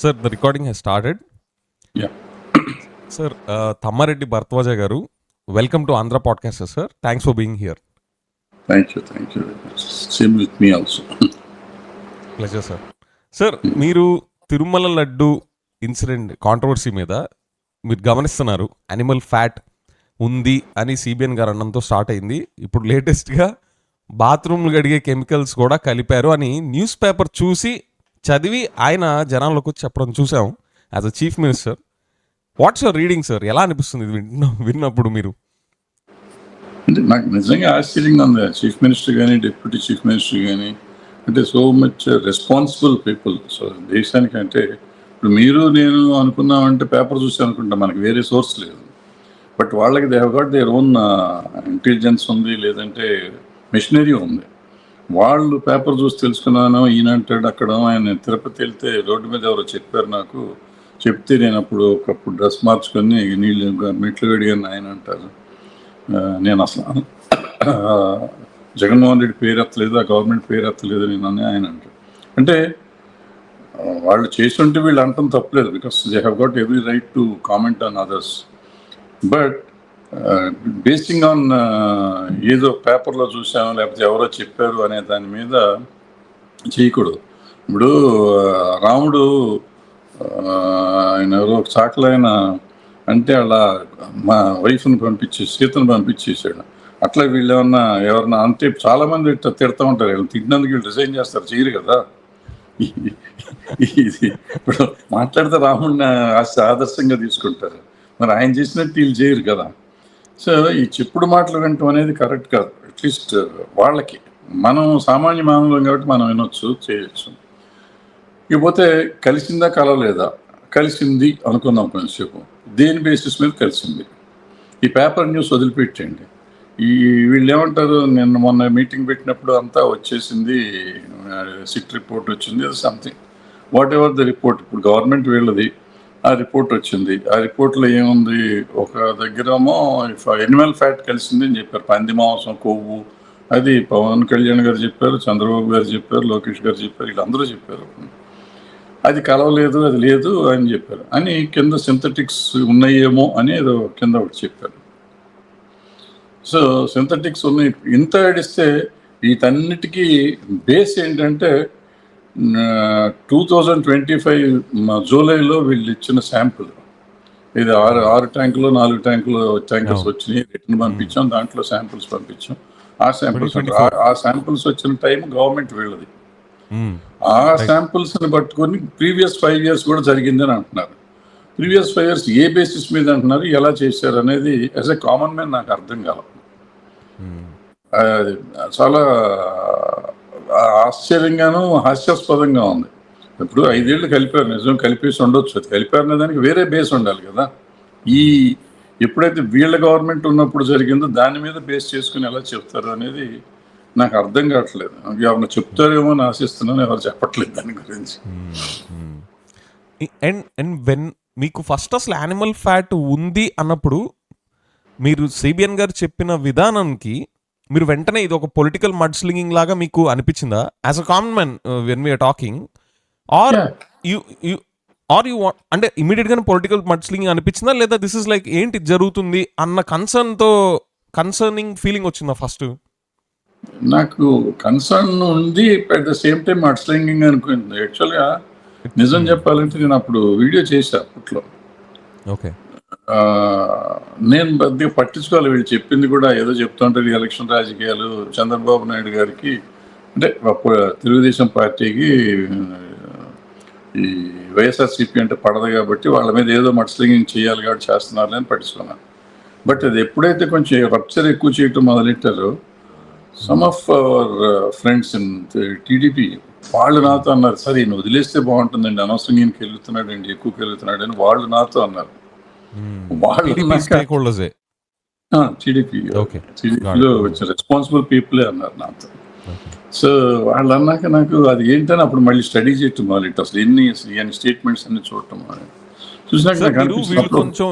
Sir, the recording has started. Yeah. Sir, Thammareddy Bharadwaja garu, welcome to Andhra Podcast, sir. Thanks for being here. Thank you very much. Same with me also. Pleasure, sir. Sir, మీరు Tirumala laddu incident controversy మీద మీరు గమనిస్తున్నారు, animal fat ఉంది అని CBN గారు అనడంతో start అయింది. ఇప్పుడు లేటెస్ట్గా బాత్రూమ్లు గడిగే కెమికల్స్ కూడా కలిపారు అని న్యూస్ పేపర్ చూసి చదివి ఆయన జనాల్లోకి వచ్చి చెప్పడం చూసాం as a chief minister. What's your reading sir? ఎలా అనిపిస్తుంది ఇది విన్నప్పుడు మీరు? అంటే నాకు నిజంగా ఆశ్చర్యంగా ఉంది. చీఫ్ మినిస్టర్ కానీ డిప్యూటీ చీఫ్ మినిస్టర్ కానీ అంటే so much responsible people. So దేశానికి అంటే ఇప్పుడు మీరు నేను అనుకున్నామంటే పేపర్ చూసి అనుకుంటాం, మనకి వేరే సోర్స్ లేదు. బట్ వాళ్ళకి they have got their own intelligence ఉంది, లేదంటే మెషినరీ ఉంది. వాళ్ళు పేపర్ చూసి తెలుసుకున్నాను, ఈయన అంటాడు అక్కడ. ఆయన తిరుపతి వెళ్తే రోడ్డు మీద ఎవరో చెప్పారు నాకు, చెప్తే నేను ఒకప్పుడు డ్రెస్ మార్చుకొని నీళ్ళు మెట్లు గడిగాను ఆయన అంటారు. నేను అసలు జగన్మోహన్ రెడ్డి పేరు ఎత్తలేదు, ఆ గవర్నమెంట్ పేరు ఎత్తలేదు నేను అని ఆయన అంటారు. అంటే వాళ్ళు చేస్తుంటే వీళ్ళు అంటాం తప్పలేదు, because they have got every right to comment on others. But basing on ఏదో పేపర్లో చూసాము లేకపోతే ఎవరో చెప్పారు అనే దాని మీద చేయకూడదు. ఇప్పుడు రాముడు ఆయన ఎవరో ఒక చాకలు ఆయన అంటే అలా మా వైఫ్ని సీతను పంపించేసాడు. అట్లా వీళ్ళు ఎవరన్నా అంటే చాలామంది తిడతా ఉంటారు, వీళ్ళు తిట్టినందుకు వీళ్ళు రిజైన్ చేస్తారు, చేయరు కదా. ఇది ఇప్పుడు మాట్లాడితే రాముడిని ఆదర్శంగా తీసుకుంటారు, మరి ఆయన చేసినట్టు వీళ్ళు చేయరు కదా. సో ఈ చెప్పుడు మాటలు వినటం అనేది కరెక్ట్ కాదు. అట్లీస్ట్ వాళ్ళకి మనం సామాన్య మానవులం కాబట్టి మనం వినొచ్చు, చేయొచ్చు. ఇకపోతే కలిసిందా కలవలేదా? కలిసింది అనుకుందాం కొంచెంసేపు. దేని బేసిస్ మీద కలిసింది? ఈ పేపర్ న్యూస్ వదిలిపెట్టండి. వీళ్ళు ఏమంటారు, మొన్న మీటింగ్ పెట్టినప్పుడు అంతా వచ్చేసింది, సిట్ రిపోర్ట్ వచ్చింది, something what ever the report. ఇప్పుడు గవర్నమెంట్ వీళ్ళది, ఆ రిపోర్ట్ వచ్చింది. ఆ రిపోర్ట్లో ఏముంది, ఒక దగ్గరేమో ఎనిమల్ ఫ్యాట్ కలిసింది అని చెప్పారు, పంది మాంసం, కొవ్వు. అది పవన్ కళ్యాణ్ గారు చెప్పారు, చంద్రబాబు గారు చెప్పారు, లోకేష్ గారు చెప్పారు, వీళ్ళందరూ చెప్పారు. అది కలవలేదు, అది లేదు అని చెప్పారు. అని కింద సింథటిక్స్ ఉన్నాయేమో అని ఏదో కింద ఒకటి చెప్పారు. సో సింథటిక్స్ ఉన్నాయి. ఇంత ఏడిస్తే వీటన్నిటికీ బేస్ ఏంటంటే 2025 జూలైలో వీళ్ళు ఇచ్చిన శాంపుల్. ఇది 6 ట్యాంకులు 4 ట్యాంకర్స్ వచ్చినాయి, రిటర్న్ పంపించాం, దాంట్లో శాంపుల్స్ పంపించాం. ఆ శాంపుల్స్ వచ్చిన టైం గవర్నమెంట్ వీళ్ళది. ఆ శాంపుల్స్ ని పట్టుకొని ప్రీవియస్ 5 years కూడా జరిగిందని అంటున్నారు. ప్రీవియస్ 5 years ఏ బేసిస్ మీద అంటున్నారు, ఎలా చేశారు అనేది యాజ్ ఎ కామన్ మ్యాన్ నాకు అర్థం కాదు. చాలా ఆశ్చర్యంగాను హాస్యాస్పదంగా ఉంది. ఇప్పుడు 5 ఏళ్ళు కలిపారు, నిజం కలిపేసి ఉండొచ్చు, అది కలిపారనే దానికి వేరే బేస్ ఉండాలి కదా. ఎప్పుడైతే వీళ్ళ గవర్నమెంట్ ఉన్నప్పుడు జరిగిందో దాని మీద బేస్ చేసుకుని ఎలా చెప్తారు అనేది నాకు అర్థం కావట్లేదు. ఎవరు చెప్తారేమో అని ఆశిస్తున్నాను, ఎవరు చెప్పట్లేదు దాని గురించి. అండ్ వెన్ మీకు ఫస్ట్ అసలు యానిమల్ ఫ్యాట్ ఉంది అన్నప్పుడు మీరు సిబిఎన్ గారు చెప్పిన విధానానికి మీరు వెంటనే ఇది ఒక పొలిటికల్ మడ్ స్లింగింగ్ లాగా మీకు అనిపించిందా as a common man when we're talking? Are you అంటే ఇమీడియట్ గానే పొలిటికల్ మడ్ స్లింగింగ్ అనిపించిందా, లేదా దిస్ ఇస్ లైక్ ఏంటి జరుగుతుంది అన్న కన్సర్నింగ్ ఫీలింగ్ వచ్చిందా? ఫస్ట్ నాకు కన్సర్న్ ఉంది, at the same time mud slinging అనుకుంది. యాక్చువల్గా నిజం చెప్పాలంటే నేను అప్పుడు వీడియో చేశా అప్పట్లో. ఓకే, నేను కొద్దిగా పట్టించుకోవాలి, వీళ్ళు చెప్పింది కూడా ఏదో చెప్తుంటారు. ఎలక్షన్ రాజకీయాలు చంద్రబాబు నాయుడు గారికి అంటే తెలుగుదేశం పార్టీకి ఈ వైఎస్ఆర్సీపీ అంటే పడదు కాబట్టి వాళ్ళ మీద ఏదో మడ్స్లింగింగ్ చేయాలి కాబట్టి చేస్తున్నారు అని పట్టించుకున్నాను. బట్ అది ఎప్పుడైతే కొంచెం రప్చర్ ఎక్కువ చేయటం మొదలెట్టారో some of our friends in TDP వాళ్ళు నాతో అన్నారు, సరే ఈయన వదిలేస్తే బాగుంటుందండి, అనవసరంగా ఈయనకి వెళ్తున్నాడు అండి, ఎక్కువకి వెళ్తున్నాడు అని వాళ్ళు నాతో అన్నారు. టీడీపీలో వచ్చిన రెస్పాన్సిబుల్ పీపులే అన్నారు నాతో. సో వాళ్ళు అన్నాక నాకు అది ఏంటని అప్పుడు మళ్ళీ స్టడీ చేయటం మొదలెట్టు, అసలు ఎన్ని స్టేట్మెంట్స్ అన్ని చూడటం చూసినాక కొంచెం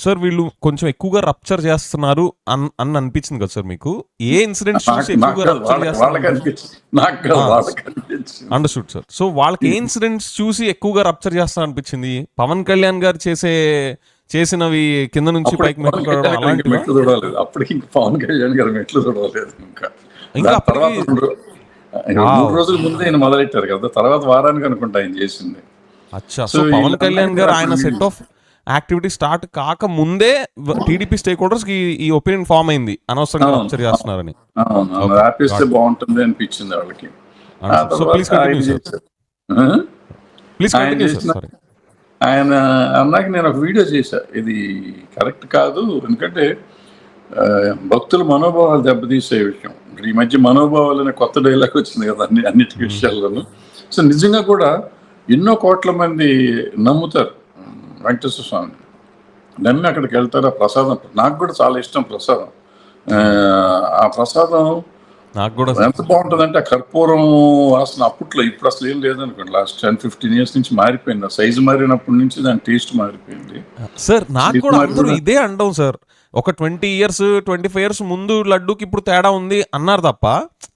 సార్ వీళ్ళు కొంచెం ఎక్కువగా రప్చర్ చేస్తున్నారు అని అనిపించింది కదా సార్ మీకు? ఏ ఇన్సిడెంట్స్ చూసి ఎక్కువగా రప్చర్ వాళ్ళకి చేస్తున్నారు? అనిపించింది, నాకు కాదు, వాళ్ళకి అనిపించింది. Understood sir. సో వాళ్ళకి ఏ ఇన్సిడెంట్స్ చూసి ఎక్కువగా రప్చర్ చేస్తున్నారు అనిపించింది? పవన్ కళ్యాణ్ గారు చేసినవి కింద నుంచి అప్పుడు పైకి పవన్ మెట్లు కళ్యాణ్ కడగడం గారు ఇంకా అలాంటివా? మెట్లు చూడలేదు, అప్పటికి ఇంకా పవన్ కళ్యాణ్ గారు మెట్లు చూడలేదు. ఇంకా ఇంకా దాని తర్వాత అప్పటికి 3 రోజుల ముందే ఆయన మొదలెట్టారు కదా, తర్వాత వారానికి అనుకుంటా ఆయన చేసింది. అచ్చా. సో సో పవన్ వీళ్ళందరికీ కళ్యాణ్ గారు ఆయన అప్పుడు సెట్ ఆఫ్ యాక్టివిటీ స్టార్ట్ కాక ముందే టీడీపీ స్టేక్ హోల్డర్స్ కి ఈ ఒపీనియన్ ఫామ్ అయింది, అనవసరంగా అవును, రప్చర్ చేస్తున్నారని. అవును, ఓకే, ఆపేస్తే బాగుంటుంది అనిపించింది వాళ్ళకి. ఆ సో తర్వాత ప్లీజ్ ఆయన కంటిన్యూ సార్. చేశారు. ఆ? ప్లీజ్ ఆయన కంటిన్యూ సార్. చేసిన సారీ. ఆయన అన్నాక నేను ఒక వీడియో చేశా, ఇది కరెక్ట్ కాదు, ఎందుకంటే భక్తుల మనోభావాలు దెబ్బతీసే విషయం. ఇప్పుడు ఈ మధ్య మనోభావాలు అనే కొత్త డైలాగ్ వచ్చింది కదా అన్నిటి విషయాల్లోనూ. సో నిజంగా కూడా ఎన్నో కోట్ల మంది నమ్ముతారు వెంకటేశ్వర స్వామిని, నమ్మి అక్కడికి వెళ్తారు. ఆ ప్రసాదం నాకు కూడా చాలా ఇష్టం ప్రసాదం. ఆ ప్రసాదం నాకు కూడా ఎంత బాగుంటుందంటే ఆ కర్పూరం వాసన అప్పట్లో, ఇప్పుడు అసలు ఏం లేదనుకోండి. లాస్ట్ 10-15 years నుంచి మారిపోయింది, సైజు మారినప్పటి నుంచి దాని టేస్ట్ మారిపోయింది. సార్. నాకు సైజు కూడా మారి అందరూ కూడా ఇదే అంటాం సార్. ఒక 20 years 25 years ముందు లడ్డూకి ఇప్పుడు తేడా ఉంది అన్నారు తప్ప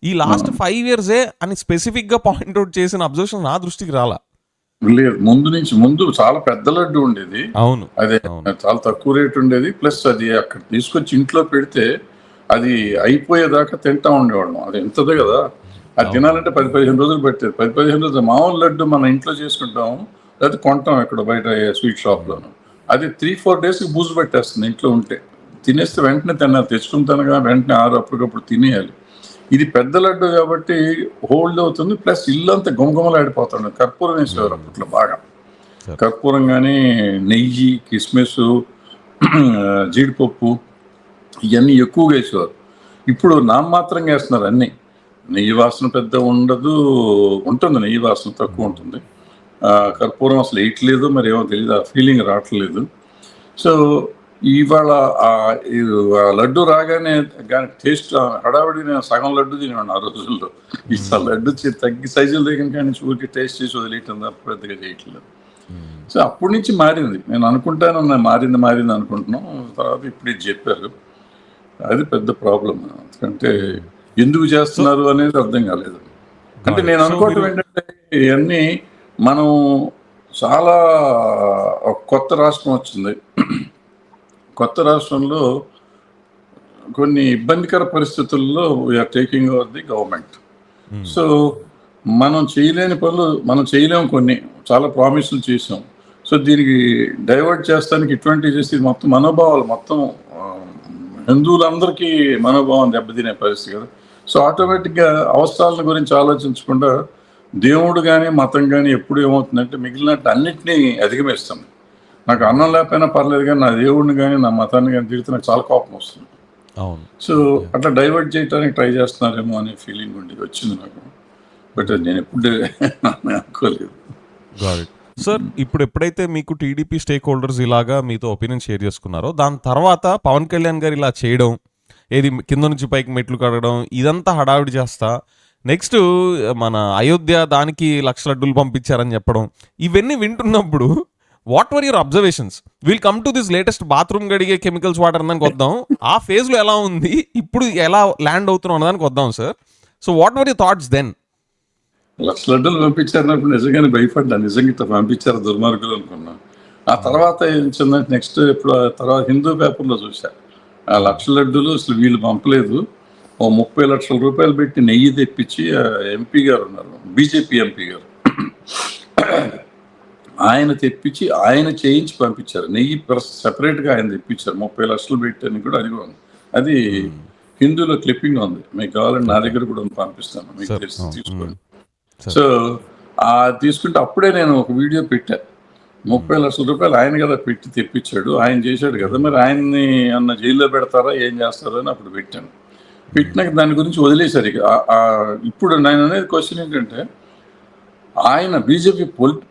ఈ లాస్ట్ 5 years అని స్పెసిఫిక్ గా పాయింట్అవుట్ చేసిన అబ్జర్వేషన్ నా దృష్టికి రాలా. లేదు, ముందు చాలా పెద్ద లడ్డు ఉండేది. అవును, అదే అవును, చాలా తక్కువ రేట్ ఉండేది. ప్లస్ అది అక్కడ తీసుకొచ్చి ఇంట్లో పెడితే అది అయిపోయేదాకా తింటా ఉండేవాళ్ళం. అది ఎంతదే కదా, అది అవును. తినాలంటే 10-15 రోజులు పెట్టేది. 10-15 రోజులు మామూలు లడ్డు మన ఇంట్లో చేసుకుంటాం, లేకపోతే కొంటాం ఎక్కడ బయట స్వీట్ షాప్లోను. అది 3-4 days బూజు పెట్టేస్తుంది ఇంట్లో ఉంటే. తినేస్తే వెంటనే తిన్నారు, తెచ్చుకుంటానుగా వెంటనే అప్పటికప్పుడు తినేయాలి. ఇది పెద్ద లడ్డు కాబట్టి హోల్డ్ అవుతుంది. ప్లస్ ఇల్లంతా గుమగుమలాడిపోతుంది. కర్పూరం వేసేవారు అప్పట్లో బాగా. సరే. కర్పూరం కానీ, నెయ్యి, కిస్మిస్, జీడిపప్పు, ఇవన్నీ ఎక్కువగా వేసేవారు. ఇప్పుడు నామమాత్రంగా వేస్తున్నారు అన్నీ. నెయ్యి వాసన పెద్ద ఉండదు, ఉంటుంది నెయ్యి వాసన తక్కువ ఉంటుంది. కర్పూరం అసలు వేయట్లేదు, మరి ఏమో తెలియదు, ఆ ఫీలింగ్ రావట్లేదు. సో ఇవాళ ఈ లడ్డు రాగానే కానీ టేస్ట్ హడావిడి, నేను సగం లడ్డు తినేవాడిని ఆ రోజుల్లో. ఈ లడ్డు తగ్గి సైజులు దగ్గర కానీ ఊరికి టేస్ట్ చేసి వదిలేయటం తప్ప పెద్దగా చేయట్లేదు. సో అప్పటి నుంచి మారింది. నేను అనుకుంటాను మారింది అనుకుంటున్నాం. తర్వాత ఇప్పుడు ఇది చెప్పారు, అది పెద్ద ప్రాబ్లం. ఎందుకంటే ఎందుకు చేస్తున్నారు అనేది అర్థం కాలేదు. అంటే నేను అనుకోవటం ఏంటంటే ఇవన్నీ మనం చాలా కొత్త రాష్ట్రం వచ్చింది, కొత్త రాష్ట్రంలో కొన్ని ఇబ్బందికర పరిస్థితుల్లో we're taking over the government. So మనం చేయలేని పనులు మనం చేయలేము, కొన్ని చాలా ప్రామిసులు చేసాం. సో దీనికి డైవర్ట్ చేస్తానికి ఇటువంటివి చేసి మొత్తం మనోభావాలు మొత్తం హిందువులందరికీ మనోభావం దెబ్బతినే పరిస్థితి కదా. సో ఆటోమేటిక్గా అవసరాల గురించి ఆలోచించకుండా దేవుడు కానీ మతం కానీ ఎప్పుడు ఏమవుతుందంటే మిగిలినట్టు అన్నిటినీ అధిగమిస్తుంది. నాకు అన్నం లేకపోయినా పర్లేదు కానీ నా దేవుడిని కానీ నా మతాన్ని కానీ తిరిగితే నాకు చాలా కోపం వస్తుంది. అవును. సో అట్లా డైవర్ట్ చేయడానికి ట్రై చేస్తున్నారేమో అనే ఫీలింగ్ వచ్చింది నాకు. బట్ నేను ఎప్పుడు అనుకోలేదు. సార్, ఇప్పుడు ఎప్పుడైతే మీకు టీడీపీ స్టేక్ హోల్డర్స్ ఇలాగా మీతో ఒపీనియన్ షేర్ చేసుకున్నారో దాని తర్వాత పవన్ కళ్యాణ్ గారు ఇలా చేయడం, ఏది కింద నుంచి పైకి మెట్లు కడగడం, ఇదంతా హడావిడి చేస్తా నెక్స్ట్ మన అయోధ్య దానికి 1,00,000 లడ్డూలు పంపించారని చెప్పడం, ఇవన్నీ వింటున్నప్పుడు what were your observations? Will come to this latest bathroom గడిగే కెమికల్స్ వాటర్ అన్నదానికి వద్దాం. ఆ ఫేజ్లో ఎలా ఉంది, ఇప్పుడు ఎలా ల్యాండ్ అవుతున్నాం అన్నదానికి వద్దాం sir. So what were your thoughts then? 1,00,000 లడ్డూలు పంపించారన్నప్పుడు నిజంగానే భయపడ్డా, నిజంగా ఇట్లా పంపించారు దుర్మార్గులు అనుకున్నా. ఆ తర్వాత ఏం వచ్చిందంటే నెక్స్ట్ ఇప్పుడు తర్వాత హిందూ పేపర్లో చూసా, ఆ 1,00,000 లడ్డూలు అసలు వీళ్ళు పంపలేదు, ఓ 30 లక్షల రూపాయలు పెట్టి నెయ్యి తెప్పించి ఎంపీ గారు ఉన్నారు, బీజేపీ ఎంపీ గారు, ఆయన తెప్పించి ఆయన చేయించి పంపించారు. నెయ్యి సెపరేట్గా ఆయన తెప్పించారు 30 లక్షలు పెట్టి అని కూడా అది ఉంది. అది హిందూలో క్లిప్పింగ్ ఉంది, మీకు కావాలంటే నా దగ్గర కూడా పంపిస్తాను, మీకు తెలిసి తీసుకోండి. సో తీసుకుంటే అప్పుడే నేను ఒక వీడియో పెట్టా, 30 లక్షల రూపాయలు ఆయన కదా పెట్టి తెప్పించాడు, ఆయన చేశాడు కదా, మరి ఆయన్ని అన్న జైల్లో పెడతారా ఏం చేస్తారో అని అప్పుడు పెట్టాను. పెట్టినాక దాని గురించి వదిలేశారు. ఇక ఇప్పుడు నేను అనేది క్వశ్చన్ ఏంటంటే, ఆయన బీజేపీ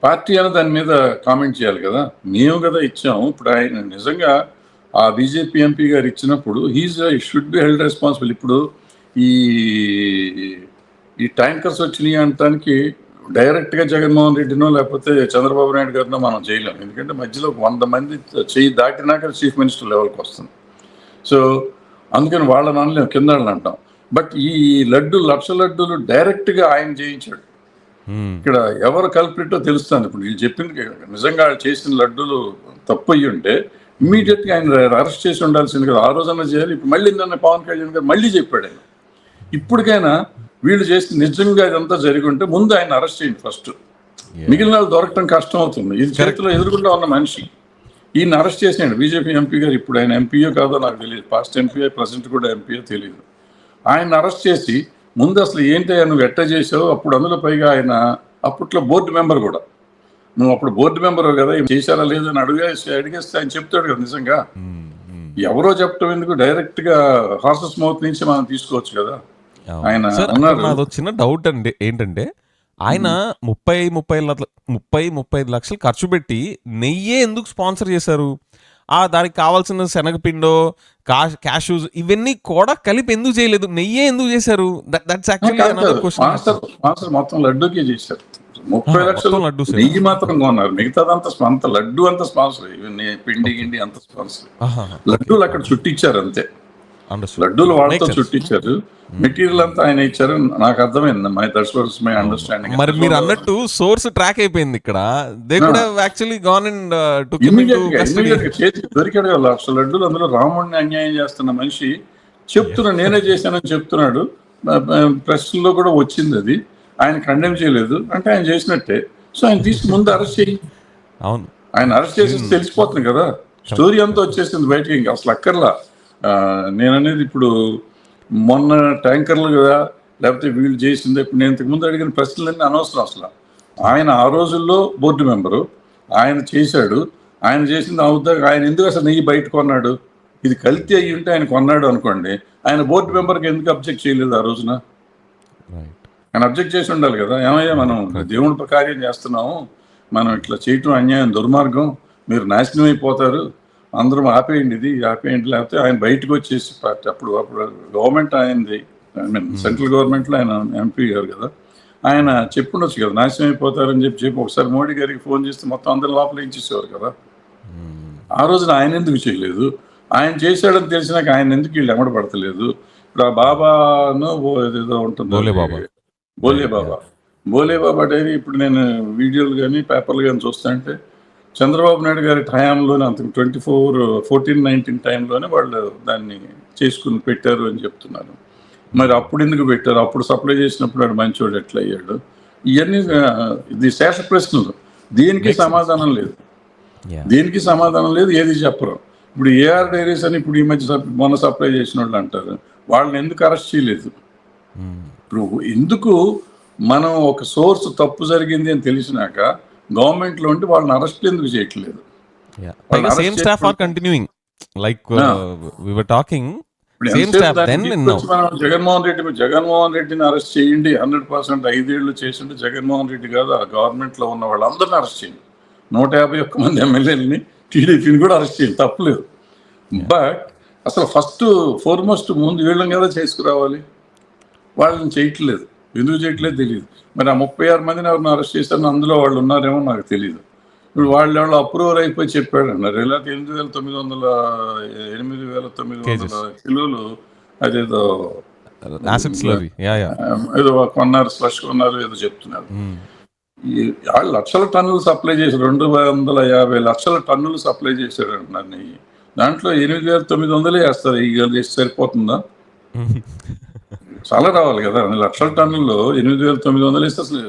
పార్టీ అని దాని మీద కామెంట్ చేయాలి కదా, మేము కదా ఇచ్చాము. ఇప్పుడు ఆయన నిజంగా ఆ బీజేపీ ఎంపీ గారు ఇచ్చినప్పుడు షుడ్ బి హెల్డ్ రెస్పాన్సిబుల్. ఇప్పుడు ఈ ట్యాంకర్స్ వచ్చినాయి అనటానికి డైరెక్ట్గా జగన్మోహన్ రెడ్డినో లేకపోతే చంద్రబాబు నాయుడు గారినో మనం చేయలేం. ఎందుకంటే మధ్యలో 100 మంది చెయ్యి దాటినాక చీఫ్ మినిస్టర్ లెవెల్కి వస్తుంది. సో అందుకని వాళ్ళని అనలేం, కింద వాళ్ళని అంటాం. బట్ ఈ లక్ష లడ్డూలు డైరెక్ట్గా ఆయన చేయించాడు. ఇక్కడ ఎవరు కల్ప్రిటో తెలుస్తుంది. ఇప్పుడు వీళ్ళు చెప్పింది నిజంగా చేసిన లడ్డూలు తప్పు అయ్యి ఉంటే ఇమ్మీడియట్గా ఆయన అరెస్ట్ చేసి ఉండాల్సింది కదా. ఆ రోజన్నా చేయాలి. ఇప్పుడు మళ్ళీ నిన్న పవన్ కళ్యాణ్ గారు మళ్ళీ చెప్పాడు ఆయన. ఇప్పటికైనా వీళ్ళు చేసి నిజంగా ఇదంతా జరిగి ఉంటే ముందు ఆయన అరెస్ట్ చేయండి ఫస్ట్. మిగిలిన వాళ్ళు దొరకటం కష్టం అవుతుంది. ఇది చేతిలో ఎదురుకుండా ఉన్న మనిషి. ఈయన అరెస్ట్ చేసేయండి. బీజేపీ ఎంపీ గారు, ఇప్పుడు ఆయన ఎంపీయో కాదో నాకు తెలియదు, పాస్ట్ ఎంపీయో ప్రజెంట్ కూడా ఎంపీయో తెలియదు. ఆయన అరెస్ట్ చేసి ముందు అసలు ఏంటి నువ్వు ఎట్ట చేసావు, అప్పుడు అందులో పైగా ఆయన అప్పట్లో బోర్డు మెంబర్ కూడా, నువ్వు అప్పుడు బోర్డు మెంబర్ కదా, చేశారా లేదని అడిగేస్తే ఆయన చెప్తాడు కదా నిజంగా. ఎవరో చెప్పడం ఎందుకు, డైరెక్ట్ గా హార్సెస్ మౌత్ నుంచి మనం తీసుకోవచ్చు కదా. ఆయన నాది వచ్చిన డౌట్ అండి ఏంటంటే, ఆయన 35 లక్షలు ఖర్చు పెట్టి నెయ్యే ఎందుకు స్పాన్సర్ చేశారు? దానికి కావాల్సిన శనగపిండో క్యాషూస్ ఇవన్నీ కూడా కలిపి ఎందుకు చేయలేదు? నెయ్యే ఎందుకు చేశారు? That's actually another question. Sponsor మొత్తం లడ్డూకి చేశారు. 30 లక్షలు నెయ్యి మాత్రం కొన్నారు, మిగతాదంతా అంత లడ్డు అంతా స్పాన్సర్. పిండి గిండి అంత స్పాన్సర్. లడ్డూలు అక్కడ చుట్టించారు అంతే. లడ్డూలు వాళ్ళతో చుట్టించారు, మెటీరియల్ అంతా ఆయన ఇచ్చారు. నాకు అర్థమైంది. My understanding. మరి మీరు అన్నట్టు సోర్స్ ట్రాక్ అయిపోయింది ఇక్కడ. They could have actually gone and took him into custody. చేతికి దొరికాడు కదా లక్ష లడ్డూలు. అందులో రాముడిని అన్యాయం చేస్తున్న మనిషి చెప్తున్నాడు, నేనే చేశానని చెప్తున్నాడు. ప్రెస్ లో కూడా వచ్చింది అది. ఆయన కండెమ్ చేయలేదు అంటే ఆయన చేసినట్టే. సో ఆయన తీసుకు ముందు అరెస్ట్ చేయి. అవును, ఆయన అరెస్ట్ చేసి తెలిసిపోతుంది కదా, స్టోరీ అంతా వచ్చేసింది బయటకి. ఇంకా అసలు అక్కర్లా. నేననేది ఇప్పుడు మొన్న ట్యాంకర్లు కదా, లేకపోతే వీళ్ళు చేసింది. ఇప్పుడు నేను ఇంతకుముందు అడిగిన ప్రశ్నలన్నీ అనవసరం అసలు. ఆయన ఆ రోజుల్లో బోర్డు మెంబరు, ఆయన చేశాడు. ఆయన చేసింది అవుతా, ఆయన ఎందుకు అసలు నెయ్యి బయట కొన్నాడు? ఇది కల్తీ అయ్యి ఉంటే ఆయన కొన్నాడు అనుకోండి, ఆయన బోర్డు మెంబర్కి ఎందుకు అబ్జెక్ట్ చేయలేదు ఆ రోజున? ఆయన అబ్జెక్ట్ చేసి ఉండాలి కదా. ఏమయ్యా, మనం దేవుడి కార్యం చేస్తున్నాము, మనం ఇట్లా చేయటం అన్యాయం, దుర్మార్గం, మీరు నాశనం అయిపోతారు, అందరం ఆపేయండి, ఇది ఆపేయండి. లేకపోతే ఆయన బయటకు వచ్చేసి అప్పుడు గవర్నమెంట్ ఆయనది, ఐ మీన్ సెంట్రల్ గవర్నమెంట్లో ఆయన ఎంపీ గారు కదా, ఆయన చెప్పుండొచ్చు కదా నాశనం అయిపోతారని చెప్పి ఒకసారి మోడీ గారికి ఫోన్ చేస్తే మొత్తం అందరి లోపల ఇచ్చేసేవారు కదా. ఆ రోజున ఆయన ఎందుకు చేయలేదు? ఆయన చేశాడని తెలిసినాక ఆయన ఎందుకు వీళ్ళు ఎమ్మడ పడతలేదు? ఇప్పుడు ఆ బాబాను ఏదో ఉంటుంది, బోలే బాబా డైరీ. ఇప్పుడు నేను వీడియోలు కానీ పేపర్లు కానీ చూస్తాంటే చంద్రబాబు నాయుడు గారి టైంలోనే, అంత 14-19 టైంలోనే వాళ్ళు దాన్ని చేసుకుని పెట్టారు అని చెప్తున్నారు. మరి అప్పుడు ఎందుకు పెట్టారు? అప్పుడు సప్లై చేసినప్పుడు వాడు మంచివాడు ఎట్లా అయ్యాడు? ఇవన్నీ ఇది శేష ప్రశ్నలు. దీనికి సమాధానం లేదు, దేనికి సమాధానం లేదు, ఏది చెప్పరు. ఇప్పుడు ఏఆర్ డైరీస్ అని ఇప్పుడు ఈ మధ్య మొన్న సప్లై చేసిన వాళ్ళు అంటారు, వాళ్ళని ఎందుకు అరెస్ట్ చేయలేదు? ఇప్పుడు ఎందుకు మనం ఒక సోర్స్ తప్పు జరిగింది అని తెలిసినాక గవర్నమెంట్ లో ఉంటే వాళ్ళని అరెస్ట్ ఎందుకు చేయట్లేదు? జగన్మోహన్ రెడ్డిని అరెస్ట్ చేయండి 100%. 5 ఏళ్ళు చేసిండు జగన్మోహన్ రెడ్డి కాదు, ఆ గవర్నమెంట్ లో ఉన్న వాళ్ళందరినీ అరెస్ట్ చేయండి. 151 మంది ఎమ్మెల్యేలని, టీడీపీని కూడా అరెస్ట్ చేయండి, తప్పులేదు. బట్ అసలు ఫస్ట్ ఫోర్మోస్ట్ ముందు వీళ్ళని కదా చేసుకురావాలి. వాళ్ళని చేయట్లేదు. ఎందుకు చేయట్లేదు తెలియదు. మరి ఆ 36 మందిని ఎవరిని అరెస్ట్ చేశారని అందులో వాళ్ళు ఉన్నారేమో నాకు తెలియదు. ఇప్పుడు వాళ్ళు అప్రూవర్ అయిపోయి చెప్పాడు అన్నారు. ఇలా 8,900 కిలోలు అదేదో ఏదో కొన్నారు, స్లష్ కొన్నారు, ఏదో చెప్తున్నారు. వాళ్ళు లక్షల టన్నులు సప్లై చేశారు, 250 లక్షల టన్నులు సప్లై చేశారు అంటున్నారు నెయ్యి. దాంట్లో 8,900 వేస్తారు. ఈ చేసి సరిపోతుందా? చాలా రావాలి కదా. 2 లక్షల టన్నుల్లో 8,900 వేస్తే అసలు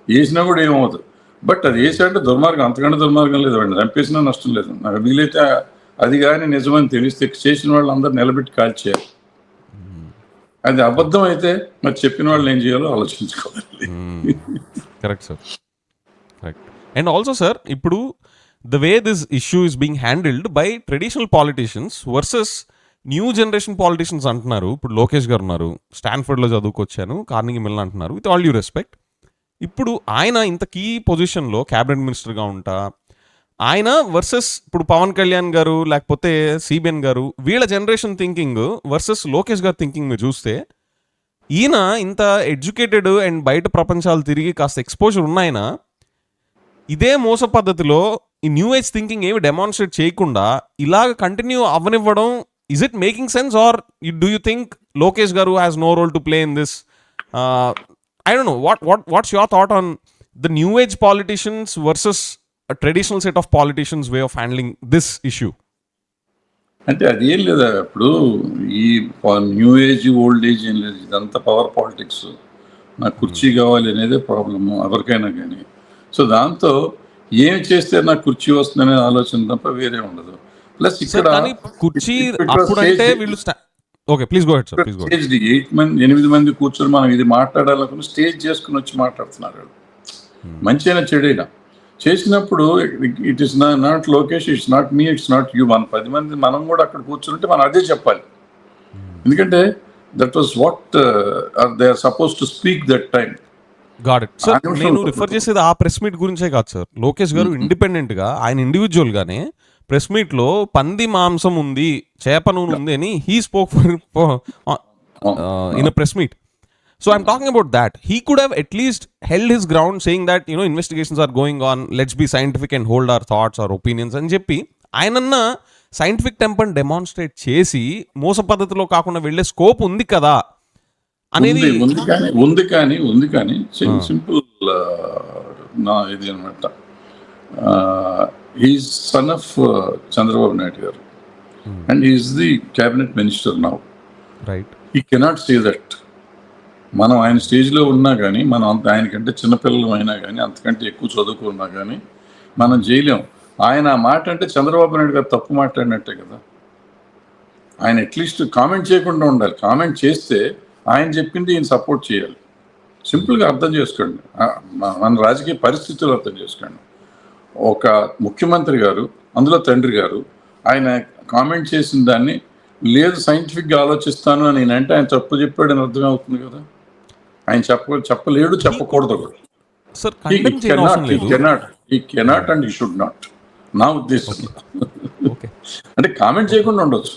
వేసినా కూడా ఏమవుతుంది. బట్ అది వేసాడంటే దుర్మార్గం, అంతకంటే దుర్మార్గం లేదు. వాడిని చంపేసినా నష్టం లేదు. నాకు వీలైతే అది కానీ నిజమని తెలిస్తే చేసిన వాళ్ళు అందరూ నిలబెట్టి కాల్చేయాలి. అది అబద్ధం అయితే మరి చెప్పిన వాళ్ళు ఏం చేయాలో ఆలోచించుకోవాలి. Correct sir, correct. And also sir, ఇప్పుడు the way this issue is being handled by traditional politicians versus new generation politicians అంటున్నారు. ఇప్పుడు లోకేష్ గారు ఉన్నారు, స్టాన్ఫర్డ్లో చదువుకొచ్చాను, కార్నిగీ మెల్లన్ అంటున్నారు. విత్ ఆల్ డ్యూ రెస్పెక్ట్, ఇప్పుడు ఆయన ఇంత కీ పొజిషన్లో క్యాబినెట్ మినిస్టర్గా ఉంటా ఆయన వర్సెస్ ఇప్పుడు పవన్ కళ్యాణ్ గారు లేకపోతే సిబిఎన్ గారు, వీళ్ళ జనరేషన్ థింకింగ్ వర్సెస్ లోకేష్ గారు థింకింగ్ మీరు చూస్తే ఈయన ఇంత ఎడ్యుకేటెడ్ అండ్ బయట ప్రపంచాలు తిరిగి కాస్త ఎక్స్పోజర్ ఉన్నాయన ఇదే మోస పద్ధతిలో ఈ న్యూ ఏజ్ థింకింగ్ ఏమి డెమాన్స్ట్రేట్ చేయకుండా ఇలాగ కంటిన్యూ అవ్వనివ్వడం is it making sense or do you think Lokesh garu has no role to play in this? I don't know what's your thought on the new age politicians versus traditional set of politicians way of handling this issue? అంటే అది ఏం లేదా, ఇప్పుడు ఈ new age old age ఏం లేదు, ఇదంతా power politics. నాకు కుర్చీ కావాలి అనేదే ప్రాబ్లము ఎవరికైనా కానీ. సో దాంతో ఏమి చేస్తే నాకు కుర్చీ వస్తుందనే ఆలోచన తప్ప వేరే ఉండదు. ప్లస్ ఇక్కడ కుర్చీ అప్పుడంటే వీళ్ళు okay please go head sir, please go. Stage 8 మంది కూర్చొని మనం ఇది మాట్లాడాలనుకుని స్టేజ్ చేసుకుని వచ్చి మాట్లాడుతున్నారు. మంచి అయినా చెడైనా చేసినప్పుడు it is not Lokesh, it's not me, it's not you. మన 10 మంది మనం కూడా అక్కడ కూర్చుంటే మనం అదే చెప్పాలి. ఎందుకంటే that was what they are suppose to speak that time. Got it sir. నేను రిఫర్ చేసేది ఆ ప్రెస్ మీట్ గురించే కాదు సార్. లోకేష్ గారు ఇండిపెండెంట్ గా ఆయన ఇండివిజువల్ గానే ప్రెస్ మీట్ లో పంది మాంసం ఉంది, చేప నూనె ఉంది అని he spoke in a press meet. So I'm talking about that. He could have at least held his ground saying that, you know, investigations are going on, let's be scientific and hold our thoughts, our opinions అని చెప్పి ఆయనన్న scientific temper demonstrate చేసి మోస పద్ధతిలో కాకుండా వెళ్ళే scope ఉంది కదా అనేది. ఉంది కానీ సింపుల్ నా ఇది అనమాట. He's son of Chandrababu Naidu garu and he's the cabinet minister now. Right. He cannot say that. మనం ఆయన స్టేజ్లో ఉన్నా కానీ, మనం ఆయనకంటే చిన్నపిల్లలు అయినా కానీ, అంతకంటే ఎక్కువ చదువుకున్నా కానీ మనం చేయలేం. ఆయన ఆ మాట అంటే చంద్రబాబు నాయుడు గారు తప్పు మాట్లాడినట్టే కదా. ఆయన అట్లీస్ట్ కామెంట్ చేయకుండా ఉండాలి. కామెంట్ చేస్తే ఆయన చెప్పింది ఈయన సపోర్ట్ చేయాలి. సింపుల్గా అర్థం చేసుకోండి, మన రాజకీయ పరిస్థితులు అర్థం చేసుకోండి. ఒక ముఖ్యమంత్రి గారు, అందులో తండ్రి గారు, ఆయన కామెంట్ చేసిన దాన్ని లేదు సైంటిఫిక్గా ఆలోచిస్తాను అని అంటే ఆయన తప్పు చెప్పాడని అర్థం అవుతుంది కదా. ఆయన చెప్పలేడు, చెప్పకూడదు కూడా. He cannot and he should not. నా ఉద్దేశం అంటే కామెంట్ చేయకుండా ఉండొచ్చు,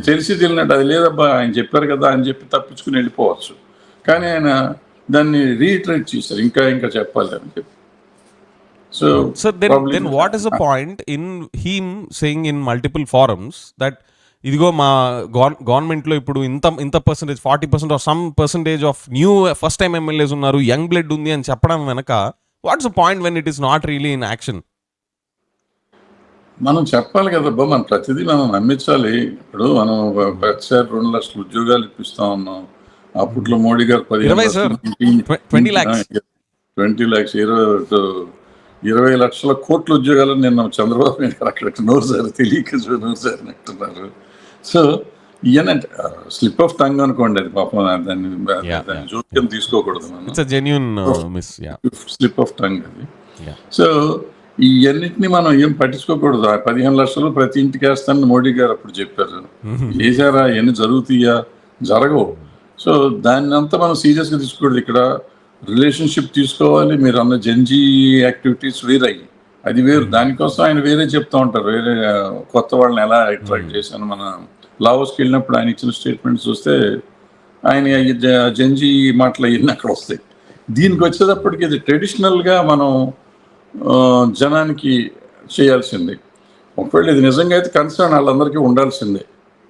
తెలిసి తెలియనట్టు అది లేదబ్బా ఆయన చెప్పారు కదా అని చెప్పి తప్పించుకుని వెళ్ళిపోవచ్చు. కానీ ఆయన దాన్ని రీఇటరేట్ చేశారు, ఇంకా చెప్పాలి అని చెప్పి. So then what is the point in him saying in multiple forums that ఇదిగో మా గవర్నమెంట్లో ఇప్పుడు ఇంత percentage 40% or some percentage of new first time MLAs ఉన్నారు, యంగ్ బ్లడ్ ఉంది అని చెప్పడం వెనక what's the point when it is not really in action? మనం చెప్పాలి కదబ్బా, మనం ప్రతిదీ మనం నమ్మించాలి. ఇప్పుడు మనం ప్రతిసారి 2 లక్షల ఉద్యోగాలు ఇప్పిస్తా ఉన్నాం. అప్పట్లో మోడీ గారు 20 lakhs 20 లక్షల కోట్ల ఉద్యోగాలను నిన్న చంద్రబాబు నాయుడు గారు అక్కడ నోరుసారి తెలియక నోరుసారి అంటున్నారు. సో ఈయనంటే స్లిప్ ఆఫ్ టంగ్ అనుకోండి, అది పాపం దాన్ని జోక్యం తీసుకోకూడదు మనం, స్లిప్ ఆఫ్ టంగ్ అది. సో ఇవన్నిటిని మనం ఏం పట్టించుకోకూడదు. 15 లక్షలు ప్రతి ఇంటికి వేస్తానని మోడీ గారు అప్పుడు చెప్పారు. వేసారా? ఇవన్నీ జరుగుతాయా? జరగవు. సో దాన్ని అంతా మనం సీరియస్గా తీసుకోకూడదు. ఇక్కడ రిలేషన్షిప్ తీసుకోవాలి. మీరు అన్న జెన్జీ యాక్టివిటీస్ వేరయ్యి, అది వేరు. దానికోసం ఆయన వేరే చెప్తూ ఉంటారు, వేరే కొత్త వాళ్ళని ఎలా అట్రాక్ట్ చేశాను. మన లావోస్కి వెళ్ళినప్పుడు ఆయన ఇచ్చిన స్టేట్మెంట్స్ చూస్తే ఆయన జెన్జీ మాటలు అవన్నీ అక్కడ వస్తాయి. దీనికి వచ్చేటప్పటికి ఇది ట్రెడిషనల్గా మనం జనానికి చేయాల్సింది. ఒకవేళ ఇది నిజంగా అయితే కన్సర్న్ వాళ్ళందరికీ ఉండాల్సిందే.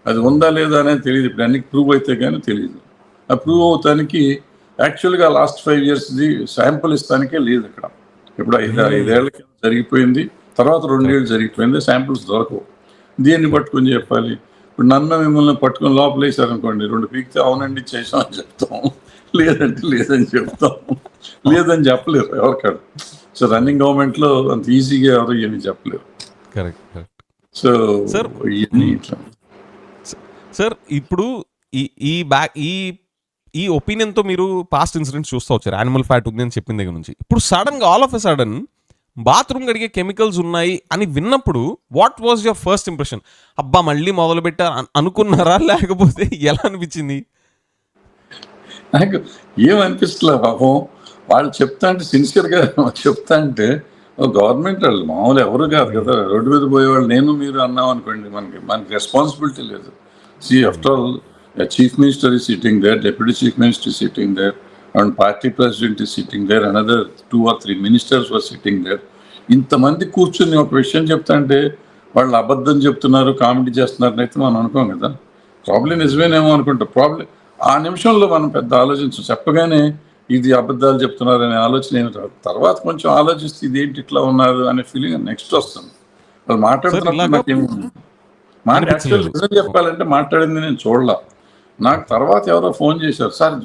అది ఉందా లేదా అనేది తెలియదు. ఇప్పుడు అన్ని ప్రూవ్ అయితే కానీ తెలియదు. ఆ ప్రూవ్ అవుతానికి యాక్చువల్గా లాస్ట్ 5 yearsది శాంపుల్ ఇస్తానికే లేదు ఇక్కడ. ఇప్పుడు 5 ఏళ్ళ కింద జరిగిపోయింది, తర్వాత 2 ఏళ్ళు జరిగిపోయింది, శాంపుల్స్ దొరకవు. దీన్ని పట్టుకొని చెప్పాలి. ఇప్పుడు నన్ను మిమ్మల్ని పట్టుకొని లోపలేసారనుకోండి, 2 పీకితే అవునండి చేసామని చెప్తాం, లేదంటే లేదని చెప్తాం. లేదని చెప్పలేరు ఎవరికాడు. సో రన్నింగ్ గవర్నమెంట్లో అంత ఈజీగా ఎవరు ఏమీ చెప్పలేరు. కరెక్ట్. సో ఇవన్నీ ఇట్లా సార్. ఇప్పుడు ఈ ఒపీనియన్తో మీరు పాస్ట్ ఇన్సిడెంట్స్ చూస్తూ వచ్చారు. యానిమల్ ఫ్యాట్ ఉంది అని చెప్పిన దగ్గర నుంచి ఇప్పుడు సడన్గా all of a sudden bathroom కడిగే కెమికల్స్ ఉన్నాయి అని విన్నప్పుడు what was your first impression? అబ్బా మళ్ళీ మొదలు పెట్టారు అనుకున్నారా, లేకపోతే ఎలా అనిపించింది? నాకు ఏమనిపిస్తలే పాపం. వాళ్ళు చెప్తా అంటే సిన్సియర్గా చెప్తా అంటే గవర్నమెంట్ వాళ్ళు మామూలు ఎవరు కాదు కదా. రోడ్డు మీద పోయేవాళ్ళు నేను మీరు అన్నాం అనుకోండి, మనకి రెస్పాన్సిబిలిటీ లేదు. After all A chief minister is sitting there, deputy chief minister is sitting there, and party president is sitting there, another 2 or 3 ministers were sitting there. ఇంతమంది కూర్చుని ఒక విషయం చెప్తా అంటే వాళ్ళు అబద్ధం చెప్తున్నారు, కామెడీ చేస్తున్నారని అయితే మనం అనుకోం కదా. ప్రాబ్లం నిజమేనేమో అనుకుంటాం. ప్రాబ్లం ఆ నిమిషంలో మనం పెద్ద ఆలోచించం. చెప్పగానే ఇది అబద్ధాలు చెప్తున్నారనే ఆలోచన ఏమి రాదు. తర్వాత కొంచెం ఆలోచిస్తే ఇదేంటి ఇట్లా ఉన్నారు అనే ఫీలింగ్ నెక్స్ట్ వస్తుంది. వాళ్ళు మాట్లాడుతున్నప్పుడు నాకేమి నిజం చెప్పాలంటే మాట్లాడింది నేను చూడలా. నాకు తర్వాత ఎవరో ఫోన్ చేశారు, సార్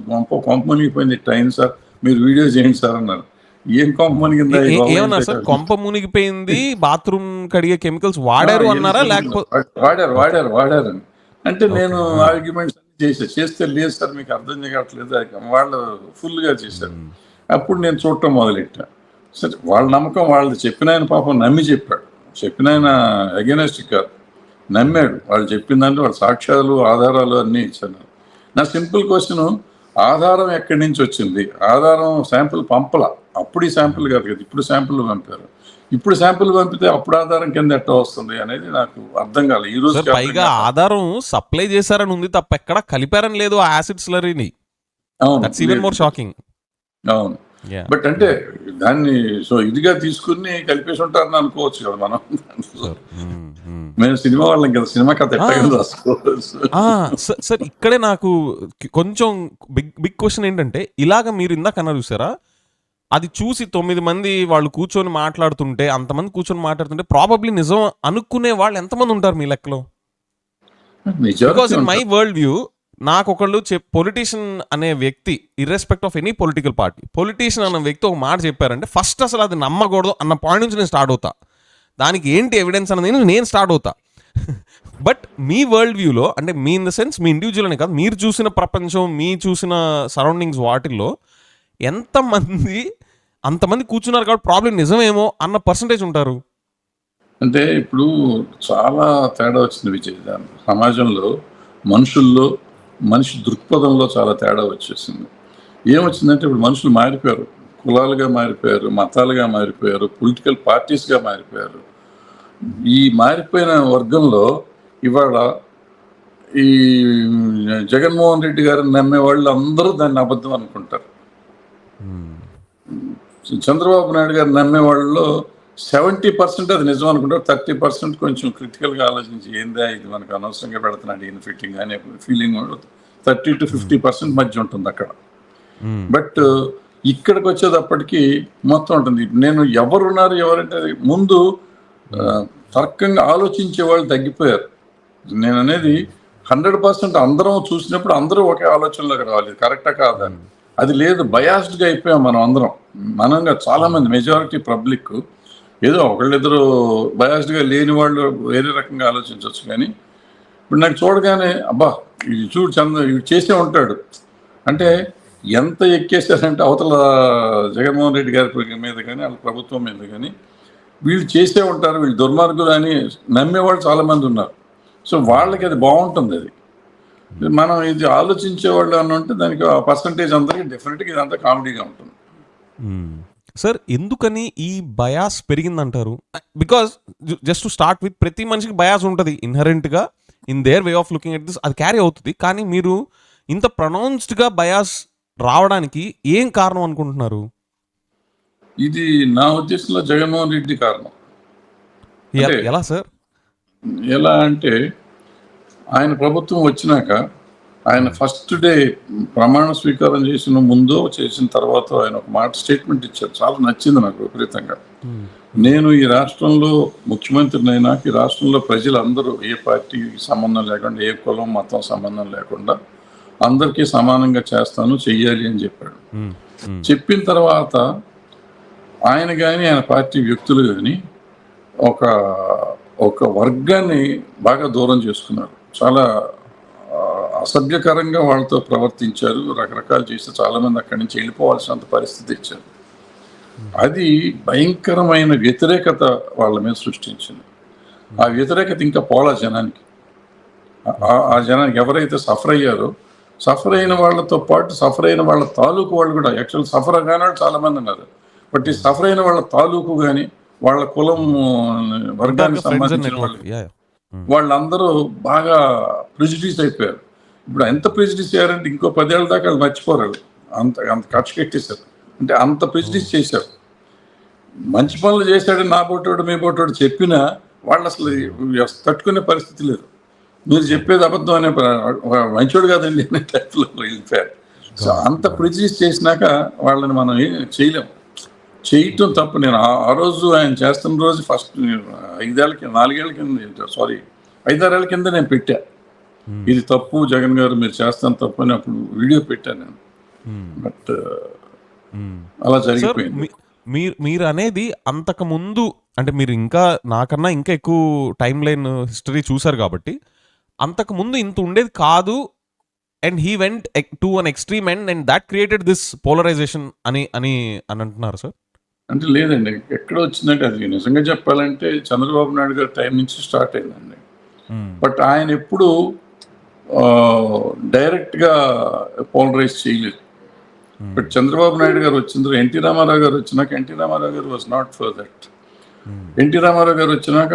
కొంప మునిగిపోయింది టైం సార్, మీరు వీడియో చేయండి సార్ అన్నారు. ఏం కొంప మునిగిందా? ఏమన్నారు సార్? కొంప మునిగిపోయింది, బాత్రూమ్ కడిగే కెమికల్స్ వాడారు అన్నారా? లేకపోతే వాడారని అంటే నేను ఆర్గ్యుమెంట్స్ చేస్తే లేదు సార్ మీకు అర్థం చేయట్లేదు, వాళ్ళు ఫుల్గా చేశారు. అప్పుడు నేను చూడటం మొదలెట్టా. సరే వాళ్ళ నమ్మకం వాళ్ళది. చెప్పిన ఆయన పాపం నమ్మి చెప్పాడు. చెప్పిన ఆయన అగెనెస్ట్ కాదు, నమ్మాడు. వాళ్ళు చెప్పిందంటే వాళ్ళ సాక్ష్యాలు ఆధారాలు అన్నీ ఇచ్చాను. నా సింపుల్ క్వశ్చన్, ఆధారం ఎక్కడి నుంచి వచ్చింది? ఆధారం శాంపుల్ పంపలా. అప్పుడు ఈ శాంపుల్ కాదు కదా, ఇప్పుడు శాంపుల్ పంపారు. ఇప్పుడు శాంపుల్ పంపితే అప్పుడు ఆధారం కింద ఎట్లా వస్తుంది అనేది నాకు అర్థం కాలేదు. ఈ రోజు పైగా ఆధారం సప్లై చేశారని ఉంది తప్ప ఎక్కడ కలిపారని లేదు ఆ యాసిడ్ స్లరీని. అవును, షాకింగ్. అవును. బట్ అంటే దాన్ని సో ఇదిగా తీసుకుని కలిపేసి ఉంటారని అనుకోవచ్చు కదా మనం. మేము సినిమా వాళ్ళం కదా, సినిమా కథ సార్ ఇక్కడే నాకు కొంచెం బిగ్ క్వశ్చన్ ఏంటంటే, ఇలాగ మీరు ఇందాక అన్నారు చూసారా, అది చూసి 9 మంది వాళ్ళు కూర్చొని మాట్లాడుతుంటే, అంతమంది కూర్చొని మాట్లాడుతుంటే ప్రాబబ్లీ నిజం అనుకునే వాళ్ళు ఎంతమంది ఉంటారు మీ లెక్కలో? Because in my world view నాకు ఒకళ్ళు పొలిటీషియన్ అనే వ్యక్తి, irrespective of any political party, politician అన్న వ్యక్తి ఒక మాట చెప్పారంటే ఫస్ట్ అసలు అది నమ్మకూడదు అన్న పాయింట్ నుంచి నేను స్టార్ట్ అవుతా. దానికి ఏంటి ఎవిడెన్స్ అన్నది నేను స్టార్ట్ అవుతా. బట్ మీ వరల్డ్ వ్యూలో, అంటే me in the sense me individual అనే కాదు, మీరు చూసిన ప్రపంచం, మీ చూసిన సరౌండింగ్స్, వాటిల్లో అంతమంది కూర్చున్నారు కాబట్టి ప్రాబ్లం నిజమేమో అన్న పర్సంటేజ్ ఉంటారు. అంటే ఇప్పుడు చాలా తేడా వచ్చింది విజయ్. సమాజంలో మనుషుల్లో, మనిషి దృక్పథంలో చాలా తేడా వచ్చేసింది. ఏమొచ్చిందంటే ఇప్పుడు మనుషులు మారిపోయారు, కులాలుగా మారిపోయారు, మతాలుగా మారిపోయారు, పొలిటికల్ పార్టీస్గా మారిపోయారు. ఈ మారిపోయిన వర్గంలో ఇవాళ ఈ జగన్మోహన్ రెడ్డి గారిని నమ్మే వాళ్ళు అందరూ దాన్ని అబద్ధం అనుకుంటారు. చంద్రబాబు నాయుడు గారు నమ్మే వాళ్ళలో 70% అది నిజం అనుకుంటారు, 30% కొంచెం క్రిటికల్గా ఆలోచించి ఏందా ఇది మనకు అనవసరంగా పెడుతున్నాడు ఈయన ఫిట్టింగ్ అనే ఫీలింగ్ 30 to 50% మధ్య ఉంటుంది అక్కడ. బట్ ఇక్కడికి వచ్చేటప్పటికి మొత్తం ఉంటుంది. నేను ఎవరున్నారు ఎవరంటే ముందు తర్కంగా ఆలోచించే వాళ్ళు తగ్గిపోయారు. నేను అనేది 100% అందరం చూసినప్పుడు అందరూ ఒకే ఆలోచనలోకి రావాలి, కరెక్టా కాదా. అది లేదు, బయాస్డ్గా అయిపోయాం మనం అందరం. మనంగా చాలామంది మెజారిటీ పబ్లిక్ ఏదో ఒకళ్ళిద్దరు బయాస్డ్గా లేని వాళ్ళు వేరే రకంగా ఆలోచించవచ్చు. కానీ ఇప్పుడు నాకు చూడగానే అబ్బా ఇది చూడు ఇది చేసే ఉంటాడు అంటే ఎంత ఎక్కేసారంటే అవతల జగన్మోహన్ రెడ్డి గారి మీద కానీ వాళ్ళ ప్రభుత్వం మీద కానీ వీళ్ళు చేసే ఉంటారు, వీళ్ళు దుర్మార్గులు అని నమ్మేవాళ్ళు చాలామంది ఉన్నారు. సో వాళ్ళకి అది బాగుంటుంది. అది మనం ఇది ఆలోచించేవాళ్ళు అని ఉంటే దానికి ఆ పర్సంటేజ్ అందరికీ డెఫినెట్గా ఇదంతా కామెడీగా ఉంటుంది. సార్ ఎందుకని ఈ బయాస్ పెరిగిందంటారు? Because just to start with, ప్రతి మనిషికి బయాస్ ఉంటుంది ఇన్హరెంట్గా in their way of looking at this, అది క్యారీ అవుతుంది. కానీ మీరు ఇంత ప్రొనౌన్స్డ్గా బయాస్ రావడానికి ఏం కారణం అనుకుంటున్నారు? ఇది నా ఉద్దేశంలో జగన్మోహన్ రెడ్డి కారణం. ఎలా సార్? ఎలా అంటే ఆయన ప్రభుత్వం వచ్చినాక ఆయన ఫస్ట్ డే ప్రమాణ స్వీకారం చేసిన ముందు చేసిన తర్వాత ఆయన ఒక మాట స్టేట్మెంట్ ఇచ్చారు, చాలా నచ్చింది నాకు విపరీతంగా. నేను ఈ రాష్ట్రంలో ముఖ్యమంత్రినైనా ఈ రాష్ట్రంలో ప్రజలందరూ ఏ పార్టీకి సంబంధం లేకుండా, ఏ కులం మతం సంబంధం లేకుండా అందరికీ సమానంగా చేస్తాను, చెయ్యాలి అని చెప్పాడు. చెప్పిన తర్వాత ఆయన కానీ ఆయన పార్టీ వ్యక్తులు కానీ ఒక వర్గాన్ని బాగా దూరం చేసుకున్నారు. చాలా అసభ్యకరంగా వాళ్ళతో ప్రవర్తించారు, రకరకాలు చేస్తే చాలామంది అక్కడి నుంచి వెళ్ళిపోవాల్సినంత పరిస్థితి ఇచ్చారు. అది భయంకరమైన వ్యతిరేకత వాళ్ళ మీద సృష్టించింది. ఆ వ్యతిరేకత ఇంకా పోలా జనానికి. ఆ జనానికి ఎవరైతే సఫర్ అయ్యారో, సఫర్ అయిన వాళ్ళతో పాటు సఫర్ అయిన వాళ్ళ తాలూకు వాళ్ళు కూడా, యాక్చువల్ సఫర్ కాని వాళ్ళు చాలామంది ఉన్నారు. బట్ ఈ సఫర్ అయిన వాళ్ళ తాలూకు కానీ వాళ్ళ కులం వర్గానికి సంబంధించిన వాళ్ళు వాళ్ళందరూ బాగా ప్రిజుడీస్ అయిపోయారు. ఇప్పుడు ఎంత ప్రెజిడిస్ చేయారంటే ఇంకో 10 ఏళ్ళ దాకా వాళ్ళు మర్చిపోరు వాళ్ళు. అంత అంత ఖర్చు పెట్టేశారు. అంటే అంత ప్రెజిడిస్ చేశారు. మంచి పనులు చేశాడు నా పోటోడు మీ పోటోడు చెప్పినా వాళ్ళు అసలు తట్టుకునే పరిస్థితి లేదు. మీరు చెప్పేది అబద్ధం అనే మంచోడు కాదండి అనే టైప్లో వెళ్ళిపోయారు. సో అంత ప్రెజిడిస్ చేసినాక వాళ్ళని మనం ఏం చేయలేం. చేయటం తప్పు. నేను ఆ రోజు ఆయన చేస్తున్న రోజు ఫస్ట్ 4 ఏళ్ల కింద 5-6 ఏళ్ల కింద నేను పెట్టా, ఇది తప్పు జగన్ గారు మీరు చేస్తాను తప్పు అని అప్పుడు వీడియో పెట్టాను నేను. బట్ అలా జరిగిపోయింది. మీరు అనేది అంతకు ముందు అంటే మీరు ఇంకా నాకన్నా ఇంకా ఎక్కువ టైం లైన్ హిస్టరీ చూసారు కాబట్టి అంతకు ముందు ఇంత ఉండేది కాదు and he went to an extreme and that created this polarisation అని అని అని అంటున్నారు సార్. అంటే లేదండి, ఎక్కడ వచ్చిందంటే అది నిజంగా చెప్పాలంటే చంద్రబాబు నాయుడు గారి టైం నుంచి స్టార్ట్ అయిందండి. బట్ ఆయన ఎప్పుడు డైరెక్ట్గా పోలరైజ్ చేయలేదు. బట్ చంద్రబాబు నాయుడు గారు వచ్చిన ఎన్టీ రామారావు గారు వచ్చినాక ఎన్టీ రామారావు గారు was not for that. NT Ramarao గారు వచ్చినాక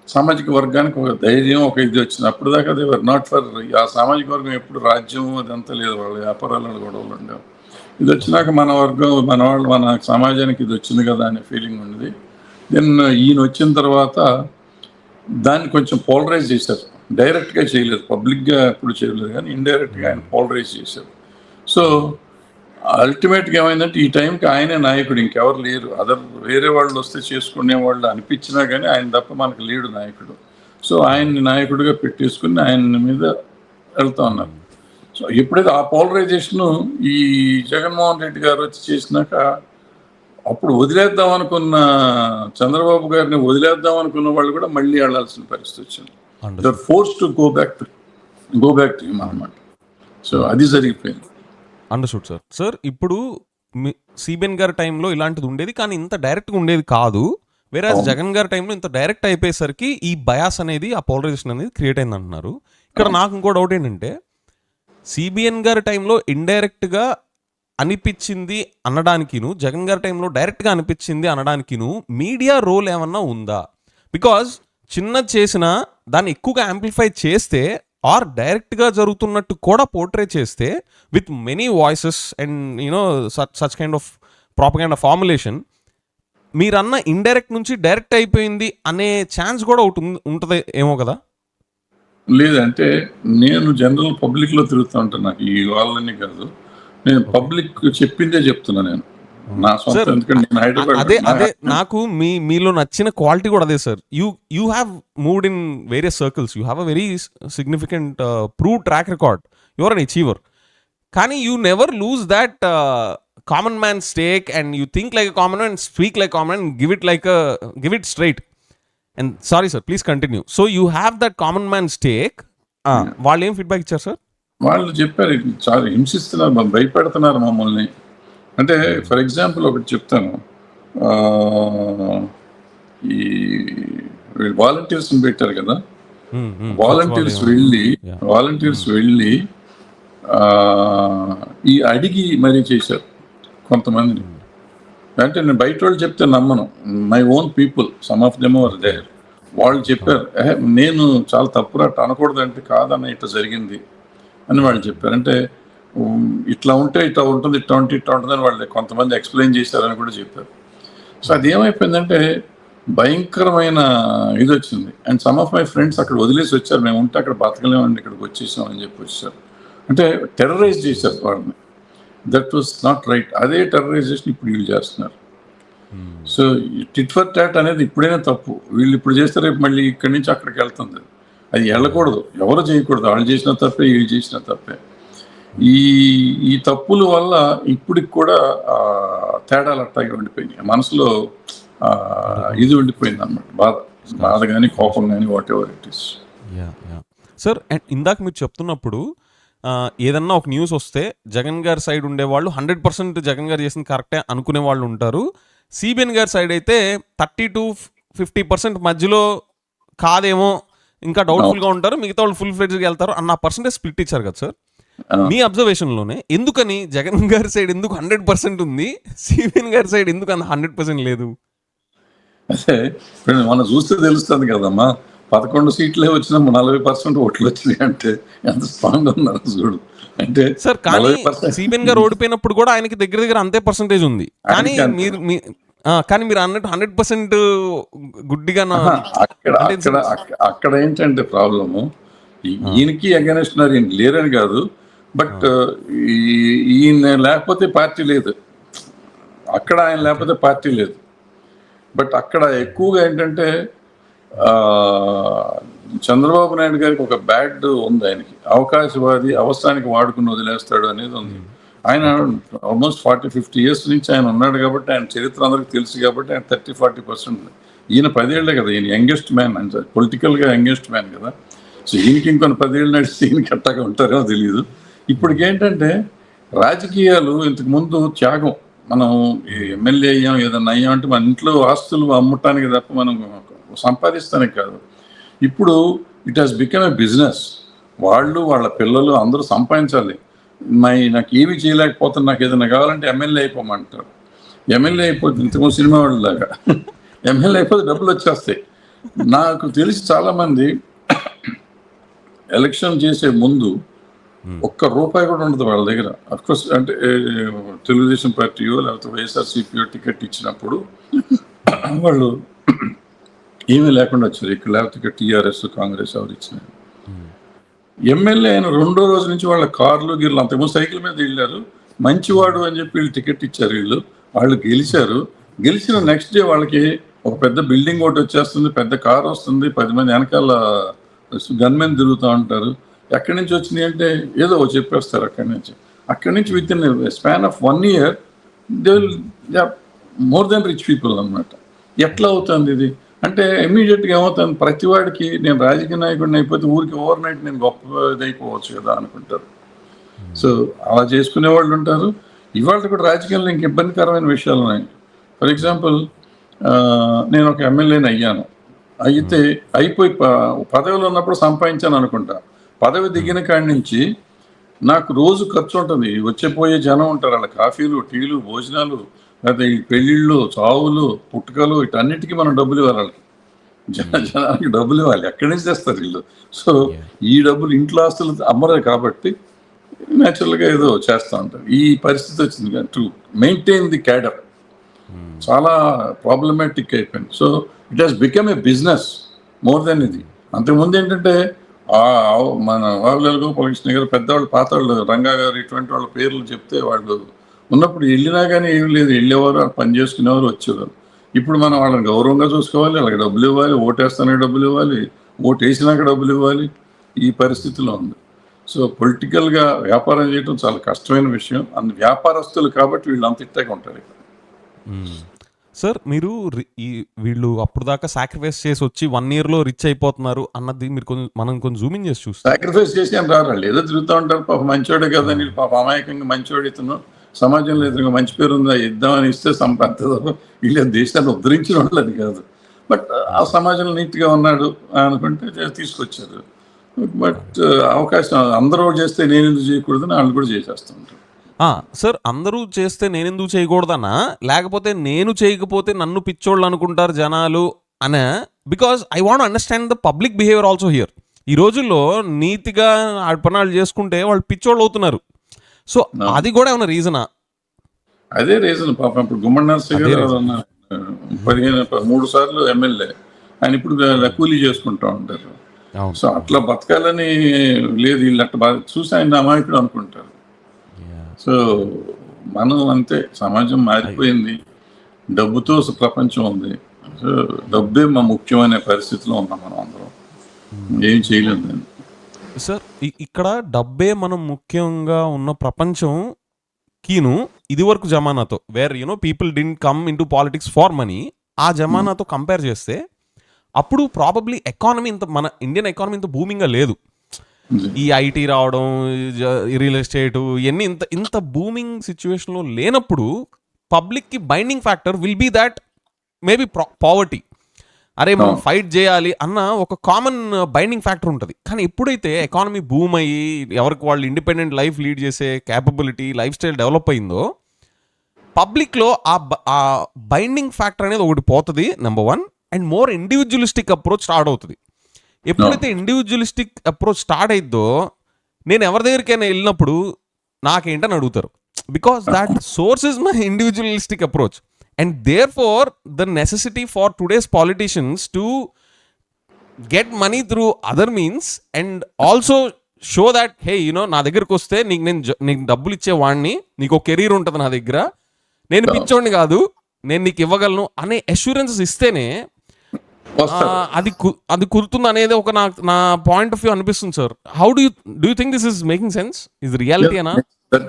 సామాజిక వర్గానికి ఒక ధైర్యం ఒక ఇది వచ్చింది. అప్పుడు దాకా అది వర్ నాట్ ఫర్. ఆ సామాజిక వర్గం ఎప్పుడు రాజ్యం అదంతా లేదు, వాళ్ళ వ్యాపారాలను గొడవలు ఉండేవి. ఇది వచ్చినాక మన వర్గం మన వాళ్ళు మన సమాజానికి ఇది వచ్చింది కదా అనే ఫీలింగ్ ఉండేది. దెన్ ఈయన వచ్చిన తర్వాత దాన్ని కొంచెం పోలరైజ్ చేశారు. డైరెక్ట్గా చేయలేదు, పబ్లిక్గా ఎప్పుడు చేయలేదు, కానీ ఇండైరెక్ట్గా ఆయన పోలరైజ్ చేశారు. సో అల్టిమేట్గా ఏమైందంటే ఈ టైంకి ఆయనే నాయకుడు, ఇంకెవరు లేరు. వేరే వాళ్ళు వస్తే చేసుకునే వాళ్ళు అనిపించినా కానీ ఆయన తప్ప మనకు లేడు నాయకుడు. సో ఆయన్ని నాయకుడిగా పెట్టేసుకుని ఆయన మీద వెళ్తా ఉన్నారు. సో ఎప్పుడైతే ఆ పోలరైజేషను ఈ జగన్మోహన్ రెడ్డి గారు వచ్చి చేసినాక అప్పుడు వదిలేద్దాం అనుకున్న చంద్రబాబు గారిని వదిలేద్దాం అనుకున్న వాళ్ళు కూడా మళ్ళీ వెళ్ళాల్సిన పరిస్థితి వచ్చింది. They force to go back to him అన్నమాట. సో అది జరిగిపోయింది. Understood sir. సార్ ఇప్పుడు సిబిఎన్ గారి టైంలో ఇలాంటిది ఉండేది కానీ ఇంత డైరెక్ట్గా ఉండేది కాదు. వేరే జగన్ గారి టైంలో ఇంత డైరెక్ట్ అయిపోయేసరికి ఈ బయాస్ అనేది ఆ పోలరైజేషన్ అనేది క్రియేట్ అయింది అంటున్నారు. ఇక్కడ నాకు ఇంకో డౌట్ ఏంటంటే సిబిఎన్ గారి టైంలో ఇండైరెక్ట్గా అనిపించింది అనడానికిను జగన్ గారి టైంలో డైరెక్ట్గా అనిపించింది అనడానికిను మీడియా రోల్ ఏమన్నా ఉందా? బికాజ్ చిన్నది చేసినా దాన్ని ఎక్కువగా యాంప్లిఫై చేస్తే ఆర్ డైరెక్ట్గా జరుగుతున్నట్టు కూడా పోర్ట్రే చేస్తే with many voices and you know such kind of propaganda formulation మీరన్న ఇండైరెక్ట్ నుంచి డైరెక్ట్ అయిపోయింది అనే ఛాన్స్ కూడా ఒకటి ఉంటుంది ఏమో కదా? లేదంటే నేను జనరల్ పబ్లిక్లో తిరుగుతూ ఉంటాను, నాకు ఈ వాళ్ళని కాదు, నేను పబ్లిక్ చెప్పిందే చెప్తున్నా. నేను నా సొంత, ఎందుకంటే నేను హైదరాబాద్ అదే నాకు మీలో నచ్చిన క్వాలిటీ కూడా అదే sir. You have moved in various circles, you have a very significant prove track record, your an achiever. కానీ you never lose that common man stake and you think like a common man, speak like common man, give it straight. And sorry sir, please continue. So you have that common man stake. వాళ్ళు ఏం feedback ఇచ్చారు sir? వాళ్ళు చెప్పారు చాలా హింసిస్తున్నారు, భయపెడుతున్నారు మమ్మల్ని. అంటే for example ఒకటి చెప్తాను, ఈ వాలంటీర్స్ని పెట్టారు కదా, వాలంటీర్స్ వెళ్ళి ఈ అడిగి మరీ చేశారు కొంతమందిని. అంటే నేను బయట వాళ్ళు చెప్తే నమ్మను, my own people, some of them are there. వాళ్ళు చెప్పారు నేను చాలా తప్పురా అనకూడదంటే కాదన్న ఇట్లా జరిగింది అని వాళ్ళు చెప్పారు. అంటే ఇట్లా ఉంటే ఇట్లా ఉంటుంది, ఇట్లా ఉంటే ఇట్లా ఉంటుంది అని వాళ్ళు కొంతమంది ఎక్స్ప్లెయిన్ చేశారని కూడా చెప్పారు. సో అది ఏమైపోయిందంటే భయంకరమైన ఇది వచ్చింది. And some of my friends అక్కడ వదిలేసి వచ్చారు, మేము ఉంటే అక్కడ బతకలేమండి, ఇక్కడికి వచ్చేసాం అని చెప్పి వచ్చారు. అంటే టెర్రరైజ్ చేశారు వాళ్ళని. That was not right. అదే టెర్రరైజేషన్ ఇప్పుడు వీళ్ళు చేస్తున్నారు. సో టిట్ ఫర్ టాట్ అనేది ఇప్పుడైనా తప్పు. వీళ్ళు ఇప్పుడు చేస్తే రేపు మళ్ళీ ఇక్కడి నుంచి అక్కడికి వెళ్తుంది. అది వెళ్ళకూడదు, ఎవరు చేయకూడదు. వాళ్ళు చేసిన తప్పే, వీళ్ళు చేసిన తప్పే. ఈ తప్పుల వల్ల ఇప్పటికి కూడా తేడాలు అట్టాగే ఉండిపోయినాయి మనసులో. ఇది ఉండిపోయింది అన్నమాట, బాధ కానీ కోపం కానీ what ever it is. Sir and ఇందాక మీరు చెప్తున్నప్పుడు ఏదన్నా ఒక న్యూస్ వస్తే జగన్ గారి సైడ్ ఉండేవాళ్ళు 100% జగన్ గారు చేసింది కరెక్టే అనుకునే వాళ్ళు ఉంటారు. సిబిఎన్ గారి సైడ్ అయితే 30 to 50% మధ్యలో కాదేమో ఇంకా డౌట్ఫుల్గా ఉంటారు, మిగతా వాళ్ళు ఫుల్ ఫ్లెడ్జ్గా వెళ్తారు అన్న పర్సెంటేజ్ స్ప్లిట్ ఇచ్చారు కదా సార్. మీ అబ్జర్వేషన్లోనే ఎందుకని జగన్ గారి సైడ్ ఎందుకు 100% ఉంది, సిబిఎన్ గారి సైడ్ ఎందుకు 100% లేదు? అదే మనం చూస్తే తెలుస్తుంది కదమ్మా. 11 సీట్లే వచ్చినా 40% ఓట్లు వచ్చినాయి అంటే ఎంత స్ట్రాంగ్ ఉన్నారు చూడు. అంటే సార్ కానీ 40% సిబిఎన్ గారు ఓడిపోయినప్పుడు కూడా ఆయనకి దగ్గర దగ్గర అంతే పర్సంటేజ్ ఉంది. కానీ ఆయనకి అంతే. మీరు అన్నట్టు 100% గుడ్డిగా అక్కడ అంటే అక్కడ అక్కడ ఏంటంటే ప్రాబ్లము, ఈయనకి అగైనెస్ట్ ఉన్నారు, ఈయన లేరని కాదు, బట్ ఈయన లేకపోతే పార్టీ లేదు, అక్కడ ఆయన లేకపోతే పార్టీ లేదు. బట్ అక్కడ ఎక్కువగా ఏంటంటే చంద్రబాబు నాయుడు గారికి ఒక బ్యాడ్ ఉంది, ఆయనకి అవకాశవాది, అవసరానికి వాడుకుని వదిలేస్తాడు అనేది ఉంది. ఆయన ఆల్మోస్ట్ 40-50 ఇయర్స్ నుంచి ఆయన ఉన్నాడు కాబట్టి, ఆయన చరిత్ర అందరికి తెలుసు కాబట్టి ఆయన 30-40%. ఈయన 10 ఏళ్లే కదా, ఈయన యంగెస్ట్ మ్యాన్, అంటే పొలిటికల్గా యంగెస్ట్ మ్యాన్ కదా. సో ఈయనకి ఇంకొన్ని 10 ఏళ్ళు నడిచి ఈయనకి అట్టాగా ఉంటారో తెలియదు. ఇప్పటికేంటంటే రాజకీయాలు ఇంతకు ముందు త్యాగం, మనం ఎమ్మెల్యే అయ్యాం ఏదన్నా అయ్యాం అంటే మన ఇంట్లో ఆస్తులు అమ్మటానికి తప్ప మనం సంపాదిస్తానికి కాదు. ఇప్పుడు it has become a business. వాళ్ళు వాళ్ళ పిల్లలు అందరూ సంపాదించాలి. నాకు ఏమి చేయలేకపోతున్నా, నాకు ఏదైనా కావాలంటే ఎమ్మెల్యే అయిపోమంటారు. ఎమ్మెల్యే అయిపోతే ఇంతకుముందు సినిమా వాళ్ళలాగా ఎమ్మెల్యే అయిపోతే డబ్బులు వచ్చేస్తాయి. నాకు తెలిసి చాలామంది ఎలక్షన్ చేసే ముందు ఒక్క రూపాయి కూడా ఉండదు వాళ్ళ దగ్గర. అఫ్కోర్స్ అంటే తెలుగుదేశం పార్టీయో లేకపోతే వైఎస్ఆర్సీపీయో టికెట్ ఇచ్చినప్పుడు వాళ్ళు ఏమీ లేకుండా వచ్చారు ఇక్కడ, లేకపోతే ఇక్కడ టీఆర్ఎస్ కాంగ్రెస్ ఎవరు ఇచ్చినారు. ఎమ్మెల్యే అయిన 2వ రోజు నుంచి వాళ్ళ కార్లు గిర్లు, అంతకుముందు సైకిల్ మీద వెళ్ళారు, మంచివాడు అని చెప్పి వీళ్ళు టికెట్ ఇచ్చారు, వాళ్ళు గెలిచారు. గెలిచిన నెక్స్ట్ డే వాళ్ళకి ఒక పెద్ద బిల్డింగ్ ఒకటి వచ్చేస్తుంది, పెద్ద కార్ వస్తుంది, 10 మంది వెనకాల గన్మెన్ తిరుగుతూ ఉంటారు. ఎక్కడి నుంచి వచ్చినాయి అంటే ఏదో చెప్పేస్తారు అక్కడి నుంచి with in span of 1 year they will more than rich people అన్నమాట. ఎట్లా అవుతుంది ఇది అంటే ఇమీడియట్గా ఏమవుతుంది, ప్రతి వాడికి నేను రాజకీయ నాయకుడిని అయిపోతే ఊరికి ఓవర్ నైట్ నేను గొప్ప ఇదైపోవచ్చు కదా అనుకుంటారు. సో అలా చేసుకునే వాళ్ళు ఉంటారు. ఇవాళ కూడా రాజకీయాల్లో ఇంక ఇబ్బందికరమైన విషయాలు ఉన్నాయి. ఫర్ ఎగ్జాంపుల్, నేను ఒక ఎమ్మెల్యేని అయ్యాను, అయితే అయిపోయి పదవిలో ఉన్నప్పుడు సంపాదించాను అనుకుంటా. పదవి దిగిన కాడి నుంచి నాకు రోజు ఖర్చు ఉంటుంది, వచ్చేపోయే జనం ఉంటారు, వాళ్ళ కాఫీలు, టీలు, భోజనాలు, లేకపోతే ఈ పెళ్ళిళ్ళు, చావులు, పుట్టుకలు, వీటన్నిటికీ మనం డబ్బులు ఇవ్వాలి వాళ్ళకి. జనానికి డబ్బులు ఇవ్వాలి, ఎక్కడి నుంచి తెస్తారు వీళ్ళు. సో ఈ డబ్బులు ఇంట్లో ఆస్తులు అమ్మరే కాబట్టి న్యాచురల్గా ఏదో చేస్తూ ఉంటారు. ఈ పరిస్థితి వచ్చింది టు మెయింటైన్ ది క్యాడర్, చాలా ప్రాబ్లమాటిక్ అయిపోయింది. So it has become a business more than ఇది. అంతకుముందు ఏంటంటే మన వావిలాల్ గోపాలకృష్ణ గారు, పెద్దవాళ్ళు, పాతవాళ్ళు, రంగా గారు, ఇటువంటి వాళ్ళ పేర్లు చెప్తే వాళ్ళు ఉన్నప్పుడు వెళ్ళినా కానీ ఏమి లేదు, వెళ్ళేవారు, పని చేసుకునేవారు, వచ్చేవారు. ఇప్పుడు మనం వాళ్ళని గౌరవంగా చూసుకోవాలి, వాళ్ళకి డబ్బులు ఇవ్వాలి, ఓటేస్తానికి డబ్బులు ఇవ్వాలి, ఓటు వేసినాక డబ్బులు ఇవ్వాలి, ఈ పరిస్థితిలో ఉంది. సో పొలిటికల్గా వ్యాపారం చేయడం చాలా కష్టమైన విషయం. వ్యాపారస్తులు కాబట్టి వీళ్ళు అంత ఇట్టాగా ఉంటారు ఇక్కడ. సార్ మీరు వీళ్ళు అప్పుడు దాకా సాక్రిఫైస్ చేసి వచ్చి 1 yearలో రిచ్ అయిపోతున్నారు అన్నది మీరు మనం కొంచెం జూమింగ్ చేసి చూస్తాం. సాక్రిఫైస్ చేసి అని రారు, వాళ్ళు ఏదో తిరుగుతూ ఉంటారు. పాప మంచోడే కదా, నీళ్ళు పాప అమాయకంగా మంచోడు ఇతను, సమాజంలో ఎదురుగా మంచి పేరు ఉందా, ఇద్దామని ఇస్తే సంపాదించదు. వీళ్ళు దేశాన్ని ఉద్ధరించిన వాళ్ళు అది కాదు, బట్ ఆ సమాజంలో నీట్గా ఉన్నాడు అనుకుంటే తీసుకొచ్చారు. బట్ అవకాశం అందరూ చేస్తే నేను ఎందుకు చేయకూడదని వాళ్ళు కూడా చేసేస్తూ ఉంటారు. సార్ అందరూ చేస్తే నేను ఎందుకు చేయకూడదన్నా, లేకపోతే నేను చేయకపోతే నన్ను పిచ్చోళ్ళు అనుకుంటారు జనాలు అనే, because I want understand the public behaviour also here. ఈ రోజుల్లో నీతిగా పనాలు చేసుకుంటే వాళ్ళు పిచ్చోళ్ళు అవుతున్నారు. సో అది కూడా ఏమైనా రీజనా? అదే రీజన్. పాపం ఇప్పుడు గుమ్మడి నరసయ్య గారు 3 సార్లు ఎమ్మెల్యే, ఆయన ఇప్పుడు కూలీ చేసుకుంటూ ఉంటారు. సో అట్లా బతకాలని లేదు, వీళ్ళు అట్లా చూసి ఆయన అమాయకుడు అనుకుంటారు. సో మనం అంతే, సమాజం మారిపోయింది, డబ్బుతో ప్రపంచం ఉంది. సో డబ్బే మా ముఖ్యమైన పరిస్థితిలో ఉన్నాం మనం అందరం, ఏం చేయలేదు నేను. సార్ ఇక్కడ డబ్బే మనం ముఖ్యంగా ఉన్న ప్రపంచం కీను ఇది వరకు జమానాతో, where people didn't come into politics for money, ఆ జమానాతో కంపేర్ చేస్తే అప్పుడు ప్రాబబ్లీ ఎకానమీ ఇంత, మన ఇండియన్ ఎకానమీ ఇంత బూమింగ్గా లేదు. ఈ ఐటీ రావడం, రియల్ ఎస్టేట్, ఇవన్నీ ఇంత బూమింగ్ సిచ్యువేషన్లో లేనప్పుడు పబ్లిక్కి binding factor will be that maybe poverty. అరే మనం ఫైట్ చేయాలి అన్న ఒక కామన్ బైండింగ్ ఫ్యాక్టర్ ఉంటుంది. కానీ ఎప్పుడైతే ఎకానమీ బూమ్ అయ్యి ఎవరికి వాళ్ళు ఇండిపెండెంట్ లైఫ్ లీడ్ చేసే క్యాపబిలిటీ, లైఫ్ స్టైల్ డెవలప్ అయిందో, పబ్లిక్లో ఆ బైండింగ్ ఫ్యాక్టర్ అనేది ఒకటి పోతుంది, number 1. And more individualistic approach start అవుతుంది. ఎప్పుడైతే ఇండివిజువలిస్టిక్ అప్రోచ్ స్టార్ట్ అయిద్దో నేను ఎవరి దగ్గరికైనా వెళ్ళినప్పుడు నాకేంటని అడుగుతారు, because that source is my individualistic approach. And therefore the necessity for today's politicians to get money through other means and also show that hey you know నా దగ్గరకు వస్తే నీకు డబ్బులు ఇచ్చేవాడిని, నీకు ఒక కెరీర్ ఉంటుంది నా దగ్గర, నేను పిచ్చోడిని కాదు, నేను నీకు ఇవ్వగలను అనే అష్యూరెన్సెస్ ఇస్తేనే అది కుదురుతుంది అనేది ఒక నా పాయింట్ ఆఫ్ వ్యూ అనిపిస్తుంది sir. How do you think this is making sense? Is reality అనా?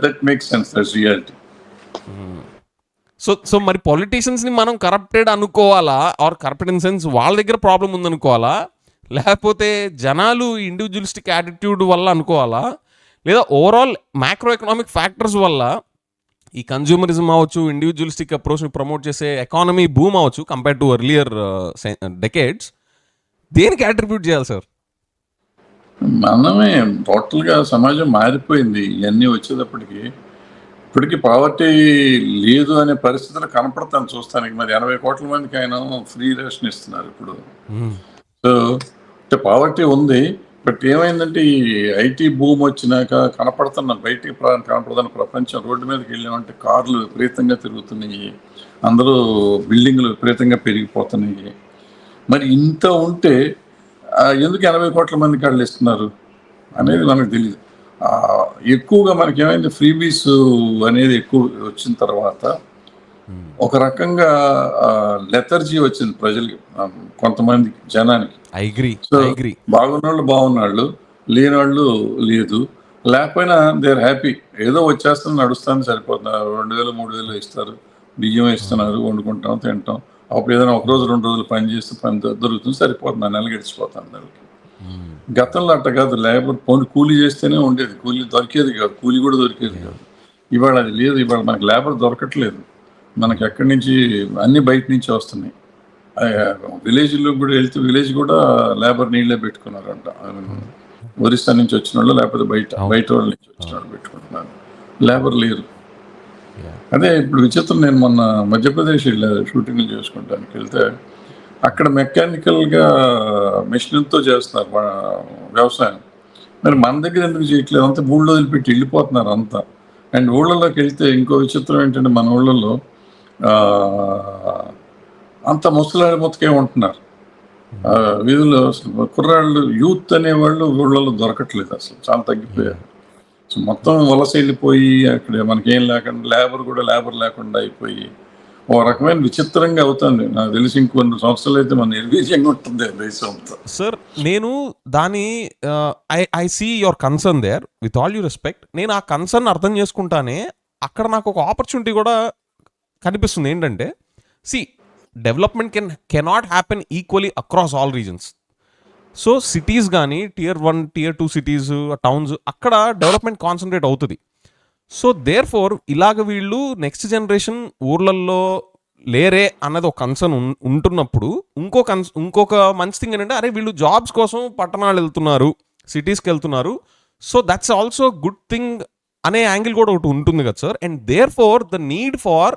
That makes sense, that's reality. So మరి పొలిటీషియన్స్ ని మనం కరప్టెడ్ అనుకోవాలా, ఆర్ కరప్టెడ్ ఇన్ సెన్స్ వాళ్ళ దగ్గర ప్రాబ్లం ఉందనుకోవాలా, లేకపోతే జనాలు ఇండివిజువలిస్టిక్ యాటిట్యూడ్ వల్ల అనుకోవాలా, లేదా ఓవరాల్ మ్యాక్రో ఎకనామిక్ ఫ్యాక్టర్స్ వల్ల ఈ కన్జ్యూమరిజం అవ్వచ్చు, ఇండివిజువలిస్టిక్ అప్రోచ్ని ప్రమోట్ చేసే ఎకానమీ బూమ్ అవ్వచ్చు కంపేర్ టు ఎర్లియర్ డెకేడ్స్, దేనికి అట్రిబ్యూట్ చేయాలి సార్? మనమే టోటల్గా సమాజం మారిపోయింది ఇవన్నీ వచ్చేటప్పటికి. ఇప్పటికీ పావర్టీ లేదు అనే పరిస్థితులు కనపడతాను చూస్తానికి. మరి 80 కోట్ల మందికి ఆయన ఫ్రీ రేషన్ ఇస్తున్నారు ఇప్పుడు. సో అంటే పావర్టీ ఉంది, బట్ ఏమైందంటే ఈ ఐటీ భూమి వచ్చినాక కనపడుతున్న బయటికి కనపడుతున్న ప్రపంచం, రోడ్డు మీదకి వెళ్ళామంటే కార్లు విపరీతంగా తిరుగుతున్నాయి, అందరూ బిల్డింగ్లు విపరీతంగా పెరిగిపోతున్నాయి. మరి ఇంత ఉంటే ఎందుకు 80 కోట్ల మంది కాళ్ళు ఇస్తున్నారు అనేది మనకు తెలియదు. ఎక్కువగా మనకి ఏమైంది, ఫ్రీబీస్ అనేది ఎక్కువ వచ్చిన తర్వాత ఒక రకంగా లెథర్జీ వచ్చింది ప్రజలకి, కొంతమంది జనానికి. బాగున్నోళ్ళు బాగున్నాళ్ళు, లేనివాళ్ళు లేదు, లేకపోయినా దే ఆర్ హ్యాపీ. ఏదో వచ్చేస్తుంది, నడుస్తుంది, సరిపోతుంది. 2000 3000 ఇస్తారు, బియ్యం ఇస్తున్నారు, వండుకుంటాం, తింటాం. అప్పుడు ఏదైనా 1 రోజు 2 రోజులు పని చేస్తే పని దొరుకుతుంది, సరిపోతుంది, నెల గడిచిపోతుంది నెలకి. గతంలో అట్ట కాదు, లేబర్ కూలీ చేస్తేనే ఉండేది, కూలీ దొరికేది కాదు, కూలీ కూడా దొరికేది కాదు. ఇవాళ అది లేదు. ఇవాళ మనకి లేబర్ దొరకట్లేదు, మనకి ఎక్కడి నుంచి అన్ని బయట నుంచి వస్తున్నాయి. విలేజ్లో కూడా వెళ్తే విలేజ్ కూడా లేబర్ నీళ్ళే పెట్టుకున్నారంట. ఒరిస్సా నుంచి వచ్చిన వాళ్ళు, లేకపోతే బయట వాళ్ళ నుంచి వచ్చిన వాళ్ళు పెట్టుకుంటున్నారు, లేబర్ లేరు. అదే ఇప్పుడు విచిత్రం, నేను మొన్న మధ్యప్రదేశ్ వెళ్ళాను షూటింగ్లు చేసుకుంటానికి. వెళ్తే అక్కడ మెకానికల్గా మెషిన్తో చేస్తున్నారు వ్యవసాయం. మరి మన దగ్గర ఎందుకు చేయట్లేదు? అంతా ఊళ్ళో వదిలిపెట్టి వెళ్ళిపోతున్నారు అంతా. అండ్ ఊళ్ళలోకి వెళ్తే ఇంకో విచిత్రం ఏంటంటే, మన ఊళ్ళలో అంత ముసలాడి మొత్తకే ఉంటున్నారు వీధుల్లో. కుర్రాళ్ళు, యూత్ అనేవాళ్ళు ఊళ్ళలో దొరకట్లేదు, అసలు చాలా తగ్గిపోయారు. సో మొత్తం వలస వెళ్ళిపోయి అక్కడ మనకేం లేకుండా, లేబర్ లేకుండా అయిపోయి ఓ రకమైన విచిత్రంగా అవుతుంది. నాకు తెలిసి ఇంకొన్ని సంవత్సరాలు అయితే మన నిర్వీర్యంగా ఉంటుంది దేశం అంతా. సార్ నేను దాని I see your concern there, with all due respect. నేను ఆ కన్సర్న్ అర్థం చేసుకుంటానే అక్కడ నాకు ఒక ఆపర్చునిటీ కూడా కనిపిస్తుంది. ఏంటంటే, see development cannot happen equally across all regions. So cities కానీ Tier 1 Tier 2 సిటీస్, టౌన్స్, అక్కడ డెవలప్మెంట్ కాన్సన్ట్రేట్ అవుతుంది. సో దేర్ ఫోర్ ఇలాగ వీళ్ళు నెక్స్ట్ జనరేషన్ ఊర్లల్లో లేరే అన్నది ఒక కన్సర్న్ ఉంటున్నప్పుడు, ఇంకొక మంచి థింగ్ ఏంటంటే, అరే వీళ్ళు జాబ్స్ కోసం పట్టణాలు వెళ్తున్నారు, సిటీస్కి వెళ్తున్నారు, so that's also good thing అనే యాంగిల్ కూడా ఒకటి ఉంటుంది కదా sir. And therefore the need for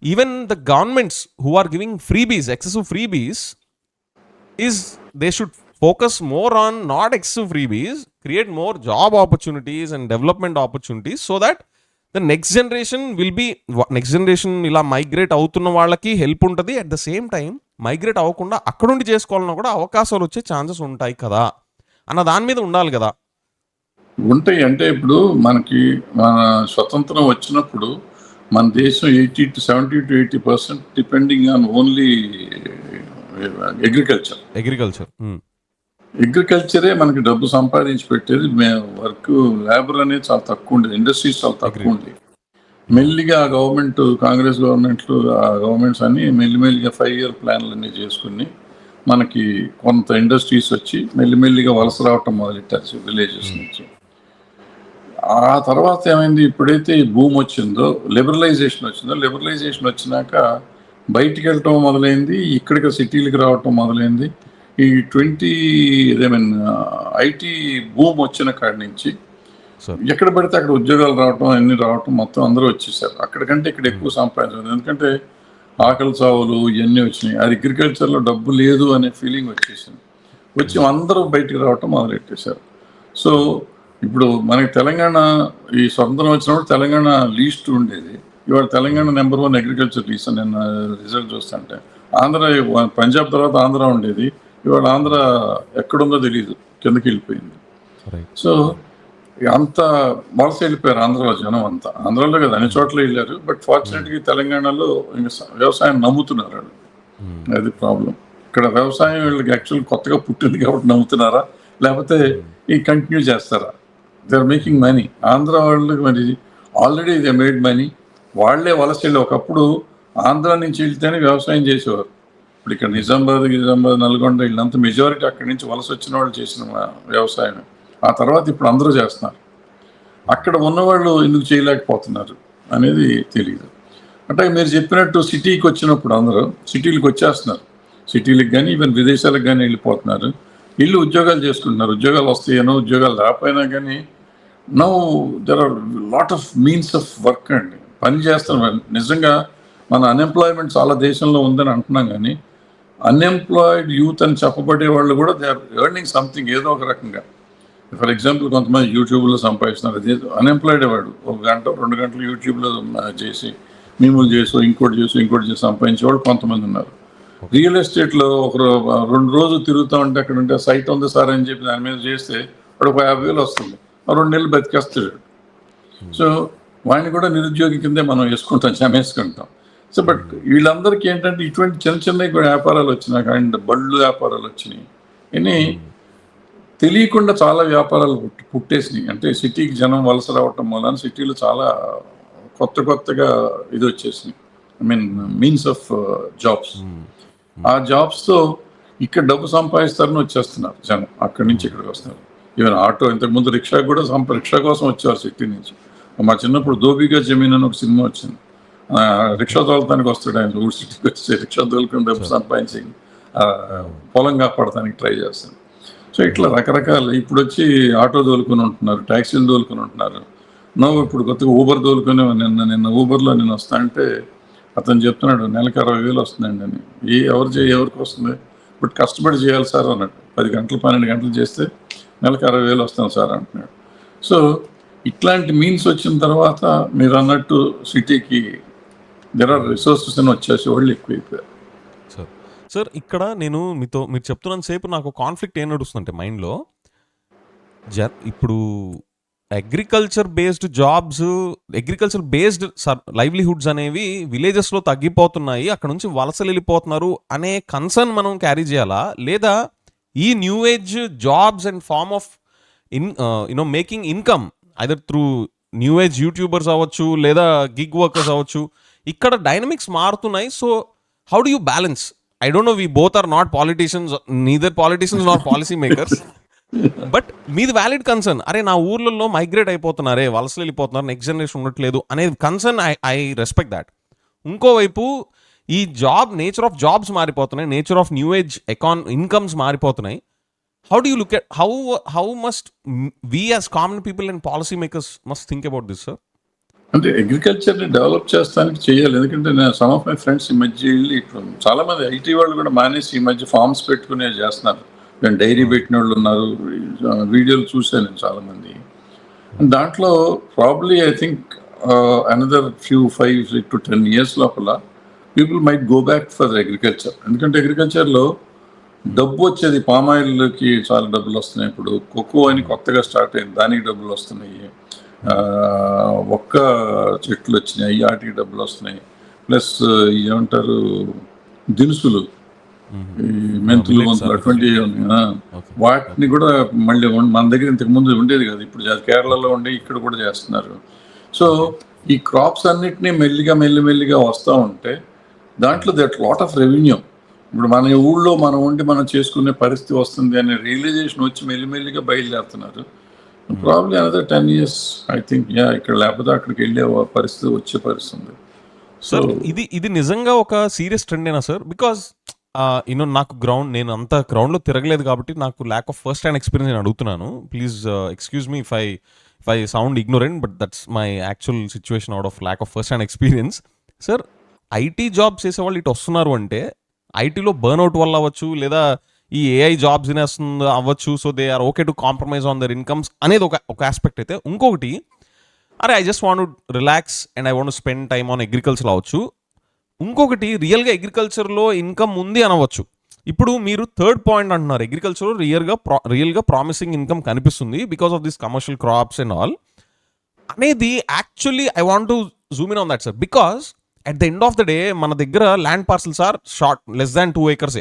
even the governments who are giving freebies, excessive freebies, is they should focus more on not excessive freebies, create more job opportunities and development opportunities, so that the next generation will be, next generation ఇలా migrate అవుతున్న వాళ్ళకి help ఉంటుంది. At the same time migrate అవ్వకుండా అక్కడ ఉండి చేసుకోవాలన్నా కూడా అవకాశాలు వచ్చే ఛాన్సెస్ ఉంటాయి కదా అన్న దాని మీద ఉండాలి కదా. ఉంటాయి. అంటే ఇప్పుడు మనకి మన స్వతంత్రం వచ్చినప్పుడు మన దేశం 70 to 80% డిపెండింగ్ ఆన్ ఓన్లీ అగ్రికల్చరే మనకి డబ్బు సంపాదించి పెట్టేది. వర్క్ లేబర్ అనేది చాలా తక్కువ ఉండేది, ఇండస్ట్రీస్ చాలా తక్కువ ఉండేది. మెల్లిగా ఆ గవర్నమెంట్, కాంగ్రెస్ గవర్నమెంట్లు, ఆ గవర్నమెంట్స్ అన్ని మెల్లిమెల్లిగా 5 year ప్లాన్లు అన్నీ చేసుకుని మనకి కొంత ఇండస్ట్రీస్ వచ్చి మెల్లిమెల్లిగా వలస రావటం మొదలెట్టారు విలేజెస్ నుంచి. ఆ తర్వాత ఏమైంది, ఇప్పుడైతే భూమి వచ్చిందో, లిబరలైజేషన్ వచ్చినాక బయటికి వెళ్ళటం మొదలైంది, ఇక్కడికి సిటీలకు రావటం మొదలైంది. ఈ ఐటీ భూమి వచ్చిన కాడి నుంచి ఎక్కడ పడితే అక్కడ ఉద్యోగాలు రావటం, అన్ని రావటం, మొత్తం అందరూ వచ్చేసారు. అక్కడికంటే ఇక్కడ ఎక్కువ సంపాదించారు, ఎందుకంటే ఆకలి చావులు ఇవన్నీ వచ్చినాయి. అది అగ్రికల్చర్లో డబ్బు లేదు అనే ఫీలింగ్ వచ్చేసింది. వచ్చి అందరూ బయటికి రావటం మొదలెట్టేశారు. సో ఇప్పుడు మనకి తెలంగాణ ఈ స్వతంత్రం వచ్చినప్పుడు తెలంగాణ లీస్ట్ ఉండేది. ఇవాళ తెలంగాణ నెంబర్ 1 అగ్రికల్చర్ లీస్ట్ నిన్న రిజల్ట్ చూస్తుంటే. ఆంధ్ర పంజాబ్ తర్వాత ఆంధ్ర ఉండేది. ఇవాళ ఆంధ్ర ఎక్కడుందో తెలియదు, కిందకి వెళ్ళిపోయింది. రైట్. సో అంత వలస వెళ్ళిపోయారు ఆంధ్రలో జనం అంతా. ఆంధ్రలో కదా అన్ని చోట్ల వెళ్ళారు. బట్ ఫార్చునేట్గా తెలంగాణలో ఇంకా వ్యవసాయం నమ్ముతున్నారు వాళ్ళు. అది ప్రాబ్లం. ఇక్కడ వ్యవసాయం వీళ్ళకి యాక్చువల్ కొత్తగా పుట్టింది కాబట్టి నమ్ముతున్నారా, లేకపోతే ఈ కంటిన్యూ చేస్తారా? They are making money. Andhra వాళ్ళకి మరి ఆల్రెడీ దే మేడ్ మనీ. వాళ్లే వలస వెళ్ళి ఒకప్పుడు ఆంధ్ర నుంచి వెళ్తేనే వ్యవసాయం చేసేవారు. ఇప్పుడు ఇక్కడ నిజామాబాద్, నల్గొండ వీళ్ళంతా మెజారిటీ అక్కడి నుంచి వలస వచ్చిన వాళ్ళు చేసిన వ్యవసాయం. ఆ తర్వాత ఇప్పుడు అందరూ చేస్తున్నారు. అక్కడ ఉన్నవాళ్ళు ఎందుకు చేయలేకపోతున్నారు అనేది తెలియదు. అంటే మీరు చెప్పినట్టు సిటీకి వచ్చినప్పుడు అందరూ సిటీలకు వచ్చేస్తున్నారు. సిటీలకు కానీ ఈవెన్ విదేశాలకు కానీ వెళ్ళిపోతున్నారు. ఇల్లు ఉద్యోగాలు చేసుకుంటున్నారు. ఉద్యోగాలు వస్తాయనో ఉద్యోగాలు రాకపోయినా కానీ now there are lot of means of work అండి. పని చేస్తున్నారు. నిజంగా మన అన్ఎంప్లాయ్మెంట్ చాలా దేశంలో ఉందని అంటున్నాం, కానీ అన్ఎంప్లాయిడ్ యూత్ అని చెప్పబడే వాళ్ళు కూడా దే ఆర్ ఎర్నింగ్ సంథింగ్ ఏదో ఒక రకంగా. ఫర్ ఎగ్జాంపుల్ కొంతమంది యూట్యూబ్లో సంపాదిస్తున్నారు. అదే అన్ఎంప్లాయిడ్ వాడు 1 గంట 2 గంటలు యూట్యూబ్లో చేసి మీములు చేసి ఇంకోటి చేసి సంపాదించే వాళ్ళు కొంతమంది ఉన్నారు. రియల్ ఎస్టేట్లో ఒకరు 2 రోజులు తిరుగుతూ ఉంటే అక్కడ ఉంటే సైట్ ఉంది సార్ అని చెప్పి దాని మీద చేస్తే వాడు 50,000 వస్తుంది. 2 నెలలు బతికేస్తాడు. సో వాడిని కూడా నిరుద్యోగి కిందే మనం వేసుకుంటాం. సో బట్ వీళ్ళందరికీ ఏంటంటే ఇటువంటి చిన్న కూడా వ్యాపారాలు వచ్చినాయి. అండ్ బళ్ళు వ్యాపారాలు వచ్చినాయి. ఇన్ని తెలియకుండా చాలా వ్యాపారాలు పుట్టేసినాయి. అంటే సిటీకి జనం వలస రావటం వలన సిటీలో చాలా కొత్తగా ఇది వచ్చేసినాయి. Means of jobs. ఆ జాబ్స్తో ఇక్కడ డబ్బు సంపాదిస్తారని వచ్చేస్తున్నారు జనం. అక్కడి నుంచి ఇక్కడికి వస్తున్నారు. ఈవెన్ ఆటో, ఇంతకుముందు రిక్షా కూడా రిక్షా కోసం వచ్చేవారు సిటీ నుంచి. మా చిన్నప్పుడు దోబిగా జమీన్ అని ఒక సినిమా వచ్చింది. రిక్షా తోలటానికి వస్తాడు ఆయన. ఊరు సిటీకి వచ్చి రిక్షా తోలుకుని డబ్బు సంపాదించి పొలం కాపాడటానికి ట్రై చేస్తాను. సో ఇట్లా రకరకాలు ఇప్పుడు వచ్చి ఆటో తోలుకొని ఉంటున్నారు, ట్యాక్సీలు తోలుకొని ఉంటున్నారు. ఇప్పుడు కొత్తగా ఊబర్ తోలుకొని నిన్న ఊబర్లో నేను వస్తా అంటే అతను చెప్తున్నాడు నెలకు 60,000 వస్తుందండి అని. ఎవరికి వస్తుంది? బట్ కష్టపడి చేయాలి సార్ అన్నాడు. 10 గంటలు 12 గంటలు చేస్తే నెలకు 60,000 వస్తాను సార్ అంటున్నాడు. సో ఇట్లాంటి మీన్స్ వచ్చిన తర్వాత మీరు అన్నట్టు సిటీకి దెర్ ఆర్ రిసోర్సెస్ అని వచ్చేసి వాళ్ళు ఎక్కువైపోయారు. సార్ ఇక్కడ మీరు చెప్తున్నంత సేపు నాకు కాన్ఫ్లిక్ట్ ఏం నడుస్తుందంటే మైండ్లో, ఇప్పుడు agriculture based jobs, agriculture based livelihoods అనేవి విలేజెస్లో తగ్గిపోతున్నాయి, అక్కడ నుంచి వలసలు వెళ్ళిపోతున్నారు అనే కన్సర్న్ మనం క్యారీ చేయాలా, లేదా ఈ new age jobs and form of making income either through new age YouTubers అవ్వచ్చు లేదా గిగ్ వర్కర్స్ అవ్వచ్చు, ఇక్కడ డైనమిక్స్ మారుతున్నాయి. So how do you balance? I don't know, we both are not politicians, neither politicians nor policy makers. But మీది valid concern. అరే నా ఊర్లలో migrate అయిపోతున్నారే, వలసలు వెళ్ళిపోతున్నారు, నెక్స్ట్ జనరేషన్ ఉండట్లేదు అనేది కన్సర్న్. I respect that. ఇంకోవైపు ఈ నేచర్ ఆఫ్ జాబ్స్ మారిపోతున్నాయి, nature of new age incomes మారిపోతున్నాయి. How do you look at how must we as common people and policy makers must think about this sir? అంటే అగ్రికల్చర్ని develop చేస్తానికి చేయాలి. ఎందుకంటే నేను సమ్ ఆఫ్ మై ఫ్రెండ్స్ ఈ మధ్య వెళ్ళి ఇప్పుడు చాలామంది ఐటీ వాళ్ళు కూడా మానేసి ఈ మధ్య ఫార్మ్స్ పెట్టుకునే చేస్తున్నారు. నేను డైరీ పెట్టిన వాళ్ళు ఉన్నారు. వీడియోలు చూశాను నేను చాలామంది. దాంట్లో probably I think another 5 to 10 years లోపల people might go back for agriculture. ఎందుకంటే అగ్రికల్చర్లో డబ్బు వచ్చేది. పామాయిల్కి చాలా డబ్బులు వస్తున్నాయి. ఇప్పుడు కోకో అని కొత్తగా స్టార్ట్ అయింది, దానికి డబ్బులు వస్తున్నాయి. ఒక్క చెట్లు వచ్చినాయి, వాటికి డబ్బులు వస్తున్నాయి. ప్లస్ ఏమంటారు దినుసులు, ఈ మెంతులు అటువంటివి ఉన్నాయి. వాటిని కూడా మళ్ళీ మన దగ్గర ఇంతకుముందు ఉండేది కదా, ఇప్పుడు కేరళలో ఉండి ఇక్కడ కూడా చేస్తున్నారు. సో ఈ క్రాప్స్ అన్నిటినీ మెల్లిగా వస్తూ ఉంటే దాంట్లో దట్ లాట్ ఆఫ్ రెవెన్యూ. ఇప్పుడు మన ఊళ్ళో మనం ఉండి మనం చేసుకునే పరిస్థితి వస్తుంది అనే రియలైజేషన్ వచ్చి మెల్లిగా బయలుదేరుతున్నారు. Probably another 10 years I think. ఇక్కడ లేకపోతే అక్కడికి వెళ్ళే వచ్చే పరిస్థితి. సార్ ఇది నిజంగా ఒక సీరియస్ ట్రెండేనా సార్? బికాజ్ నాకు నేను అంత గ్రౌండ్లో తిరగలేదు కాబట్టి నాకు lack of first hand experience నేను అడుగుతున్నాను. Please excuse me if I sound ignorant, but that's my actual situation out of lack of first hand experience. Sir IT jobs చేసేవాళ్ళు ఇటు వస్తున్నారు అంటే ఐటీలో బర్న్అవుట్ వల్ల అవ్వచ్చు, లేదా ఈ ఏఐ జాబ్స్ తినేస్తుంది అవ్వచ్చు, so they are okay to compromise on their incomes అనేది ఒక ఆస్పెక్ట్ అయితే, ఇంకొకటి అరే I just want relax and I want spend time on agriculture అవ్వచ్చు. ఇంకొకటి రియల్గా అగ్రికల్చర్లో ఇన్కమ్ ఉంది అనవచ్చు. ఇప్పుడు మీరు థర్డ్ పాయింట్ అంటున్నారు, అగ్రికల్చర్ రియల్గా ప్రామిసింగ్ ఇన్కమ్ కనిపిస్తుంది because of this commercial crops and all అనేది. Actually I want to zoom in on that sir, because at the end of the day మన దగ్గర land parcels are short, less than 2 acres.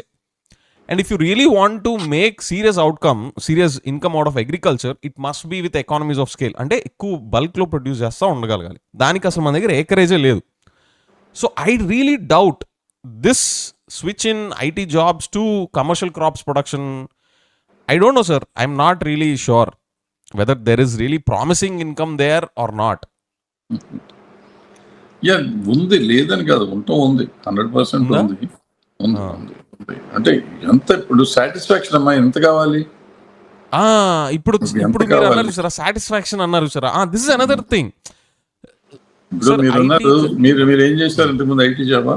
And if you really want to make serious income out of agriculture, it must be with economies of scale. అంటే ఎక్కువ బల్క్లో produce చేస్తూ ఉండగలగాలి. దానికి అసలు మన దగ్గర ఏకరేజే లేదు. So I really doubt this switch in IT jobs to commercial crops production. I don't know sir, I'm not really sure whether there is really promising income there are not. Yeah ఉంది, లేదని కాదు, ఉంది 100% ఉంది. అంటే ఎంత ఇప్పుడు satisfaction అమ్మా ఎంత కావాలి? ఇప్పుడు మీరు అన్నారు సార్ సాటిస్ఫాక్షన్ అన్నారు sir, this is another thing. ఇప్పుడు మీరు అన్నారు, మీరు ఏం చేస్తారు ఇంతకుముందు? ఐటీ జాబా?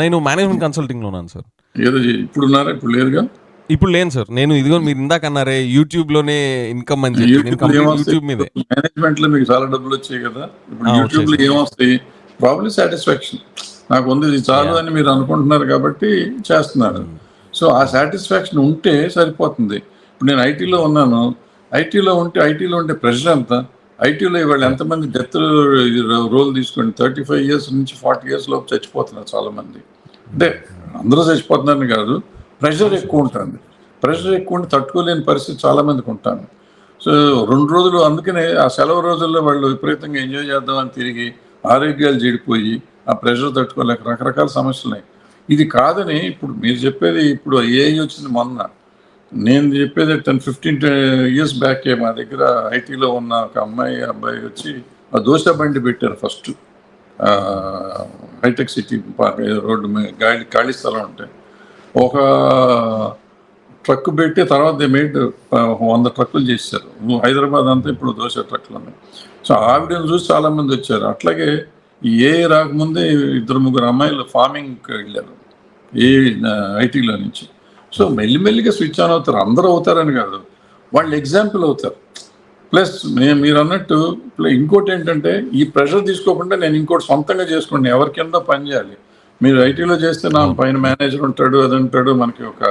నేను మేనేజ్మెంట్ కన్సల్టింగ్ లో ఉన్నాను సార్. ఏదో ఇప్పుడు ఉన్నారా? ఇప్పుడు లేరుగా. ఇప్పుడు లేను సార్. నేను ఇదిగో మీరు ఇందాక అన్నారే యూట్యూబ్ లోనే ఇన్కమ్ అని చెప్పి, యూట్యూబ్ మీదే. మేనేజ్మెంట్ లో మీకు చాలా డబ్బులు వచ్చాయి కదా, ఇప్పుడు యూట్యూబ్ లో ఏమొస్తాయి? Probably satisfaction. నాకు ఉంది, ఇది చాలు అని మీరు అనుకుంటున్నారు కాబట్టి చేస్తున్నారు. సో ఆ సాటిస్ఫాక్షన్ ఉంటే సరిపోతుంది. ఇప్పుడు నేను ఐటీలో ఉన్నాను, ఐటీలో ఉంటే ప్రెషర్ ఎంత? ఐటీలో ఇవాళ ఎంతమంది డెత్ రోల్ తీసుకోండి, 35 years నుంచి 40 years లోపు చచ్చిపోతున్నారు చాలా మంది. అంటే అందరూ చచ్చిపోతున్నారని కాదు, ప్రెషర్ ఎక్కువ ఉంటుంది. ప్రెషర్ ఎక్కువ ఉంటే తట్టుకోలేని పరిస్థితి చాలా మందికి ఉంటాను. సో 2 రోజులు అందుకనే ఆ సెలవు రోజుల్లో వాళ్ళు విపరీతంగా ఎంజాయ్ చేద్దామని తిరిగి ఆరోగ్యాలు చెడిపోయి ఆ ప్రెషర్ తట్టుకోలేక రకరకాల సమస్యలు ఉన్నాయి. ఇది కాదని ఇప్పుడు మీరు చెప్పేది, ఇప్పుడు ఏఐ వచ్చింది మొన్న. నేను చెప్పేది 10-15 years బ్యాకే మా దగ్గర ఐటీలో ఉన్న ఒక అబ్బాయి వచ్చి ఆ దోశ బండి పెట్టారు ఫస్ట్. హైటెక్ సిటీ రోడ్డు మీద ఖాళీ స్థలం ఉంటే ఒక ట్రక్ పెట్టి తర్వాత దే మేడ్ 100 trucks చేశారు. హైదరాబాద్ అంతా ఇప్పుడు దోశ ట్రక్కులు ఉన్నాయి. సో ఆవిడని చూసి చాలామంది వచ్చారు. అట్లాగే ఏ రాకముందే 2-3 అమ్మాయిలు ఫార్మింగ్కి వెళ్ళారు ఐటీలో నుంచి. సో మెల్లిమెల్లిగా స్విచ్ ఆన్ అవుతారు. అందరూ అవుతారని కాదు, వాళ్ళు ఎగ్జాంపుల్ అవుతారు. ప్లస్ మీరు అన్నట్టు ఇంకోటి ఏంటంటే, ఈ ప్రెషర్ తీసుకోకుండా నేను ఇంకోటి సొంతంగా చేసుకోండి, ఎవరి కింద పని చేయాలి. మీరు ఐటీలో చేస్తే నా పైన మేనేజర్ ఉంటాడు, అది ఉంటాడు, మనకి ఒక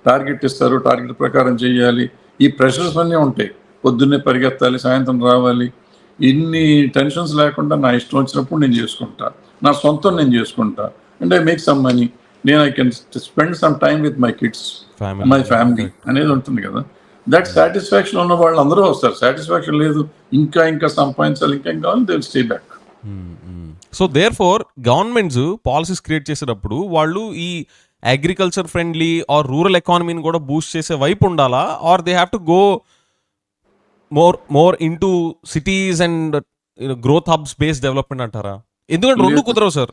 టార్గెట్ ఇస్తారు, టార్గెట్ ప్రకారం చేయాలి. ఈ ప్రెషర్స్ అన్నీ ఉంటాయి. పొద్దున్నే పరిగెత్తాలి, సాయంత్రం రావాలి. ఇన్ని టెన్షన్స్ లేకుండా నా ఇష్టం వచ్చినప్పుడు నేను చేసుకుంటా, నా సొంతం నేను చేసుకుంటా. And I make some money, నేను I can spend some time with my kids, my family అనేది ఉంటుంది కదా. దట్ సాటిస్ఫాక్షన్ ఉన్న వాళ్ళు అందరూ వస్తారు. సాటిస్ఫాక్షన్ లేదు, ఇంకా సంపాదించాలి, ఇంకా కావాలి, they will stay back. So therefore governments policies create చేసేటప్పుడు వాళ్ళు ఈ అగ్రికల్చర్ ఫ్రెండ్లీ ఆర్ రూరల్ ఎకానమీని కూడా బూస్ట్ చేసే వైపు ఉండాలా, or they have to go more into cities and growth hubs based development అంటారా? ఎందుకంటే రెండు కుదరవు సార్,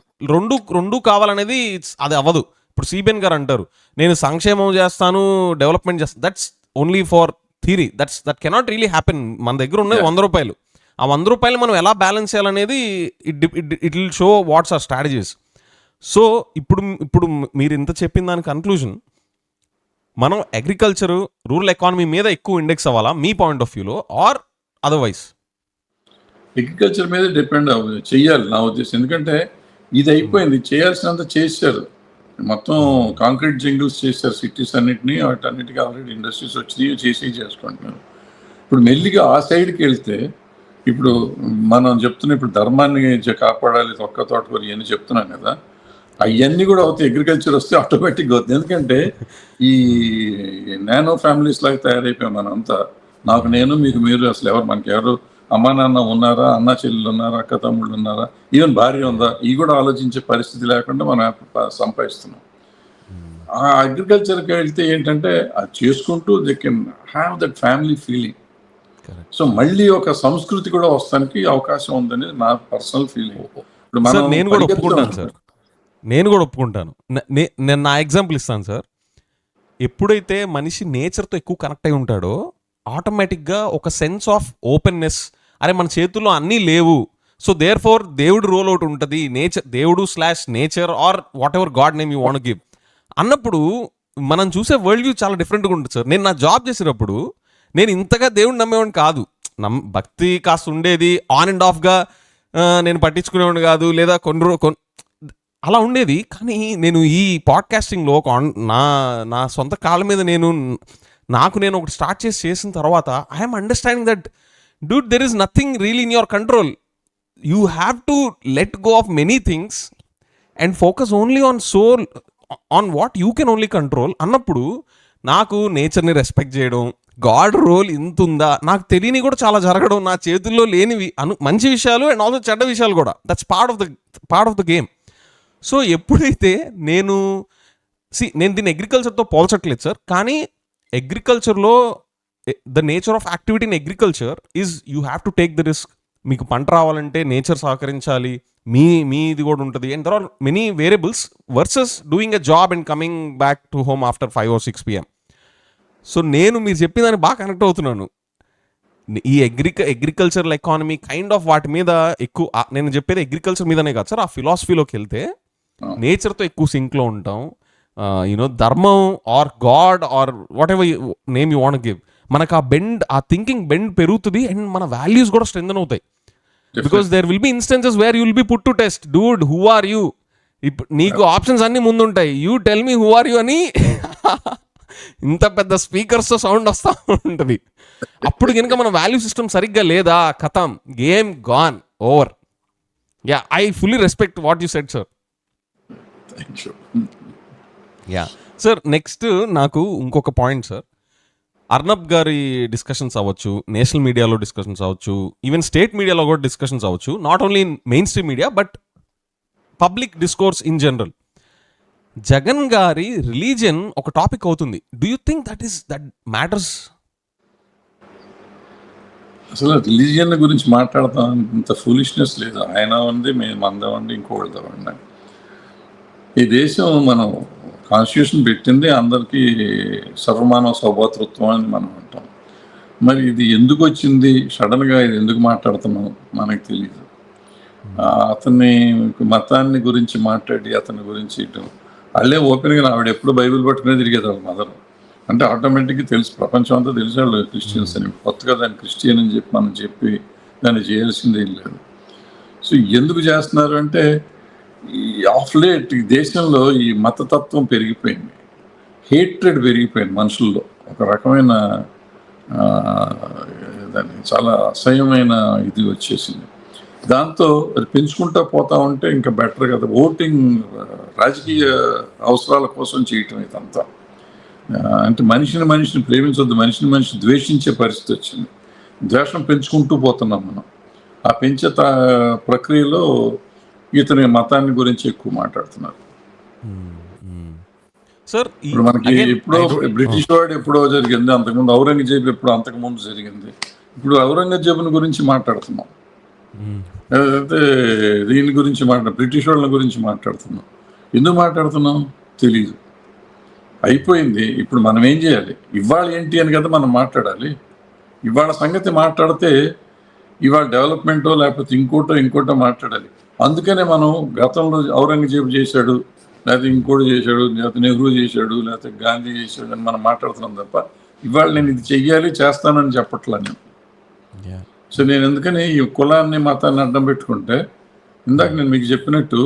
రెండు కావాలనేది అది అవ్వదు. ఇప్పుడు సిబిఎన్ గారు అంటారు నేను సంక్షేమం చేస్తాను, డెవలప్మెంట్ చేస్తాను, that's only for theory, that cannot really happen. మన దగ్గర ఉన్నది 100 రూపాయలు. ఆ 100 రూపాయలు మనం ఎలా బ్యాలెన్స్ చేయాలనేది it will show what's our strategies. So ఇప్పుడు మీరు ఇంత చెప్పిన దాని కన్క్లూజన్, మనం అగ్రికల్చర్ రూరల్ ఎకానమీ మీద ఎక్కువ ఇండెక్స్ అవ్వాలా మీ పాయింట్ ఆఫ్ వ్యూలో, ఆర్ అదర్వైజ్? అగ్రికల్చర్ మీద డిపెండ్ చెయ్యాలి నా ఉద్దేశం. ఎందుకంటే ఇది అయిపోయింది, చేయాల్సినంత చేశారు. మొత్తం కాంక్రీట్ జంగిల్స్ చేశారు సిటీస్ అన్నిటినీ, వాటన్నిటికీ ఆల్రెడీ ఇండస్ట్రీస్ వచ్చినాయి, చేసుకుంటున్నారు. ఇప్పుడు మెల్లిగా ఆ సైడ్కి వెళ్తే, ఇప్పుడు మనం చెప్తున్న ఇప్పుడు ధర్మాన్ని కాపాడాలి, తొక్క తోటకూర ఇవన్నీ చెప్తున్నాం కదా, అవన్నీ కూడా అవుతాయి. అగ్రికల్చర్ వస్తే ఆటోమేటిక్గా అవుతుంది. ఎందుకంటే ఈ నానో ఫ్యామిలీస్ లాగా తయారైపోయాం మనం అంతా. నాకు నేను, మీకు మీరు, అసలు మనకి ఎవరు అమ్మా నాన్న ఉన్నారా, అన్న చెల్లెలు ఉన్నారా, అక్క తమ్ముళ్ళు ఉన్నారా, ఈవెన్ భార్య ఉందా, ఇవి కూడా ఆలోచించే పరిస్థితి లేకుండా మనం సంపాదిస్తున్నాం. ఆ అగ్రికల్చర్కి వెళ్తే ఏంటంటే అది చేసుకుంటూ they can have that family feeling. So మళ్ళీ ఒక సంస్కృతి కూడా వస్తానికి అవకాశం ఉందని నా పర్సనల్ ఫీలింగ్. నేను కూడా ఒప్పుకుంటాను సార్, నేను కూడా ఒప్పుకుంటాను. నేను నా ఎగ్జాంపుల్ ఇస్తాను సార్. ఎప్పుడైతే మనిషి నేచర్తో ఎక్కువ కనెక్ట్ అయి ఉంటాడో ఆటోమేటిక్గా ఒక సెన్స్ ఆఫ్ ఓపెన్నెస్, అరే మన చేతుల్లో అన్నీ లేవు, సో దేర్ ఫోర్ దేవుడు రోల్ అవుట్ ఉంటుంది, నేచర్ దేవుడు /nature or whatever god name you want give అన్నప్పుడు మనం చూసే వరల్డ్ వ్యూ చాలా డిఫరెంట్గా ఉంటుంది సార్. నేను నా జాబ్ చేసేటప్పుడు నేను ఇంతగా దేవుడిని నమ్మేవాడిని కాదు. భక్తి కాస్త ఉండేది, ఆన్ అండ్ ఆఫ్గా నేను పట్టించుకునేవాడిని కాదు, లేదా అలా ఉండేది. కానీ నేను ఈ పాడ్కాస్టింగ్లో నా సొంత కాళ్ళ మీద నేను ఒకటి స్టార్ట్ చేసిన తర్వాత I'm understanding that Dude there is nothing real in your control. You have to let go of many things and focus only on what you can only control అన్నప్పుడు నాకు నేచర్ని రెస్పెక్ట్ చేయడం, గాడ్ రోల్ ఇంత ఉందా, నాకు తెలియని కూడా చాలా జరగడం, నా చేతుల్లో లేనివి మంచి విషయాలు అండ్ ఆల్సో చెడ్డ విషయాలు కూడా, that's part of the game. So ఎప్పుడైతే నేను దీన్ని అగ్రికల్చర్తో పోల్చట్లేదు సార్, కానీ అగ్రికల్చర్లో the nature of activity in agriculture is you have to take the risk. మీకు పంట రావాలంటే నేచర్ సహకరించాలి, మీది కూడా ఉంటుంది, and there are many variables versus doing a job and coming back to home after 5 or 6 PM. So మీరు చెప్పిన దాన్ని బాగా కనెక్ట్ అవుతున్నాను. ఈ అగ్రికల్చరల్ ఎకానమీ కైండ్ ఆఫ్ వాటి మీద ఎక్కువ నేను చెప్పేది అగ్రికల్చర్ మీదనే కాదు సార్, ఆ ఫిలాసఫీలోకి వెళ్తే నేచర్తో ఎక్కువ సింక్లో ఉంటాం. ధర్మం or god or whatever name you want give, మనకు ఆ థింకింగ్ బెండ్ పెరుగుతుంది అండ్ మన వాల్యూస్ కూడా స్ట్రెంథన్ అవుతాయి. Because there will be instances where you will be put to test, dude who are you. ఇప్పుడు నీకు ఆప్షన్స్ అన్ని ముందుంటాయి, you tell me who are you అని ఇంత పెద్ద స్పీకర్స్తో సౌండ్ వస్తూ ఉంటుంది. అప్పుడు కనుక మన వాల్యూ సిస్టమ్ సరిగ్గా లేదా, ఖతం, game gone, over. Yeah, I fully respect what you said sir. Yeah sir, next నాకు ఇంకొక పాయింట్ సార్. అర్నబ్ గారి డిస్కషన్స్ అవ్వచ్చు, నేషనల్ మీడియాలో డిస్కషన్స్ అవ్వచ్చు, ఈవెన్ స్టేట్ మీడియాలో కూడా డిస్కషన్స్ అవ్వచ్చు, not only in main stream media but public discourse in general. Jagan గారి రిలీజియన్ ఒక టాపిక్ అవుతుంది. Do you think that matters? అసలు రిలీజియన్ గురించి మాట్లాడతాం ఇంత ఫూలిష్నెస్ లేదు. ఆయన ఉంది, మేము అందమండి, ఇంకోటిదా ఉండి. ఈ దేశం మనం కాన్స్టిట్యూషన్ పెట్టింది అందరికీ సర్వమానవ సౌభాతృత్వం అని మనం అంటాం. మరి ఇది ఎందుకు వచ్చింది సడన్గా, ఇది ఎందుకు మాట్లాడుతున్నాం మనకు తెలియదు. అతన్ని మతాన్ని గురించి మాట్లాడి అతని గురించి వాళ్ళే ఓపెన్గా, ఆవిడ ఎప్పుడు బైబిల్ పట్టుకునే తిరిగేది వాళ్ళ మదర్. అంటే ఆటోమేటిక్గా తెలుసు, ప్రపంచం అంతా తెలిసి వాళ్ళు క్రిస్టియన్స్ అని. కొత్తగా దాన్ని క్రిస్టియన్ అని చెప్పి మనం చెప్పి దాన్ని చేయాల్సిందే లేదు. సో ఎందుకు చేస్తున్నారు అంటే, ఈ ఆఫ్ లేట్ ఈ దేశంలో ఈ మతతత్వం పెరిగిపోయింది, హేట్రెడ్ పెరిగిపోయింది మనుషుల్లో. ఒక రకమైన దాన్ని చాలా అసహ్యమైన ఇది వచ్చేసింది. దాంతో అది పెంచుకుంటూ పోతా ఉంటే ఇంకా బెటర్ కదా. ఓటింగ్ రాజకీయ అవసరాల కోసం చేయటం ఇదంతా. అంటే మనిషిని ప్రేమించొద్దు, మనిషిని ద్వేషించే పరిస్థితి వచ్చింది. ద్వేషం పెంచుకుంటూ పోతున్నాం మనం. ఆ పెంచే ప్రక్రియలో ఇతని మతాన్ని గురించి ఎక్కువ మాట్లాడుతున్నారు. సార్ ఇప్పుడు మనకి ఎప్పుడో బ్రిటిష్ వాడు ఎప్పుడో జరిగింది, అంతకుముందు ఔరంగజేబు ఎప్పుడో అంతకుముందు జరిగింది. ఇప్పుడు ఔరంగజేబుని గురించి మాట్లాడుతున్నాం, లేకపోతే దీని గురించి బ్రిటిష్ వాళ్ళ గురించి మాట్లాడుతున్నాం. ఎందుకు మాట్లాడుతున్నాం తెలియదు, అయిపోయింది. ఇప్పుడు మనం ఏం చేయాలి, ఇవాళ ఏంటి అని కదా మనం మాట్లాడాలి. ఇవాళ సంగతి మాట్లాడితే ఇవాళ డెవలప్మెంటో లేకపోతే ఇంకోటో మాట్లాడాలి. అందుకనే మనం గతంలో ఔరంగజేబు చేశాడు, లేకపోతే ఇంకోటి చేశాడు, లేకపోతే నెహ్రూ చేశాడు, లేకపోతే గాంధీ చేశాడు అని మనం మాట్లాడుతున్నాం తప్ప ఇవాళ నేను ఇది చెయ్యాలి చేస్తానని చెప్పట్లా నేను. సో నేను ఎందుకని ఈ కులాన్ని మతాన్ని అడ్డం పెట్టుకుంటే, ఇందాక నేను మీకు చెప్పినట్టు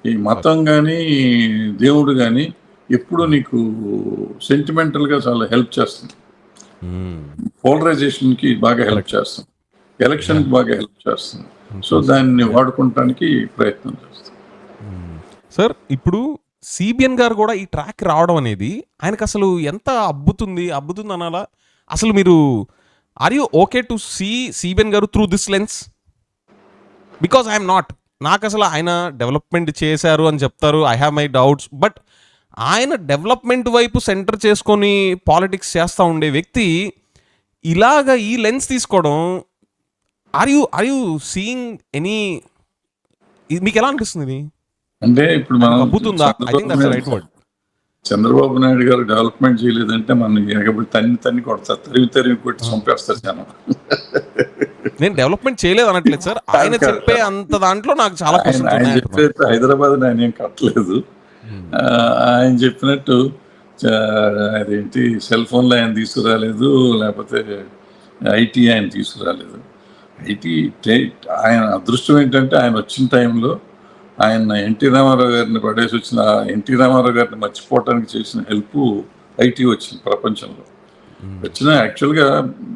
ఈ మతం కానీ దేవుడు కానీ ఎప్పుడు నీకు సెంటిమెంటల్గా చాలా హెల్ప్ చేస్తుంది. పోలరైజేషన్కి బాగా హెల్ప్ చేస్తుంది, ఎలక్షన్కి బాగా హెల్ప్ చేస్తుంది. సో దాన్ని వాడుకోవటానికి ప్రయత్నం చేస్తాం. సార్ ఇప్పుడు సిబిఎన్ గారు కూడా ఈ ట్రాక్ రావడం అనేది ఆయనకు అసలు ఎంత అబ్బుతుంది అనాలా? అసలు మీరు are you okay to see CBN garu through this lens? Because I'm not. నాకు అసలు ఆయన డెవలప్మెంట్ చేశారు అని చెప్తారు, I have my doubts, but ఆయన డెవలప్మెంట్ వైపు సెంటర్ చేసుకొని పాలిటిక్స్ చేస్తూ ఉండే వ్యక్తి ఇలాగ ఈ లెన్స్ తీసుకోవడం, ఆర్ యూ సీయింగ్ ఎనీ, మీకు ఎలా అనిపిస్తుంది ఇది? అంటే ఇప్పుడు మనం అబ్బుతుందా? I think that's the right word. Chandrababu Naidu garu development చేయలేదంటే మనం తన్ని కొడతారు, తరిమి కొట్టి చంపేస్తారు జనం. నేను డెవలప్మెంట్ చేయలేదు అనట్లేదు సార్, ఆయన చెప్పే అంత దాంట్లో నాకు చాలా ఆయన చెప్పేది హైదరాబాద్ ఆయన ఏం కట్టలేదు. ఆయన చెప్పినట్టు అదేంటి సెల్ ఫోన్లో ఆయన తీసుకురాలేదు, లేకపోతే ఐటీ ఆయన తీసుకురాలేదు. ఐటీ ఆయన అదృష్టం ఏంటంటే ఆయన వచ్చిన టైంలో ఆయన ఎన్టీ రామారావు గారిని పడేసి వచ్చిన ఎన్టీ రామారావు గారిని మర్చిపోవటానికి చేసిన హెల్ప్ ఐటీ వచ్చింది ప్రపంచంలో. వచ్చిన యాక్చువల్గా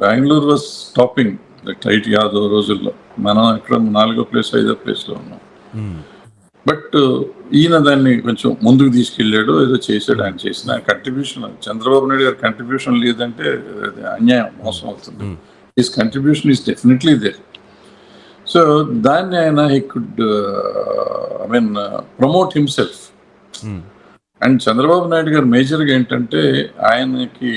Bengaluru was topping that IT ఆ రోజుల్లో. మనం ఇక్కడ 4వ ప్లేస్ 5వ ప్లేస్లో ఉన్నాం. బట్ ఈయన దాన్ని కొంచెం ముందుకు తీసుకెళ్ళాడు, ఏదో చేశాడు. ఆయన చేసిన కంట్రిబ్యూషన్, చంద్రబాబు నాయుడు గారి కంట్రిబ్యూషన్ లేదంటే అది అన్యాయం, మోసం అవుతుంది. His contribution is definitely there. So దాన్ని ఆయన he could promote himself. And Chandrababu Naidu garu మేజర్గా ఏంటంటే ఆయనకి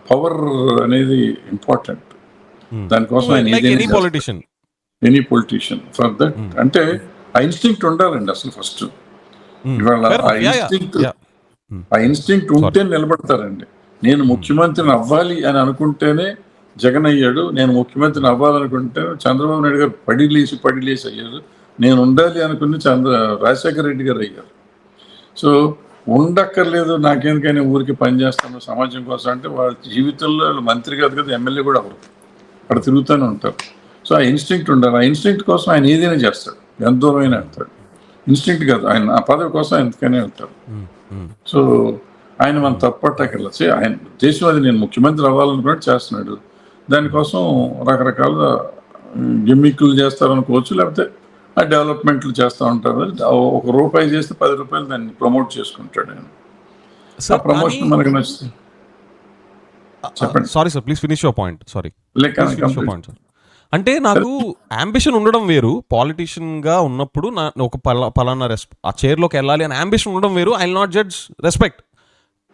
పవర్ అనేది ఇంపార్టెంట్. దానికోసం ఆయన ఎనీ పొలిటీషియన్ ఫర్ దట్ అంటే ఆ ఇన్స్టింక్ట్ ఉండాలండి అసలు ఫస్ట్. ఇవాళ ఆ ఇన్స్టింక్ట్ ఉంటే నిలబడతారండి. నేను ముఖ్యమంత్రిని అవ్వాలి అని అనుకుంటేనే జగన్ అయ్యాడు, నేను ముఖ్యమంత్రిని అవ్వాలనుకుంటే చంద్రబాబు నాయుడు గారు పడిలేసి అయ్యారు, నేను ఉండాలి అనుకుని రాజశేఖర రెడ్డి గారు అయ్యారు. సో ఉండక్కర్లేదు, నాకేందుకైనా ఊరికి పనిచేస్తాను సమాజం కోసం అంటే వాళ్ళ జీవితంలో మంత్రి కాదు కదా, ఎమ్మెల్యే కూడా అవ్వరు, అక్కడ తిరుగుతూనే ఉంటారు. సో ఆ ఇన్స్టింక్ట్ ఉండాలి. ఆ ఇన్స్టింక్ట్ కోసం ఆయన ఏదైనా చేస్తాడు, ఎంత దూరమైనా వెళ్తాడు. ఇన్స్టింక్ట్ కాదు, ఆయన ఆ పదవి కోసం ఎంతకైనా వెళ్తాడు. సో ఆయన మనం తప్పట్టకల్లా ఆయన దేశం అది నేను ముఖ్యమంత్రి అవ్వాలనుకున్నట్టు చేస్తున్నాడు. దానికోసం రకరకాల గిమ్మిక్లు చేస్తారనుకోవచ్చు, లేకపోతే ఆ డెవలప్మెంట్లు చేస్తూ ఉంటారు. ₹1 చేస్తే ₹10 దాన్ని ప్రమోట్ చేసుకుంటాడు ఆయన. ఆ ప్రమోషన్ మనకు నచ్చుతుంది. చెప్పండి. Sorry sir, please finish your point. Sorry, point. అంటే నాకు అంబిషన్ ఉండడం వేరు, పాలిటీషియన్ గా ఉన్నప్పుడు ఒక పలానా ఆ చైర్లోకి వెళ్ళాలి అని అంబిషన్ ఉండడం వేరు. I will not judge, respect.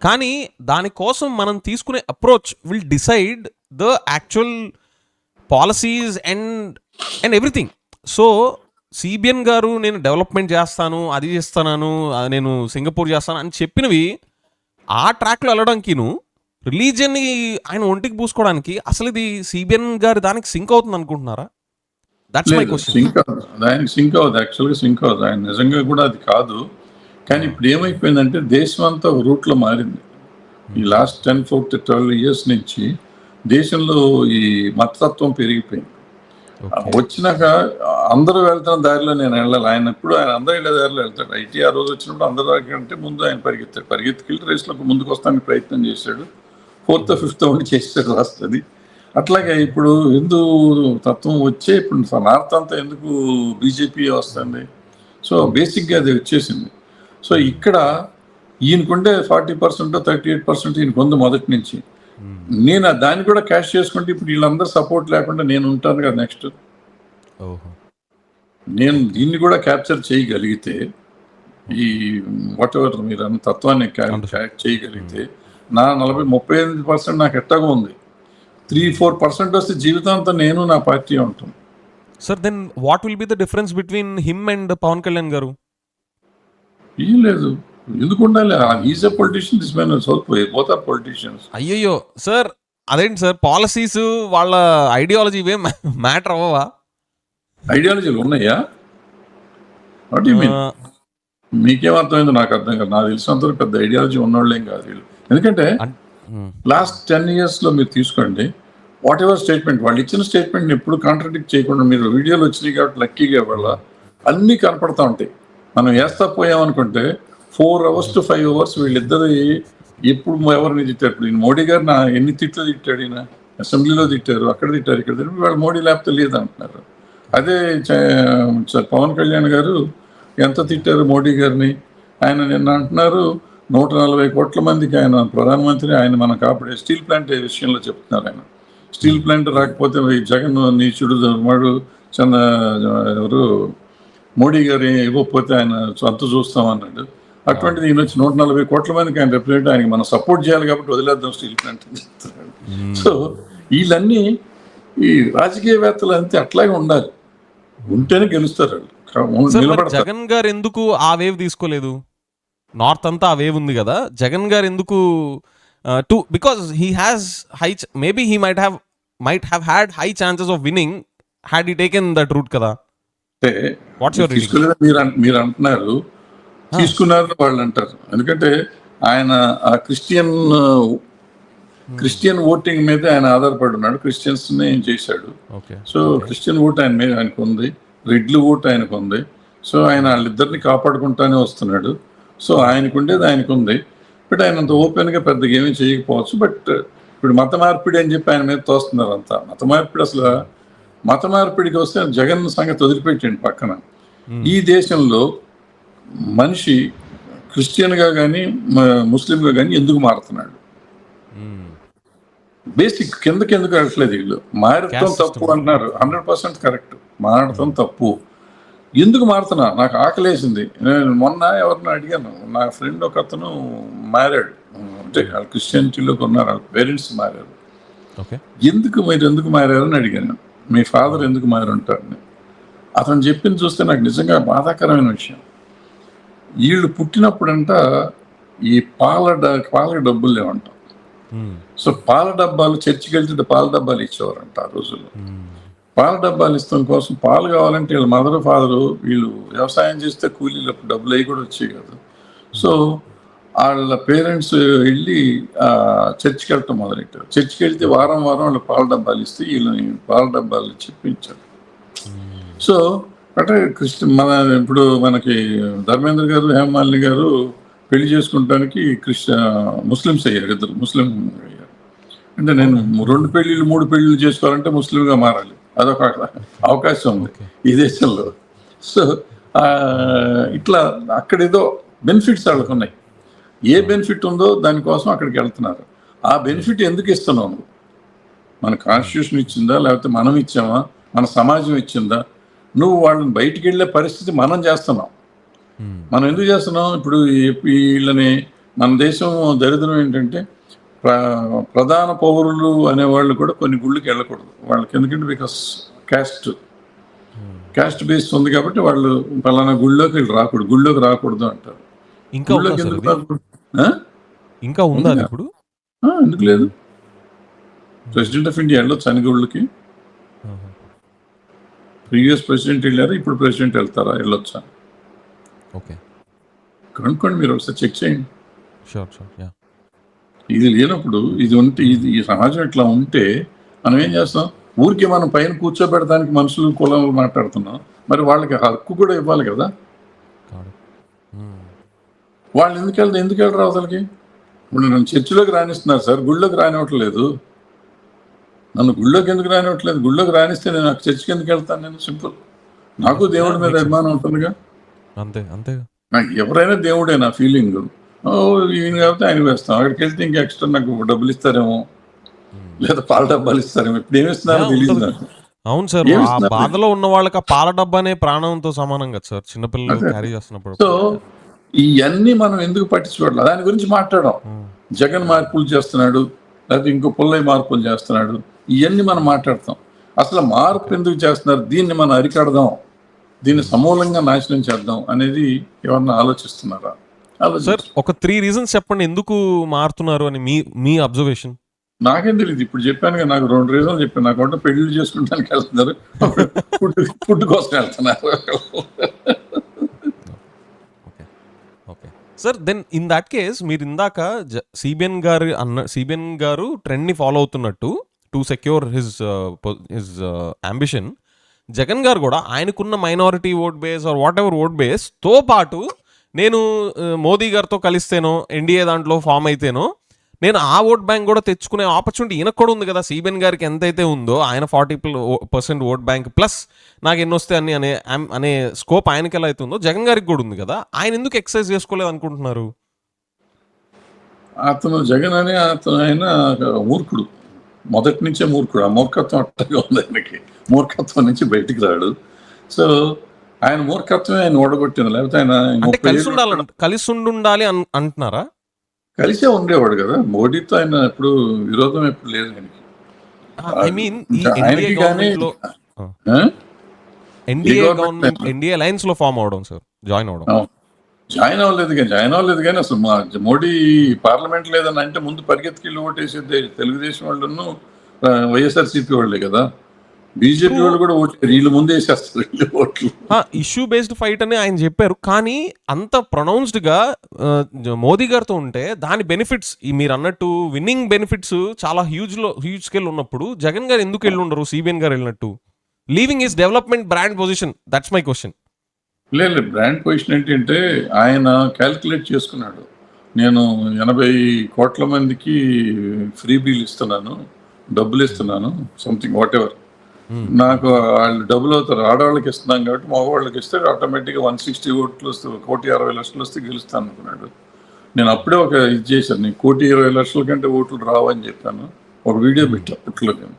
కానీ దానికోసం మనం తీసుకునే approach will decide the actual policies and everything. So CBN గారు నేను డెవలప్మెంట్ చేస్తాను, అది చేస్తాను, నేను సింగపూర్ చేస్తాను అని చెప్పినవి ఆ ట్రాక్లో వెళ్ళడానికిను రిలీజియన్ని ఆయన ఒంటికి పూసుకోవడానికి అసలు ఇది సిబిఎన్ గారి దానికి సింక్ అవుతుంది అనుకుంటున్నారా? That's my question. సింక్ అవుతుంది, యాక్చువల్గా సింక్ అవుతుంది. ఆయన నిజంగా కూడా అది కాదు. కానీ ఇప్పుడు ఏమైపోయిందంటే దేశం అంతా ఒక రూట్లో మారింది. ఈ లాస్ట్ 10-12 years నుంచి దేశంలో ఈ మతతత్వం పెరిగిపోయింది. వచ్చినాక అందరూ వెళ్తున్న దారిలో నేను వెళ్ళాలి. ఆయన అందరూ వెళ్ళే దారిలో వెళ్తాడు. ఐటీ ఆ రోజు వచ్చినప్పుడు అందరూ కంటే ముందు ఆయన పరిగెత్తుకెళ్ళి రేస్లో ముందుకు వస్తానికి ప్రయత్నం చేశాడు. 4th, 5th ఉండి చేశాడు వస్తుంది. అట్లాగే ఇప్పుడు హిందూ తత్వం వచ్చే ఇప్పుడు నార్త్ అంతా ఎందుకు బీజేపీ వస్తుంది. సో బేసిక్గా అది వచ్చేసింది. సో ఇక్కడ ఈయనకుండే 40% 38% ఈయనకు ఉంది మొదటి నుంచి. నేను దాన్ని కూడా క్యాష్ చేసుకుంటే ఇప్పుడు వీళ్ళందరూ సపోర్ట్ లేకుండా నేను ఉంటాను కదా నెక్స్ట్. నేను దీన్ని కూడా క్యాప్చర్ చేయగలిగితే, ఈ వాట్ ఎవర్ మీరు అన్న తత్వాన్ని క్యాచ్ చేయగలిగితే నా 38% నాకు ఎట్టగా ఉంది. 3-4% వస్తే జీవితాంతం నేను నా పార్టీ ఉంటుంది. Sir then what will be the difference between him and Pawan Kalyan garu? ఏం లేదు, ఎందుకు ఉండాలి? Is a politician, this man also, both are politicians. అయ్యయ్యో సార్, అదేంటి సార్, పాలసీస్ వాళ్ళ ఐడియాలజీ ఇవే మ్యాటర్ అవ్వవా? ఐడియాలజీలు ఉన్నాయా? What you mean? మీకేం అర్థమైందో నాకు అర్థం కాదు. నాకు తెలిసినంత పెద్ద ఐడియాలజీ ఉన్నవాళ్ళు ఏం కాదు వీళ్ళు. ఎందుకంటే లాస్ట్ 10 years మీరు తీసుకోండి, వాట్ ఎవర్ స్టేట్మెంట్ వాళ్ళు ఇచ్చిన స్టేట్మెంట్ని ఎప్పుడు కాంట్రడిక్ట్ చేయకుండా, మీరు వీడియోలు వచ్చినాయి కాబట్టి లక్కీగా వాళ్ళ అన్నీ కనపడతా ఉంటాయి. మనం వేస్తా పోయామనుకుంటే 4 hours to 5 hours వీళ్ళిద్దరు ఎప్పుడు ఎవరిని తిట్టారు. ఇప్పుడు మోడీ గారు ఎన్ని తిట్లు తిట్టాడు, ఈయన అసెంబ్లీలో తిట్టారు, అక్కడ తిట్టారు, ఇక్కడ తిట్టారు. వాళ్ళు మోడీ లేకపోతే లేదంటున్నారు. అదే పవన్ కళ్యాణ్ గారు ఎంత తిట్టారు మోడీ గారిని. ఆయన నిన్న అంటున్నారు 140 కోట్ల మందికి ఆయన ప్రధానమంత్రి, ఆయన మనం కాపాడే స్టీల్ ప్లాంట్ విషయంలో చెప్తున్నారు. ఆయన స్టీల్ ప్లాంట్ రాకపోతే జగన్ నీచుడు వాడు ఎవరు మోడీ గారు ఇవ్వకపోతే ఆయన సొంత చూస్తామన్నాడు. అటువంటిది ఈయన వచ్చి 140 కోట్ల మందికి ఆయన రిప్రజెంట్, ఆయనకి మనం సపోర్ట్ చేయాలి కాబట్టి వదిలేద్దాం స్టీల్ ప్లాంట్ అని చెప్తున్నాడు. సో వీళ్ళన్నీ ఈ రాజకీయవేత్తలు అంతే అట్లాగే ఉండాలి, ఉంటేనే గెలుస్తారు వాళ్ళు. జగన్ గారు ఎందుకు ఆ వేవ్ తీసుకోలేదు? నార్త్ అంతా ఆ వేవ్ ఉంది కదా, జగన్ గారు ఎందుకు because he has maybe he might have had high chances of winning had he taken that route కదా. మీరు అంటున్నారు తీసుకున్నారని వాళ్ళు అంటారు. ఎందుకంటే ఆయన ఆ క్రిస్టియన్ ఓటింగ్ మీద ఆయన ఆధారపడి ఉన్నాడు. క్రిస్టియన్స్ ని చేశాడు. ఓకే. సో క్రిస్టియన్ ఓట్ ఆయన మీద ఆయనకు ఉంది, రెడ్లు ఓట్ ఆయనకు ఉంది. సో ఆయన వాళ్ళిద్దరిని కాపాడుకుంటానే వస్తున్నాడు. సో ఆయనకు ఉండేది ఆయనకు ఉంది. బట్ ఆయన అంత ఓపెన్గా పెద్దగా ఏమీ చేయకపోవచ్చు. బట్ ఇప్పుడు మత మార్పిడి అని చెప్పి ఆయన మీద తోస్తున్నారు అంతా. మత మార్పిడి అసలు మత మార్పిడికి వస్తే జగన్ సంగతి వదిలిపెట్టండి పక్కన. ఈ దేశంలో మనిషి క్రిస్టియన్గా కానీ ముస్లింగా కానీ ఎందుకు మారుతున్నాడు? బేసిక్ కిందకి ఎందుకు వెళ్ళట్లేదు వీళ్ళు? మారటం తప్పు అంటున్నారు, 100% కరెక్ట్. మారటం తప్పు. ఎందుకు మారుతున్నా? నాకు ఆకలేసింది. నేను మొన్న ఎవరిని అడిగాను, నా ఫ్రెండ్ ఒక అతను మారాడు, అంటే వాళ్ళు క్రిస్టియానిటీలోకి ఉన్నారు, వాళ్ళ పేరెంట్స్ మారారు. మీరు ఎందుకు మారారని అడిగాను. మీ ఫాదర్ ఎందుకు మారుంటారని. అతను చెప్పింది చూస్తే నాకు నిజంగా బాధాకరమైన విషయం. వీళ్ళు పుట్టినప్పుడంట ఈ పాల డబ్బులు లేవంట. సో పాల డబ్బాలు, చర్చికి వెళ్తే పాల డబ్బాలు ఇచ్చేవారంట ఆ రోజుల్లో. పాల డబ్బాలు ఇస్తాం కోసం పాలు కావాలంటే వీళ్ళ మదర్ ఫాదరు వీళ్ళు వ్యవసాయం చేస్తే కూలీలకు డబ్బులు అవి కూడా వచ్చాయి కదా. సో వాళ్ళ పేరెంట్స్ వెళ్ళి చర్చికి వెళ్ళటం మొదలెట్టారు. చర్చికి వెళ్తే వారం వాళ్ళు పాల డబ్బాలు ఇస్తే వీళ్ళని పాల డబ్బాలు చెప్పించారు. సో అంటే ఇప్పుడు మనకి ధర్మేంద్ర గారు, హేమాలిని గారు పెళ్లి చేసుకుంటానికి ముస్లిమ్స్ అయ్యారు, ఇద్దరు ముస్లిం అయ్యారు. అంటే నేను 2 పెళ్ళిళ్ళు 3 పెళ్ళిళ్ళు చేసుకోవాలంటే ముస్లింగా మారాలి, అదొక అవకాశం ఉంది ఈ దేశంలో. సో ఇట్లా అక్కడేదో బెనిఫిట్స్ వాళ్ళకు ఉన్నాయి. ఏ బెనిఫిట్ ఉందో దానికోసం అక్కడికి వెళ్తున్నారు. ఆ బెనిఫిట్ ఎందుకు ఇస్తున్నావు నువ్వు? మన కాన్స్టిట్యూషన్ ఇచ్చిందా, లేకపోతే మనం ఇచ్చామా, మన సమాజం ఇచ్చిందా? నువ్వు వాళ్ళని బయటికి వెళ్ళే పరిస్థితి మనం చేస్తున్నాం. మనం ఎందుకు చేస్తున్నాం? ఇప్పుడు వీళ్ళని, మన దేశం దరిద్రం ఏంటంటే ప్రధాన పౌరులు అనేవాళ్ళు కూడా కొన్ని గుళ్ళకి వెళ్ళకూడదు వాళ్ళకి. ఎందుకంటే బికాస్ క్యాస్ట్ బేస్ ఉంది కాబట్టి వాళ్ళు పలానా గుళ్ళోకి వీళ్ళు రాకూడదు, గుళ్ళోకి రాకూడదు అంటారు. ఇంకా ఉందా ఇప్పుడు? ఎందుకు లేదు? ప్రెసిడెంట్ ఆఫ్ ఇండియా వెళ్ళొచ్చు అన్ని గుళ్ళకి. ప్రీవియస్ ప్రెసిడెంట్ వెళ్ళారు, ఇప్పుడు ప్రెసిడెంట్ వెళ్తారా, వెళ్ళొచ్చా? ఓకే, కనుక్కోండి, మీరు ఒకసారి చెక్ చేయండి. షూర్. ఇది లేనప్పుడు ఇది ఉంటే, ఈ సమాజం ఇట్లా ఉంటే మనం ఏం చేస్తాం? ఊరికే మనం పైన కూర్చోబెడడానికి మనుషులు కులాలు మాట్లాడుతున్నాం. మరి వాళ్ళకి హక్కు కూడా ఇవ్వాలి కదా. వాళ్ళు ఎందుకు వెళ్ళరు అవతలకి? ఇప్పుడు నన్ను చర్చిలోకి రాణిస్తున్నారు సార్, గుళ్ళోకి రానివ్వట్లేదు. నన్ను గుళ్ళోకి ఎందుకు రానివ్వట్లేదు? గుళ్ళోకి రాణిస్తే నేను నాకు చర్చికి ఎందుకు వెళ్తాను? నేను సింపుల్, నాకు దేవుడి మీద అభిమానం ఉంటుందిగా. అంతే. నాకు ఎవరైనా దేవుడే నా ఫీలింగ్. ఈయన కాబట్టి ఆయన వేస్తాం. అక్కడికి వెళ్తే ఇంకా ఎక్స్ట్రా నాకు డబ్బులు ఇస్తారేమో, లేదా పాల డబ్బాలు ఇస్తారేమో. ఇప్పుడు ఏమిస్తున్నారో తెలియదు నాకు. అవును సార్, ఆ బాధలో ఉన్న వాళ్ళకి ఆ పాల డబ్బానే ప్రాణంతో సమానం కదా సార్, చిన్నపిల్లలు క్యారీ చేస్తున్నప్పుడు. సో ఇవన్నీ మనం ఎందుకు పట్టించుకోవట్లేదు? దాని గురించి మాట్లాడడం. జగన్ మార్పులు చేస్తున్నాడు, లేకపోతే ఇంకో పుల్లయ్య మార్పులు చేస్తున్నాడు, ఇవన్నీ మనం మాట్లాడతాం. అసలు మార్పు ఎందుకు చేస్తున్నారు? దీన్ని మనం అరికడదాం, దీన్ని సమూలంగా నాశనం చేద్దాం అనేది ఎవరన్నా ఆలోచిస్తున్నారా? సార్, ఒక 3 రీజన్స్ చెప్పండి ఎందుకు మారుతున్నారు అని మీ అబ్జర్వేషన్. నాకేం తెలియదు. ఇప్పుడు చెప్పాను కదా, నాకు 2 రీజన్లు చెప్పాను. నాకు అంటే పెళ్లి చేసుకుంటానికి వెళ్తున్నారు, ఫుడ్ కోసం వెళ్తున్నారు. Okay sir, then in that case మీరు ఇందాక సిబిఎన్ గారు ట్రెండ్ని ఫాలో అవుతున్నట్టు to secure his ambition, Jagan garu కూడా ఆయనకున్న minority vote base or whatever vote బేస్తో పాటు నేను మోదీ గారితో కలిస్తేనో ఎన్డీఏ దాంట్లో ఫామ్ అయితేనో నేను ఆ ఓట్ బ్యాంక్ కూడా తెచ్చుకునే ఆపర్చునిటీ ఈయనకు కూడా ఉంది కదా. సిబిఎన్ గారికి ఎంతైతే ఉందో ఆయన 40% ఓట్ బ్యాంక్ ప్లస్ నాకు ఎన్ని వస్తే అన్ని అనే స్కోప్ ఆయనకి ఎలా అయితే ఉందో జగన్ గారికి కూడా ఉంది కదా. ఆయన ఎందుకు ఎక్సర్సైజ్ చేసుకోలేదు అనుకుంటున్నారు? అతను జగన్ అనే ఆయన మూర్ఖుడు, మొదటి నుంచే మూర్ఖుడు. ఆ మూర్ఖత్వం అట్టగా ఉంది ఆయనకి. మూర్ఖత్వం నుంచి బయటికి రాడు. సో ఆయన మూర్ఖత్వమే ఆయన ఓడగొట్టింది. లేకపోతే ఆయన కలిసి ఉండాలి అంటున్నారా? కలిసే ఉండేవాడు కదా మోడీతో. ఆయన ఎప్పుడు విరోధం ఎప్పుడు లేదు ఆయనకి. ఎన్డీఏ అలయన్స్ లో ఫామ్ అవడం సార్, జాయిన్ అవ్వలేదు కానీ అసలు మోడీ పార్లమెంట్ లేదని అంటే ముందు పరిగెత్తుకెళ్ళి ఓటేసేది తెలుగుదేశం వాళ్ళను వైఎస్ఆర్సీపీ వాళ్ళే కదా. బీజేపీ వాళ్ళు కూడా ఓట్లు వీళ్ళు ముందే వేసేస్తారు వీళ్ళు ఓట్లు. ఇష్యూ బేస్డ్ ఫైట్ అని ఆయన చెప్పారు, కానీ అంత ప్రొనౌన్స్డ్గా మోదీ గారితో ఉంటే దాని బెనిఫిట్స్ ఈ మీరు అన్నట్టు విన్నింగ్ బెనిఫిట్స్ చాలా హ్యూజ్ స్కేల్ ఉన్నప్పుడు జగన్ గారు ఎందుకు వెళ్ళి ఉండరు సిబిఎన్ గారు వెళ్ళినట్టు? Leaving is development brand position, that's my question. లేదు బ్రాండ్ పొజిషన్ ఏంటంటే ఆయన క్యాల్కులేట్ చేసుకున్నాడు, నేను 80 కోట్ల మందికి ఫ్రీ బిల్ ఇస్తున్నాను, డబ్బులు ఇస్తున్నాను, సంథింగ్ వాట్ ఎవర్, నాకు వాళ్ళు డబ్బులు అవుతారు, ఆడవాళ్ళకి ఇస్తున్నాం కాబట్టి మగవాళ్ళకి ఇస్తే ఆటోమేటిక్గా 160 ఓట్లు వస్తే 1,60,00,000 వస్తే గెలుస్తాను అనుకున్నాడు. నేను అప్పుడే ఒక ఇది చేశాను, నీకు 1,20,00,000 కంటే ఓట్లు రావని చెప్పాను, ఒక వీడియో పెట్టి అప్పట్లో నేను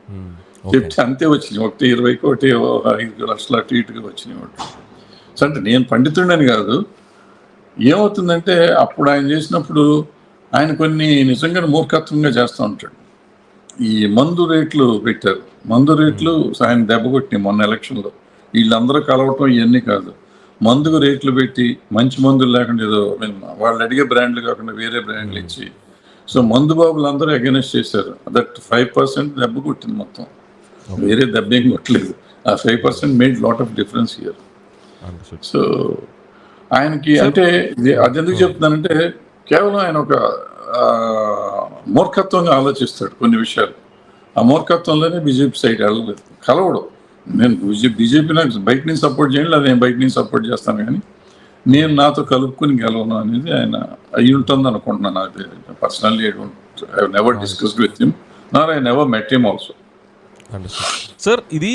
చెప్తే అంతే వచ్చినాయి, 1,20,000 1,05,00,000 అటు ఇటుగా వచ్చినాయి ఓట్లు. సో అంటే నేను పండితుడని కాదు, ఏమవుతుందంటే అప్పుడు ఆయన చేసినప్పుడు ఆయన కొన్ని నిజంగా మూర్ఖత్వంగా చేస్తూ ఉంటాడు. ఈ మందు రేట్లు పెట్టారు, మందు రేట్లు ఆయన దెబ్బ కొట్టినాయి మొన్న ఎలక్షన్లో. వీళ్ళందరూ కలవటం ఇవన్నీ కాదు, మందుకు రేట్లు పెట్టి మంచి మందులు లేకుండా ఏదో వాళ్ళు అడిగే బ్రాండ్లు కాకుండా వేరే బ్రాండ్లు ఇచ్చి, సో మందు బాబులు అందరూ అగెనెస్ట్ చేశారు. దట్ 5% దెబ్బ కొట్టింది మొత్తం, వేరే దెబ్బ ఏం కొట్టలేదు. ఆ 5% made lot of difference here. So ఆయనకి అంటే అది ఎందుకు చెప్తున్నానంటే కేవలం ఆయన ఒక మూర్ఖత్వంగా ఆలోచిస్తాడు కొన్ని విషయాలు. ఆ మూర్ఖత్వంలోనే బీజేపీ సైడ్ వెళ్ళలేదు, కలవడం. నేను బీజేపీ నాకు బయట నుంచి సపోర్ట్ చేయండి, లేదా నేను బయట నుంచి సపోర్ట్ చేస్తాను, కానీ నేను నాతో కలుపుకుని గెలవను అనేది ఆయన అయ్యి ఉంటుంది అనుకుంటున్నాను. నాకు personally I never discussed with him, nor I never met him also. Sir ఇది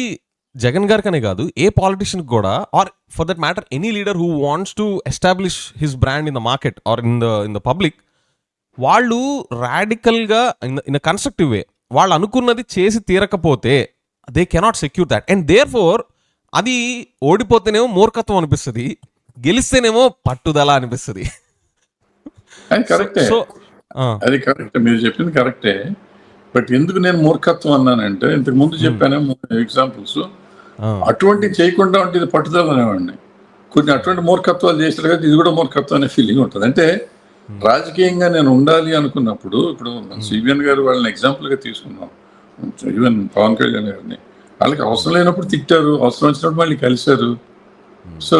జగన్ గారికనే కాదు, ఏ పాలిటిషియన్ కూడా, or for that matter any leader who wants to establish his brand in the market or in the public, వాళ్ళు రాడికల్గా in a constructive way వాళ్ళు అనుకున్నది చేసి తీరకపోతే they cannot secure that, and therefore అది ఓడిపోతేనేమో మూర్ఖత్వం అనిపిస్తుంది, గెలిస్తేనేమో పట్టుదల అనిపిస్తుంది. అది కరెక్టే, అది కరెక్ట్, మీరు చెప్పింది కరెక్టే. బట్ ఎందుకు నేను మూర్ఖత్వం అన్నానంటే ఇంతకు ముందు చెప్పానే ఎగ్జాంపుల్స్, అటువంటి చేయకుండా ఉంటే ఇది పట్టుదల అనేవాడిని. కొన్ని అటువంటి మూర్ఖత్వాలు చేశారు కదా, ఇది కూడా మూర్ఖత్వం అనే ఫీలింగ్ ఉంటుంది. అంటే రాజకీయంగా నేను ఉండాలి అనుకున్నప్పుడు, ఇప్పుడు సిబిఎన్ గారు వాళ్ళని ఎగ్జాంపుల్గా తీసుకున్నాం, ఈవెన్ పవన్ కళ్యాణ్ గారిని, వాళ్ళకి అవసరం లేనప్పుడు తిట్టారు, అవసరం వచ్చినప్పుడు మళ్ళీ కలిశారు. సో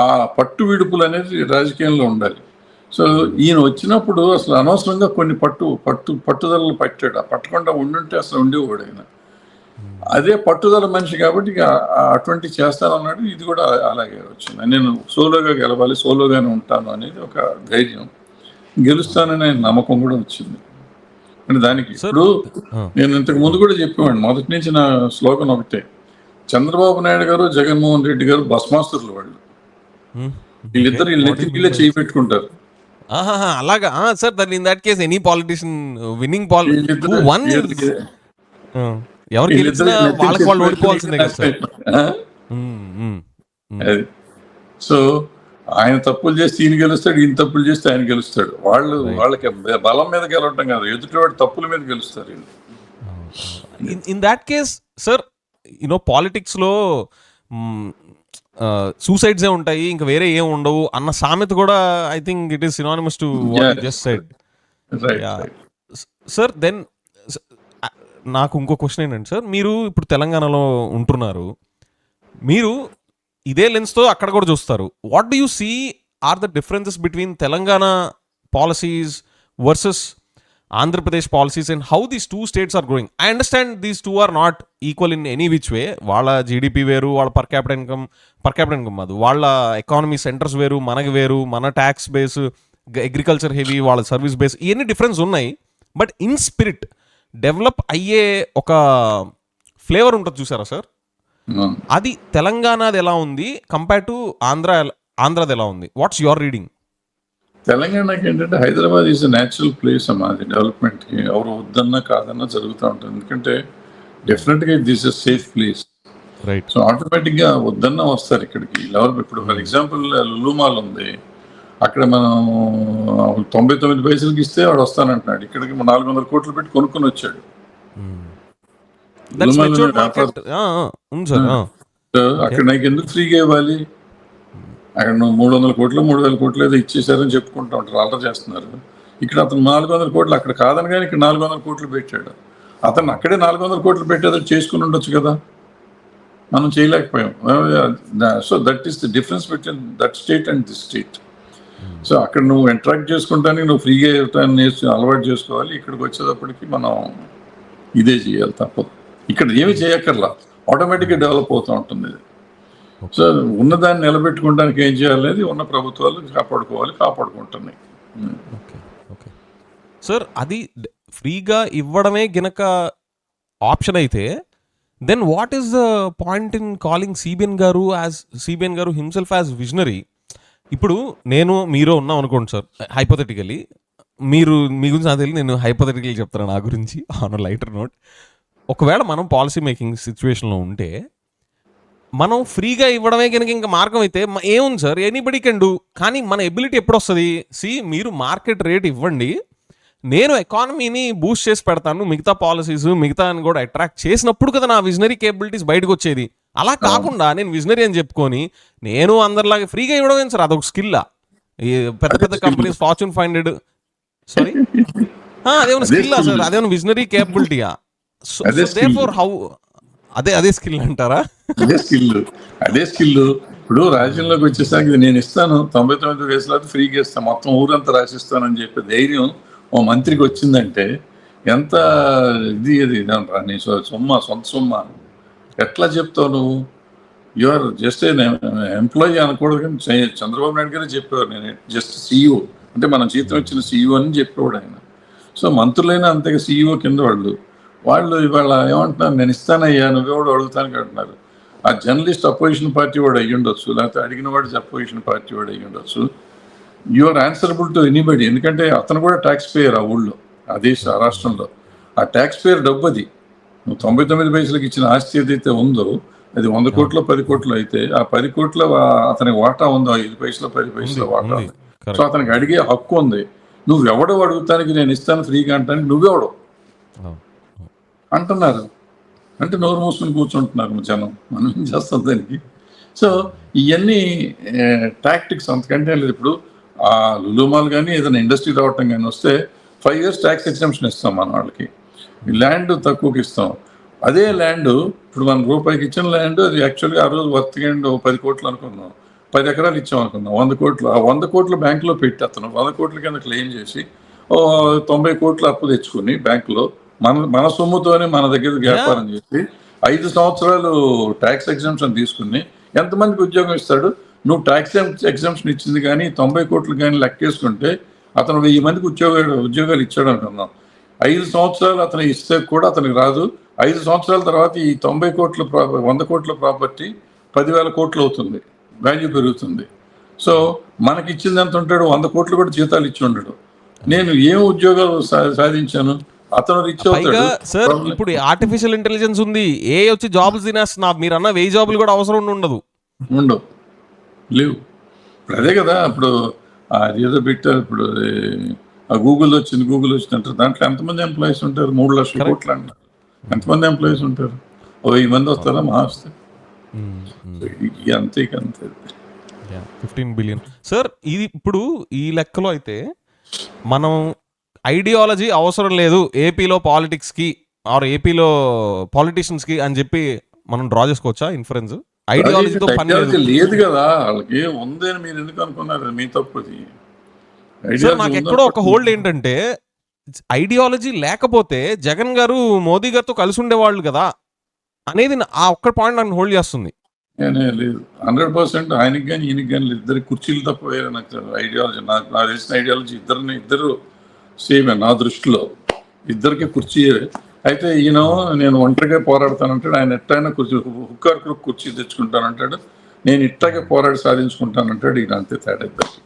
ఆ పట్టు విడుపులు అనేది రాజకీయంలో ఉండాలి. సో ఈయన వచ్చినప్పుడు అసలు అనవసరంగా కొన్ని పట్టుదలలు పట్టాడు, పట్టకుండా ఉండుంటే అసలు ఉండేవాడు ఆయన. అదే పట్టుదల మనిషి కాబట్టి ఇక అటువంటి చేస్తానన్నాడు. ఇది కూడా అలాగే వచ్చింది, నేను సోలోగా గెలవాలి, సోలోగానే ఉంటాను అనేది ఒక ధైర్యం, గెలుస్తానని ఆయన నమ్మకం కూడా వచ్చింది. అంటే దానికి ఇప్పుడు నేను ఇంతకు ముందు కూడా చెప్పేవాడిని, మొదటి నుంచి నా స్లోగన్ ఒకటే, చంద్రబాబు నాయుడు గారు జగన్మోహన్ రెడ్డి గారు భస్మాస్తులు వాళ్ళు, వీళ్ళిద్దరు వీళ్ళే చేయి పెట్టుకుంటారు. అలాగా sir, that in that case any politician winnowing ఎవరు గెలిచినా వాళ్ళకి వాళ్ళు ఓడిపోవాల్సిందే కదా సార్. సో ఆయన తప్పులు చేస్తే ఈయన గెలుస్తాడు, ఈయన తప్పులు చేస్తే ఆయన గెలుస్తాడు. వాళ్ళకి బలం మీద గెలవటం కాదు, ఎదుటివాడి తప్పుల మీద గెలుస్తారు. In that case sir, you know పాలిటిక్స్లో సూసైడ్సే ఉంటాయి, ఇంకా వేరే ఏం ఉండవు అన్న సామెత కూడా I think it is synonymous to what you just said. Sir then నాకు ఇంకో క్వశ్చన్ ఏంటంటే సార్, మీరు ఇప్పుడు తెలంగాణలో ఉంటున్నారు, మీరు ఇదే లెన్స్తో అక్కడ కూడా చూస్తారు. What do you see are the differences between Telangana policies versus Andhra Pradesh policies and how these two states are growing? I understand these two are not equal in any which way. వాళ్ళ జీడిపి వేరు, వాళ్ళ పర్ క్యాపిటల్ ఇన్కమ్ అది, వాళ్ళ economy centres వేరు, మనకి వేరు, మన tax base, agriculture heavy, వాళ్ళ సర్వీస్ బేస్, ఇవన్నీ డిఫరెన్స్ ఉన్నాయి. బట్ ఇన్ స్పిరిట్ డెవలప్ అయ్యే ఒక ఫ్లేవర్ ఉంటుంది చూసారా సార్, అది తెలంగాణది ఎలా ఉంది కంపేర్ టు ఆంధ్రాది ఎలా ఉంది? What's your reading? తెలంగాణకి ఏంటంటే Hyderabad is a natural place అమ్మా, అది డెవలప్మెంట్కి ఎవరు వద్దన్నా కాదన్నా జరుగుతూ ఉంటుంది. ఎందుకంటే డెఫినెట్గా this is safe place, right? So ఆటోమేటిక్గా వద్దన్నా వస్తారు ఇక్కడికి. ఇప్పుడు ఫర్ ఎగ్జాంపుల్ లులు మాల్ ఉంది, అక్కడ మనం 99 పైసలకి ఇస్తే వాడు వస్తానంటున్నాడు, ఇక్కడికి 400 కోట్లు పెట్టి కొనుక్కొని వచ్చాడు. అక్కడ నాకు ఎందుకు ఫ్రీగా ఇవ్వాలి, అక్కడ నువ్వు 300 కోట్లు 3000 కోట్లు ఏదో ఇచ్చేసారని చెప్పుకుంటూ ఉంటారు, ఆల్టర్ చేస్తున్నారు. ఇక్కడ అతను 400 కోట్లు అక్కడ కాదని కానీ ఇక్కడ 400 కోట్లు పెట్టాడు. అతను అక్కడే 400 కోట్లు పెట్టేదో చేసుకుని ఉండొచ్చు కదా. మనం చేయలేకపోయాం. So that is the difference between that state and this state. So అక్కడ నువ్వు ఇంటరాక్ట్ చేసుకుంటానికి నువ్వు ఫ్రీగా ఇవ్వటాన్ని అలవాటు చేసుకోవాలి. ఇక్కడికి వచ్చేటప్పటికి మనం ఇదే చేయాలి, తప్పదు. ఇక్కడ ఏమి చేయక్కర్లా, ఆటోమేటిక్గా డెవలప్ అవుతూ ఉంటుంది ఇది. సో ఉన్నదాన్ని నిలబెట్టుకోవడానికి ఏం చేయాలి, ఉన్న ప్రభుత్వాలు కాపాడుకుంటున్నాయి. ఓకే ఓకే సార్, అది ఫ్రీగా ఇవ్వడమే గినక ఆప్షన్ అయితే then what is the point in calling CBN garu himself as visionary? ఇప్పుడు మీరు ఉన్నాం అనుకోండి సార్, హైపోథెటికలీ మీ గురించి నాకు తెలియదు, నేను హైపోథెటికలీ చెప్తాను నా గురించి ఆన్ లైటర్ నోట్. ఒకవేళ మనం పాలసీ మేకింగ్ సిచ్యువేషన్లో ఉంటే మనం ఫ్రీగా ఇవ్వడమే కనుక ఇంకా మార్గం అయితే ఏముంది సార్, ఎనీబడి కెన్ డూ. కానీ మన ఎబిలిటీ ఎప్పుడు వస్తుంది? మీరు మార్కెట్ రేట్ ఇవ్వండి, నేను ఎకానమీని బూస్ట్ చేసి పెడతాను, మిగతా పాలసీస్ మిగతా అని కూడా అట్రాక్ట్ చేసినప్పుడు కదా నా విజనరీ కేపబిలిటీస్ బయటకు వచ్చేది. అలా కాకుండా నేను విజనరీ అని చెప్పుకొని నేను అందరిలాగా ఫ్రీగా ఇవ్వడం ఏంటి సార్? అదొక స్కిల్లా? పెద్ద పెద్ద కంపెనీస్ ఫార్చ్యూన్ 500 సారీ అదేమన్నా స్కిల్లా సార్? అదేమన్నా విజనరీ కేపబిలిటీయా? హౌ అదే స్కిల్ అంటారా? అదే స్కిల్. ఇప్పుడు రాజ్యంలోకి వచ్చేసరికి నేను ఇస్తాను 99 వయసులో ఫ్రీగా ఇస్తాను, మొత్తం ఊరంతా రాసిస్తానని చెప్పే ధైర్యం ఓ మంత్రికి వచ్చిందంటే ఎంత ఇది నీ సొంత సొమ్మ ఎట్లా చెప్తావు నువ్వు? యు ఆర్ జస్ట్ ఎంప్లాయీ అనకూడదు. కానీ చంద్రబాబు నాయుడు గారే చెప్పేవారు, నేను జస్ట్ సీఈఓ, అంటే మనం జీతం ఇచ్చిన సీఈఓ అని చెప్పేవాడు ఆయన. సో మంత్రులైనా అంతగా సీఈఓ కింద వాళ్ళు ఇవాళ ఏమంటున్నారు, నేను ఇస్తానయ్యా నువ్వెవడు అడుగుతానికి అంటున్నారు. ఆ జర్నలిస్ట్ అపోజిషన్ పార్టీ వాడు అయ్యి ఉండొచ్చు, లేకపోతే అడిగిన వాడు అపోజిషన్ పార్టీ వాడు అయ్యి ఉండొచ్చు. You are answerable to anybody. ఎందుకంటే అతను కూడా ట్యాక్స్ పేయర్ ఆ ఊళ్ళో, ఆ రాష్ట్రంలో. ఆ ట్యాక్స్ పేయర్ డబ్బు అది. నువ్వు 99 పైసలకు ఇచ్చిన ఆస్తి ఏదైతే ఉందో అది 100 కోట్లు 10 కోట్లు అయితే ఆ 10 కోట్ల అతనికి వాటా ఉందో 5 పైసలు 10 పైసల వాటా ఉంది. సో అతనికి అడిగే హక్కు ఉంది. నువ్వెవడో అడుగుతానికి నేను ఇస్తాను ఫ్రీగా అంటానికి నువ్వెవడో అంటున్నారు. అంటే నోరు మూసుకొని కూర్చుంటున్నారు జనం. మనం ఏం చేస్తాం దానికి? సో ఇవన్నీ టాక్టిక్స్, అంతకంటే లేదు. ఇప్పుడు ఆ లులుమాల్ కానీ ఏదైనా ఇండస్ట్రీ రావటం కానీ వస్తే 5 years ట్యాక్స్ ఎగ్జంప్షన్ ఇస్తాం మన వాళ్ళకి. ల్యాండ్ తక్కువకి ఇస్తాం. అదే ల్యాండ్ ఇప్పుడు మన రూపాయికి ఇచ్చిన ల్యాండ్ అది యాక్చువల్గా ఆ రోజు వర్త్ 10 కోట్లు అనుకున్నాం, 10 ఎకరాలు ఇచ్చాం అనుకున్నాం, 100 కోట్లు. ఆ 100 కోట్లు బ్యాంకులో పెట్టి అతను 100 కోట్ల కింద క్లెయిమ్ చేసి 90 కోట్లు అప్పు తెచ్చుకుని బ్యాంకులో మన సొమ్ముతోనే మన దగ్గర వ్యాపారం చేసి 5 సంవత్సరాలు ట్యాక్స్ ఎగ్జంప్షన్ తీసుకుని ఎంతమందికి ఉద్యోగం ఇస్తాడు? నువ్వు ట్యాక్స్ ఎగ్జంప్షన్ ఇచ్చింది కానీ 90 కోట్లు కానీ లెక్కేసుకుంటే అతను 1000 మందికి ఉద్యోగాలు ఇచ్చాడు అనుకున్నాం. 5 సంవత్సరాలు అతను ఇస్తే కూడా అతనికి రాదు. 5 సంవత్సరాల తర్వాత ఈ 90 కోట్ల 100 కోట్ల ప్రాపర్టీ 10,000 కోట్లు అవుతుంది, వాల్యూ పెరుగుతుంది. సో మనకి ఇచ్చింది ఎంత ఉంటాడు? 100 కోట్లు కూడా జీతాలు ఇచ్చి ఉండడు. నేను ఏం ఉద్యోగాలు సాధించాను? అతను రిచ్ అవుతాడు సార్. ఇప్పుడు ఆర్టిఫిషియల్ ఇంటెలిజెన్స్ ఉంది, ఏ వచ్చి జాబ్లు తినేస్తున్నా, మీరు అన్న 1000 జాబులు కూడా అవసరం ఉండవు లేవు. ఇప్పుడు అదే కదా, ఇప్పుడు ఏదో పెట్టారు, ఇప్పుడు గూగుల్ వచ్చింది అంటారు. దాంట్లో ఎంతమంది ఎంప్లాయీస్ ఉంటారు? 3 లక్షల కోట్లు అంటారు. ఎంతమంది ఎంప్లాయీస్ ఉంటారు? 1000 మంది వస్తారా మహా వస్తే? అంతే 15 బిలియన్ సార్. ఇది ఇప్పుడు ఈ లెక్కలో అయితే మనం ఐడియాలజీ అవసరం లేదు ఏపీలో పాలిటిక్స్కి ఆర్ ఏపీలో పాలిటిషియన్స్కి అని చెప్పి మనం డ్రా చేసుకోవచ్చా ఇన్ఫరెన్స్? ఐడియాలజీతో పని లేదు కదా వాళ్ళకి. ఉందని మీరు ఎందుకు అనుకున్నారు? మీ తప్పుది. నాకు ఎక్కడో ఒక హోల్డ్ ఏంటంటే, ఐడియాలజీ లేకపోతే జగన్ గారు మోదీ గారితో కలిసి ఉండేవాళ్ళు కదా అనేది ఆ ఒక్క పాయింట్ నాకు హోల్డ్ చేస్తుంది. లేదు 100% ఆయనకి కానీ ఈయనకి కానీ ఇద్దరు కుర్చీలు తప్ప వేరే నాకు ఐడియాలజీ, నాకు తెలిసిన ఐడియాలజీ ఇద్దరు సేమే నా దృష్టిలో. ఇద్దరికి కుర్చీ అయితే ఈయన నేను ఒంటరిగా పోరాడతానంటాడు, ఆయన ఎట్టయినా హుక్కార్ కుర్చీ తెచ్చుకుంటానంటాడు, నేను ఇట్టాగే పోరాడి సాధించుకుంటానంటాడు. ఈయన అంతే తేడా ఇద్దరికి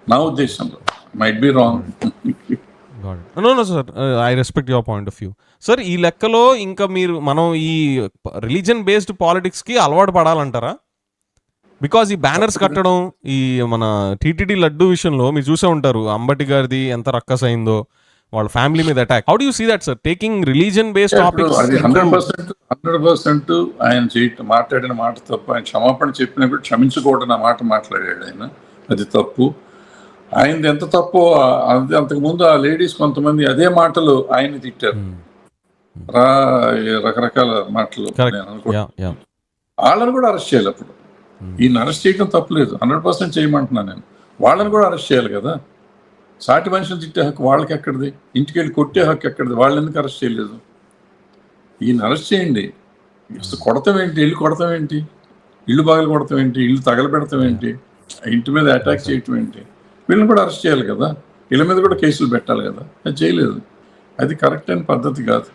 నా ఉద్దేశంలో. Might be wrong. No sir, I respect your point of view sir. ఈ లెక్కలో ఇంకా మనం ఈ రిలీజన్ బేస్డ్ పాలిటిక్స్కి అలవాటు పడాలంటారా? బికాజ్ ఈ బ్యానర్స్ కట్టడం, ఈ మన టీటీడీ లడ్డు విషయంలో మీరు చూసే ఉంటారు, అంబటి గారిది ఎంత రక్కస్ అయిందో, వాళ్ళ ఫ్యామిలీ మీద attack. How do you see that sir, taking religion based topics? 100% ఆయన మాట్లాడిన మాట తప్పు. ఆయన క్షమాపణ చెప్పినా కూడా క్షమించుకోవడం మాట మాట్లాడాడు ఆయన, అది తప్పు. ఆయనది ఎంత తప్పో అంతకుముందు ఆ లేడీస్ కొంతమంది అదే మాటలు ఆయన తిట్టారు. రా రకరకాల మాటలు నేను కరెక్ట్. అనుకుంటున్నాను. యా. వాళ్ళని కూడా అరెస్ట్ చేయాలి అప్పుడు. ఈయన అరెస్ట్ చేయడం తప్పులేదు, 100% చేయమంటున్నాను నేను. వాళ్ళని కూడా అరెస్ట్ చేయాలి కదా. సాటి మనిషిని తిట్టే హక్కు వాళ్ళకి ఎక్కడిది? ఇంటికి వెళ్ళి కొట్టే హక్కు ఎక్కడిది? వాళ్ళని ఎందుకు అరెస్ట్ చేయలేదు? ఈయన అరెస్ట్ చేయండి. అసలు కొడతాం ఏంటి? ఇల్లు కొడతాం ఏంటి? ఇల్లు పగలు కొడతాం ఏంటి? ఇల్లు తగలబెడతాం ఏంటి? ఇంటి మీద అటాక్ చేయటం ఏంటి? వీళ్ళని కూడా అరెస్ట్ చేయాలి కదా. వీళ్ళ మీద కూడా కేసులు పెట్టాలి కదా. అది చేయలేదు. అది కరెక్ట్ అయిన పద్ధతి కాదు.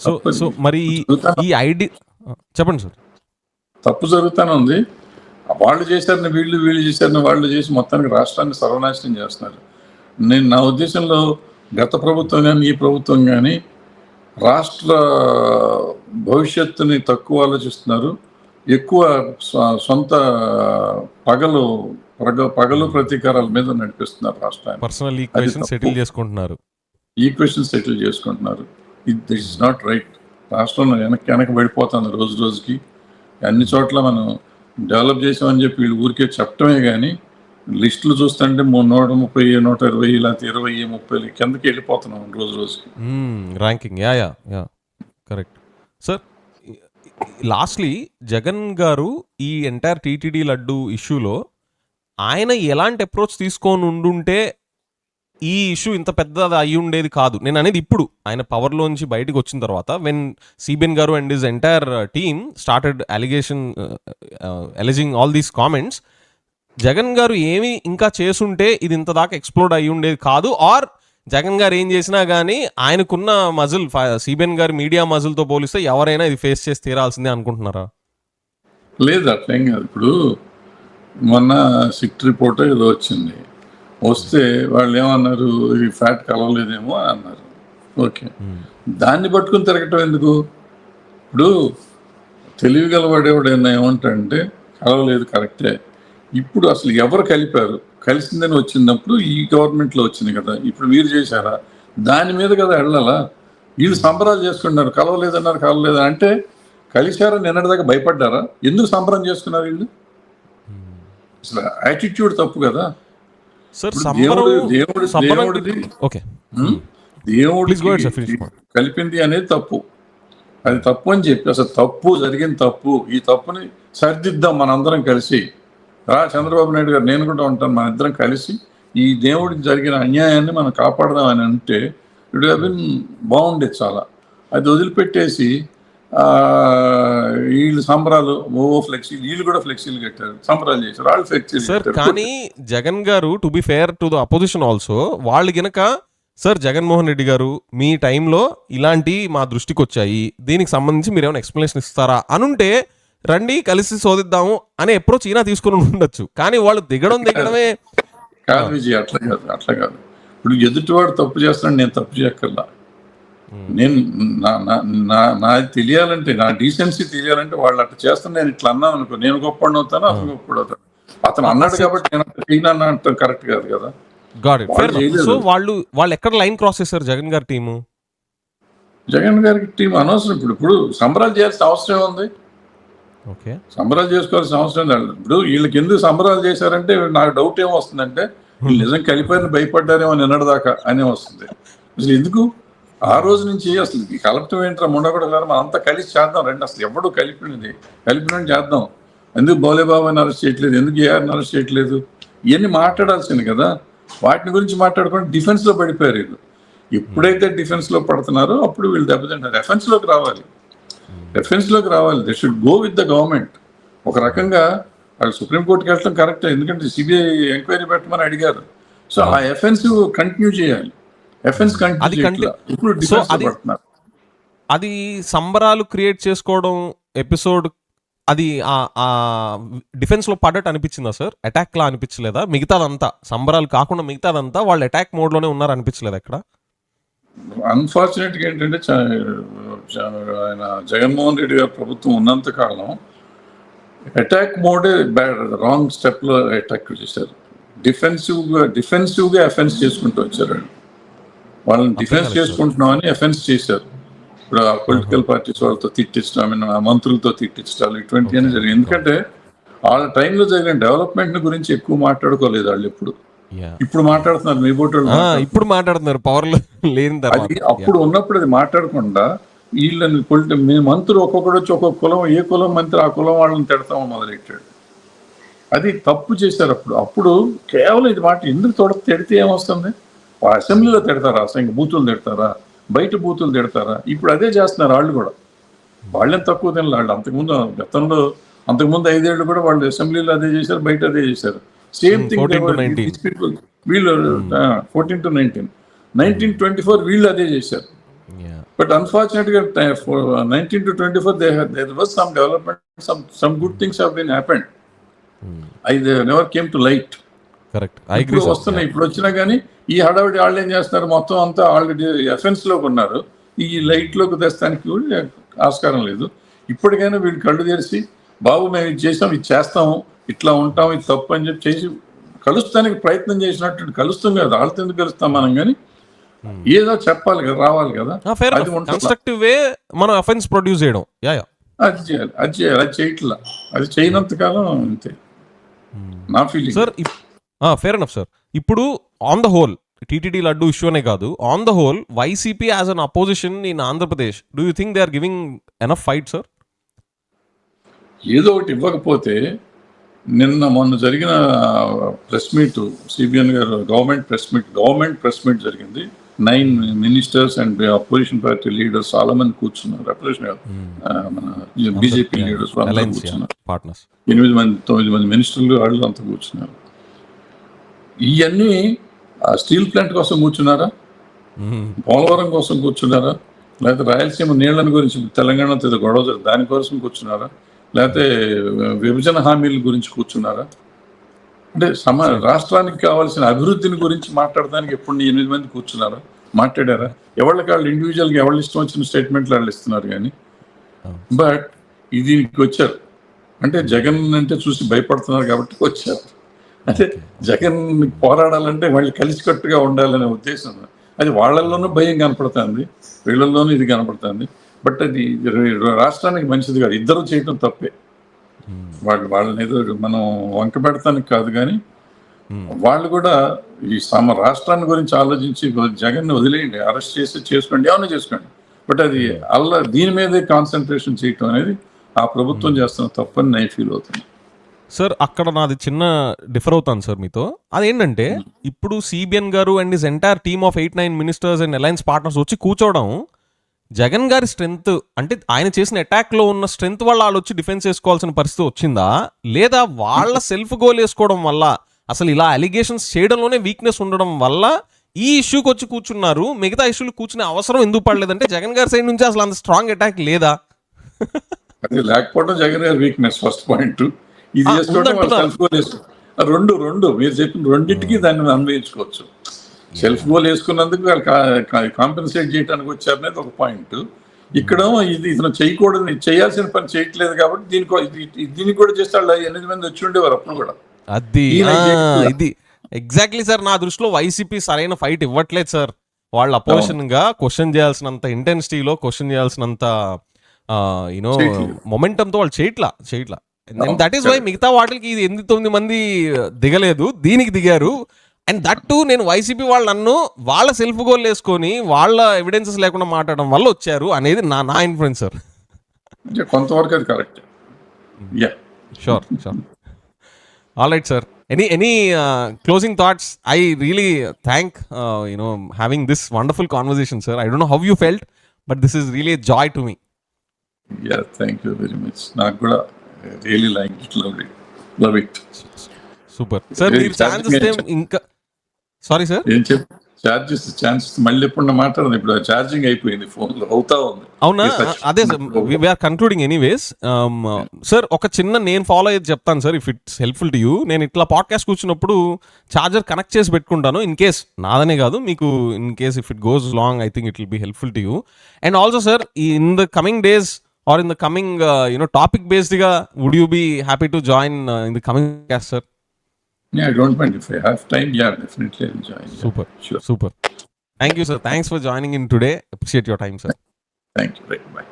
సో మరి ఈ ఐడి చెప్పండి సార్. తప్పు జరుగుతూనే ఉంది. వాళ్ళు చేశారని వీళ్ళు చేశారని వాళ్ళు చేసి మొత్తానికి రాష్ట్రాన్ని సర్వనాశనం చేస్తున్నారు. నేను నా ఉద్దేశంలో గత ప్రభుత్వం కానీ ఈ ప్రభుత్వం కానీ రాష్ట్ర భవిష్యత్తుని తక్కువ ఆలోచిస్తున్నారు. ఎక్కువ సొంత పగలు ప్రతీకారాల మీద నడిపిస్తున్నారు రాష్ట్రాన్ని. పర్సనల్ ఈక్వేషన్ సెటిల్ చేసుకుంటున్నారు. ఈక్వేషన్ సెటిల్ చేసుకుంటున్నారు. This is not right. రాష్ట్రంలో వెనక్కి పడిపోతుంది రోజు రోజుకి. అన్ని చోట్ల మనం డెవలప్ చేసామని చెప్పి వీళ్ళు ఊరికే చెప్పటమే కానీ లిస్టులు చూస్తుంటే 130, 120, లేకపోతే 20, 30 కిందకి వెళ్ళిపోతున్నాం రోజు రోజుకి. Ranking. Yeah correct sir. Lastly Jagan గారు ఈ ఎంటైర్ టీటీడీ లడ్డు ఇష్యూలో ఆయన ఎలాంటి అప్రోచ్ తీసుకొని ఉండుంటే ఈ ఇష్యూ ఇంత పెద్దది అయ్యి ఉండేది కాదు. నేను అనేది ఇప్పుడు ఆయన పవర్లోంచి బయటకు వచ్చిన తర్వాత when CBN garu and his entire team started alleging all these comments, Jagan garu ఏమి ఇంకా చేసుంటే ఇది ఇంత దాకా ఎక్స్ప్లోడ్ అయ్యి ఉండేది కాదు. ఆర్ జగన్ గారు ఏం చేసినా కానీ ఆయనకున్న మజిల్, సిబిఎన్ గారి మీడియా మజిల్తో పోలిస్తే ఎవరైనా ఇది ఫేస్ చేసి తీరాల్సిందే అనుకుంటున్నారా? లేదు, అట్లేం కాదు. ఇప్పుడు మొన్న సిట్ రిపోర్ట్ ఏదో వచ్చింది. వస్తే వాళ్ళు ఏమన్నారు, ఈ ఫ్యాట్ కలవలేదేమో అని అన్నారు. ఓకే, దాన్ని పట్టుకుని తిరగటం ఎందుకు? ఇప్పుడు తెలివిగలవాడేవాడైనా ఏమంటాడంటే కలవలేదు, కరెక్టే. ఇప్పుడు అసలు ఎవరు కలిపారు? కలిసిందని వచ్చినప్పుడు ఈ గవర్నమెంట్లో వచ్చింది కదా, ఇప్పుడు మీరు చేశారా? దాని మీద కదా వెళ్ళాలా. వీళ్ళు సంబరాలు చేసుకుంటున్నారు, కలవలేదన్నారు, కలవలేదు అంటే కలిశారని నిన్నటిదాకా భయపడ్డారా? ఎందుకు సంబరం చేసుకున్నారు వీళ్ళు? అసలు యాటిట్యూడ్ తప్పు కదా. దేవుడికి కలిపింది అనేది తప్పు. అది తప్పు అని చెప్పి అసలు తప్పు జరిగిన తప్పు, ఈ తప్పుని సరిదిద్దాం మనందరం కలిసి. చంద్రబాబు నాయుడు గారు, నేను కూడా ఉంటాను, మన ఇద్దరం కలిసి ఈ దేవుడికి జరిగిన అన్యాయాన్ని మనం కాపాడదాం అని అంటే ఇట్ హావ్ బీన్ బాగుండేది చాలా. అది వదిలిపెట్టేసి వీళ్ళు సంబరాలు, ఫ్లెక్సీ, వీళ్ళు కూడా ఫ్లెక్సీలు కట్టారు, సంబరాలు చేశారు, వాళ్ళు ఫ్లెక్సీలు కట్టారు. కానీ జగన్ గారు, to be fair to the opposition also, వాళ్ళు గనక సార్ జగన్మోహన్ రెడ్డి గారు మీ టైంలో ఇలాంటి మా దృష్టికి వచ్చాయి, దీనికి సంబంధించి మీరు ఏమైనా ఎక్స్ప్లెనేషన్ ఇస్తారా అనుంటే రండి కలిసి శోధిద్దాము అనే అప్రోచ్ ఈయన తీసుకుని ఉండొచ్చు. కానీ వాళ్ళు దిగడమే కాదు విజయ్, అట్లా కాదు. ఇప్పుడు ఎదుటివాడు తప్పు చేస్తాడు, నేను తప్పు చేయక్కర్లా. నేను నాది తెలియాలంటే, నా డీసెన్సీ తెలియాలంటే వాళ్ళు అట్లా చేస్తాను. నేను ఇట్లా అన్నాను అనుకో, నేను గొప్ప అవుతాను, అతను గొప్ప అవుతాను. అతను అన్నాడు కాబట్టి నేను అట్లా చేయను అంటే కరెక్ట్ కాదు కదా. సో వాళ్ళు ఎక్కడ లైన్ క్రాస్ చేశారు జగన్ గారి టీము? జగన్ గారికి టీం అనవసరం. ఇప్పుడు సంబరాలు చేయాల్సిన అవసరం ఉంది. సంబరాలు చేసుకోవాల్సిన అవసరం లేదు. ఇప్పుడు వీళ్ళకి ఎందుకు సంబరాలు చేశారంటే నాకు డౌట్ ఏమొస్తుందంటే వీళ్ళు నిజం కలిపారని భయపడ్డారేమో నిన్నటిదాకా అనే వస్తుంది. అసలు ఎందుకు ఆ రోజు నుంచి అసలు కలపటం ఏంటో ముండగొడ గారు, మనం అంతా కలిసి చేద్దాం రండి. అసలు ఎవడు కలిపినని చేద్దాం. ఎందుకు బౌలేబాబుని అరెస్ట్ చేయట్లేదు, ఎందుకు ఏఆర్ని అరెస్ట్ చేయట్లేదు, ఇవన్నీ మాట్లాడాల్సింది కదా. వాటిని గురించి మాట్లాడుకుంటే డిఫెన్స్లో పడిపోయారు వీళ్ళు. ఎప్పుడైతే డిఫెన్స్లో పడుతున్నారో అప్పుడు వీళ్ళు దెబ్బతింటారు. డిఫెన్స్లోకి రావాలి. They should go with the government. ఒక రకంగా వాళ్ళు సుప్రీంకోర్టుకి వెళ్ళడం కరెక్టే, ఎందుకంటే సిబిఐ ఎంక్వైరీ పెట్టమని అడిగారు. సో ఆ ఎఫెన్సివ్ కంటిన్యూ చేయాలి. ఇప్పుడు డిఫెన్స్ పడుతున్నారు. అది సంబరాలు క్రియేట్ చేసుకోవడం ఎపిసోడ్, అది డిఫెన్స్ లో పడ్డట్టు అనిపించిందా సార్? అటాక్ లా అనిపించలేదా? మిగతాదంతా సంబరాలు కాకుండా మిగతాదంతా వాళ్ళు అటాక్ మోడ్ లోనే ఉన్నారు అనిపించలేదు ఎక్కడ? అన్ఫార్చునేట్ గా ఏంటంటే ఆయన జగన్మోహన్ రెడ్డి గారి ప్రభుత్వం ఉన్నంత కాలం అటాక్ మోడే రాంగ్ స్టెప్ లో అటాక్ చేశారు. డిఫెన్సివ్గా అఫెన్స్ చేసుకుంటూ వచ్చారు. వాళ్ళని డిఫెన్స్ చేసుకుంటున్నామని అఫెన్స్ చేశారు. ఇప్పుడు ఆ పొలిటికల్ పార్టీస్ వాళ్ళతో తిట్టించడం, మంత్రులతో తిట్టించడాలు ఇటువంటివన్నీ జరిగింది. ఎందుకంటే వాళ్ళ టైంలో జరిగిన డెవలప్మెంట్ గురించి ఎక్కువ మాట్లాడుకోలేదు వాళ్ళు ఎప్పుడు. Yeah. ఇప్పుడు మాట్లాడుతున్నారు మీ బోటోళ్ళు ఇప్పుడు మాట్లాడుతున్నారు పవర్ లో లేని తర్వాత. అది అప్పుడు ఉన్నప్పుడు అది మాట్లాడకుండా వీళ్ళని మీ మంత్రులు ఒక్కొక్కడు వచ్చి ఒక్కొక్క కులం, ఏ కులం మంత్రి ఆ కులం వాళ్ళని తిడతామో మొదలెట్టాడు. అది తప్పు చేశారు అప్పుడు కేవలం ఇది మాట ఎందుకు తిడితే ఏమొస్తుంది? అసెంబ్లీలో తిడతారా, అసలు బూతులు తిడతారా, బయట బూతులు తిడతారా? ఇప్పుడు అదే చేస్తున్నారు వాళ్ళు కూడా. వాళ్ళేం తక్కువ తినలేదు. వాళ్ళు అంతకుముందు గతంలో అంతకుముందు 5 ఏళ్ళు కూడా వాళ్ళు అసెంబ్లీలో అదే చేశారు, బయట అదే చేశారు. సేమ్ థింగ్ వీళ్ళు 14 to 19, 1924 వీళ్ళు అదే చేశారు. బట్ అన్ఫార్చునేట్గా 19 to 24 there was some development, some good things have been happened. They never came to light. ఇప్పుడు వస్తున్నాయి. ఇప్పుడు వచ్చినా కానీ ఈ హడావిడి వాళ్ళు ఏం చేస్తున్నారు, మొత్తం అంతా ఆల్రెడీ ఎఫెన్స్ లోకి ఉన్నారు. ఈ లైట్ లోకి తెస్తానికి కూడా ఆస్కారం లేదు. ఇప్పటికైనా వీళ్ళు కళ్ళు తెరిచి బాబు మేము ఇది చేసాం, ఇది చేస్తాము, ఇట్లా ఉంటాం, ఇది తప్పు అని చెప్పి చేసి కలుస్తానికి ప్రయత్నం చేసినట్టు కలుస్తాం కదా. వాళ్ళతో ఎందుకు కలుస్తాం మనం? కానీ ఏదో చెప్పాలి కదా, రావాలి కదా. అది చేయాలి, అది చేయట్లా. అది చేయనంత కాలం అంతే నా feeling. Sir fair enough sir. ఇప్పుడు on the whole TTD laddu issue అనే కాదు, on the whole YCP as an opposition in Andhra Pradesh, do you think they are giving enough fight sir? ఏదో ఒకటి ఇవ్వకపోతే మొన్న జరిగిన ప్రెస్ మీట్, సిబిఎన్ గారు గవర్నమెంట్ ప్రెస్ మీట్ జరిగింది. 9 ministers and opposition party leaders చాలా మంది కూర్చున్నారు. అపోజిషన్ మన బీజేపీ లీడర్స్ కూర్చున్నారు. 8-9 మంది మినిస్టర్లు వాళ్ళు అంతా కూర్చున్నారు. ఇవన్నీ స్టీల్ ప్లాంట్ కోసం కూర్చున్నారా, పోలవరం కోసం కూర్చున్నారా, లేకపోతే రాయలసీమ నీళ్లను గురించి తెలంగాణతో గొడవ దానికోసం కూర్చున్నారా, లేకపోతే విభజన హామీల గురించి కూర్చున్నారా? అంటే రాష్ట్రానికి కావాల్సిన అభివృద్ధిని గురించి మాట్లాడడానికి ఎప్పుడు 8 మంది కూర్చున్నారా, మాట్లాడారా? ఎవరికి వాళ్ళు ఇండివిజువల్గా ఎవరు ఇష్టం వచ్చిన స్టేట్మెంట్లు వాళ్ళు ఇస్తున్నారు. కానీ బట్ దీనికి వచ్చారు అంటే జగన్ అంటే చూసి భయపడుతున్నారు కాబట్టి వచ్చారు. అంటే జగన్ పోరాడాలంటే వాళ్ళు కలిసికట్టుగా ఉండాలనే ఉద్దేశం. అది వాళ్ళల్లోనూ భయం కనపడుతుంది, వీళ్ళల్లోనూ ఇది కనపడుతుంది. బట్ అది రాష్ట్రానికి మంచిది కాదు. ఇద్దరు చేయటం తప్పే. వాళ్ళని ఏదో మనం వంక పెడతానికి కాదు, కానీ వాళ్ళు కూడా ఈ రాష్ట్రాన్ని గురించి ఆలోచించి జగన్ని వదిలేయండి, అరెస్ట్ చేసుకోండి, ఏమైనా చేసుకోండి. బట్ అది దీని మీదే కాన్సన్ట్రేషన్ చేయటం అనేది ఆ ప్రభుత్వం చేస్తున్న తప్పని నేను ఫీల్ అవుతుంది. సార్ అక్కడ నాది చిన్న డిఫర్ అవుతాను సార్ మీతో. అదేంటంటే ఇప్పుడు CBN garu and his entire team of 8-9 ministers and alliance partners వచ్చి కూర్చోవడం జగన్ గారి స్ట్రెంగ్త్, అంటే ఆయన చేసిన అటాక్లో ఉన్న స్ట్రెంగ్త్ వల్ల వాళ్ళు వచ్చి డిఫెన్స్ చేసుకోవాల్సిన పరిస్థితి వచ్చిందా, లేదా వాళ్ళ సెల్ఫ్ గోల్ వేసుకోవడం వల్ల, అసలు ఇలా అలిగేషన్స్ చేయడంలోనే వీక్నెస్ ఉండడం వల్ల ఈ ఇష్యూకి వచ్చి కూర్చున్నారు, మిగతా ఇష్యూలు కూర్చునే అవసరం ఎందుకు పడలేదంటే జగన్ గారి సైడ్ నుంచి అసలు అంత స్ట్రాంగ్ అటాక్ లేదా? అది లేకపోవడం జగన్ గారి వీక్నెస్ ఫస్ట్ పాయింట్. ఇది చేసుకోవడం సెల్ఫ్ గోల్ వేసుకో రెండు మీరు చెప్పిన రెండింటికి దాన్ని అన్వయించుకోవచ్చు. సెల్ఫ్ గోల్ వేసుకున్నందుకు కాంపెన్సేట్ చేయడానికి వచ్చారనేది ఒక పాయింట్. ఇక్కడ ఇతను చేయకూడదు, చేయాల్సిన పని చేయట్లేదు కాబట్టి దీనికి కూడా చేస్తే వాళ్ళు 8 మంది వచ్చి ఉండేవారు అప్పుడు కూడా. అది ఇది ఎగ్జాక్ట్లీ సార్. నా దృష్టిలో వైసీపీ సరైన ఫైట్ ఇవ్వట్లేదు సార్. వాళ్ళు అపోజిషన్ గా క్వశ్చన్ చేయాల్సినంత ఇంటెన్సిటీలో, క్వశ్చన్ చేయాల్సినంత యూనో మొమెంటంతో వాళ్ళు చేయట్లా. దట్ ఈస్ వై మిగతా వాటికి ఇది 8-9 మంది దిగలేదు, దీనికి దిగారు. అండ్ దట్ టు నేను వైసీపీ వాళ్ళు నన్ను వాళ్ళ సెల్ఫ్ గోల్ వేసుకొని వాళ్ళ ఎవిడెన్సెస్ లేకుండా మాట్లాడడం వల్ల వచ్చారు అనేది నా ఇన్ఫ్లుయెన్స్ సార్. కొంతవరకు అది correct. Sure. All right sir. Any closing thoughts? I really thank having this wonderful conversation, sir. I don't know how you felt, but this is really a joy to me. Yeah, thank you very much. నాకు కూడా really liked it, love it. Super sir. మీరు chances ఇంకా sorry sir ఏం చెప్పు charges మళ్ళీ ఎప్పుడు మాట్లాడదు. ఇప్పుడు ఛార్జింగ్ అయిపోయింది ఫోన్లో, అవుతా ఉంది. అవునా? అదే sir, we're concluding anyways. Sir ఒక చిన్న నేను ఫాలో అయ్యేది చెప్తాను sir, if it's helpful to you. నేను ఇట్లా పాడ్కాస్ట్ కూర్చున్నప్పుడు ఛార్జర్ కనెక్ట్ చేసి పెట్టుకుంటాను, ఇన్ కేస్ నాదనే కాదు, మీకు in case if it goes long I think it will be helpful to you. And also sir, in the coming days or in the coming topic based గా would you be happy to join in the coming cast sir? Yeah, I don't mind if I have time. Yeah, definitely I'll join. Super. Sure. Super. Thank you, sir. Thanks for joining in today. Appreciate your time, sir. Thank you. Bye.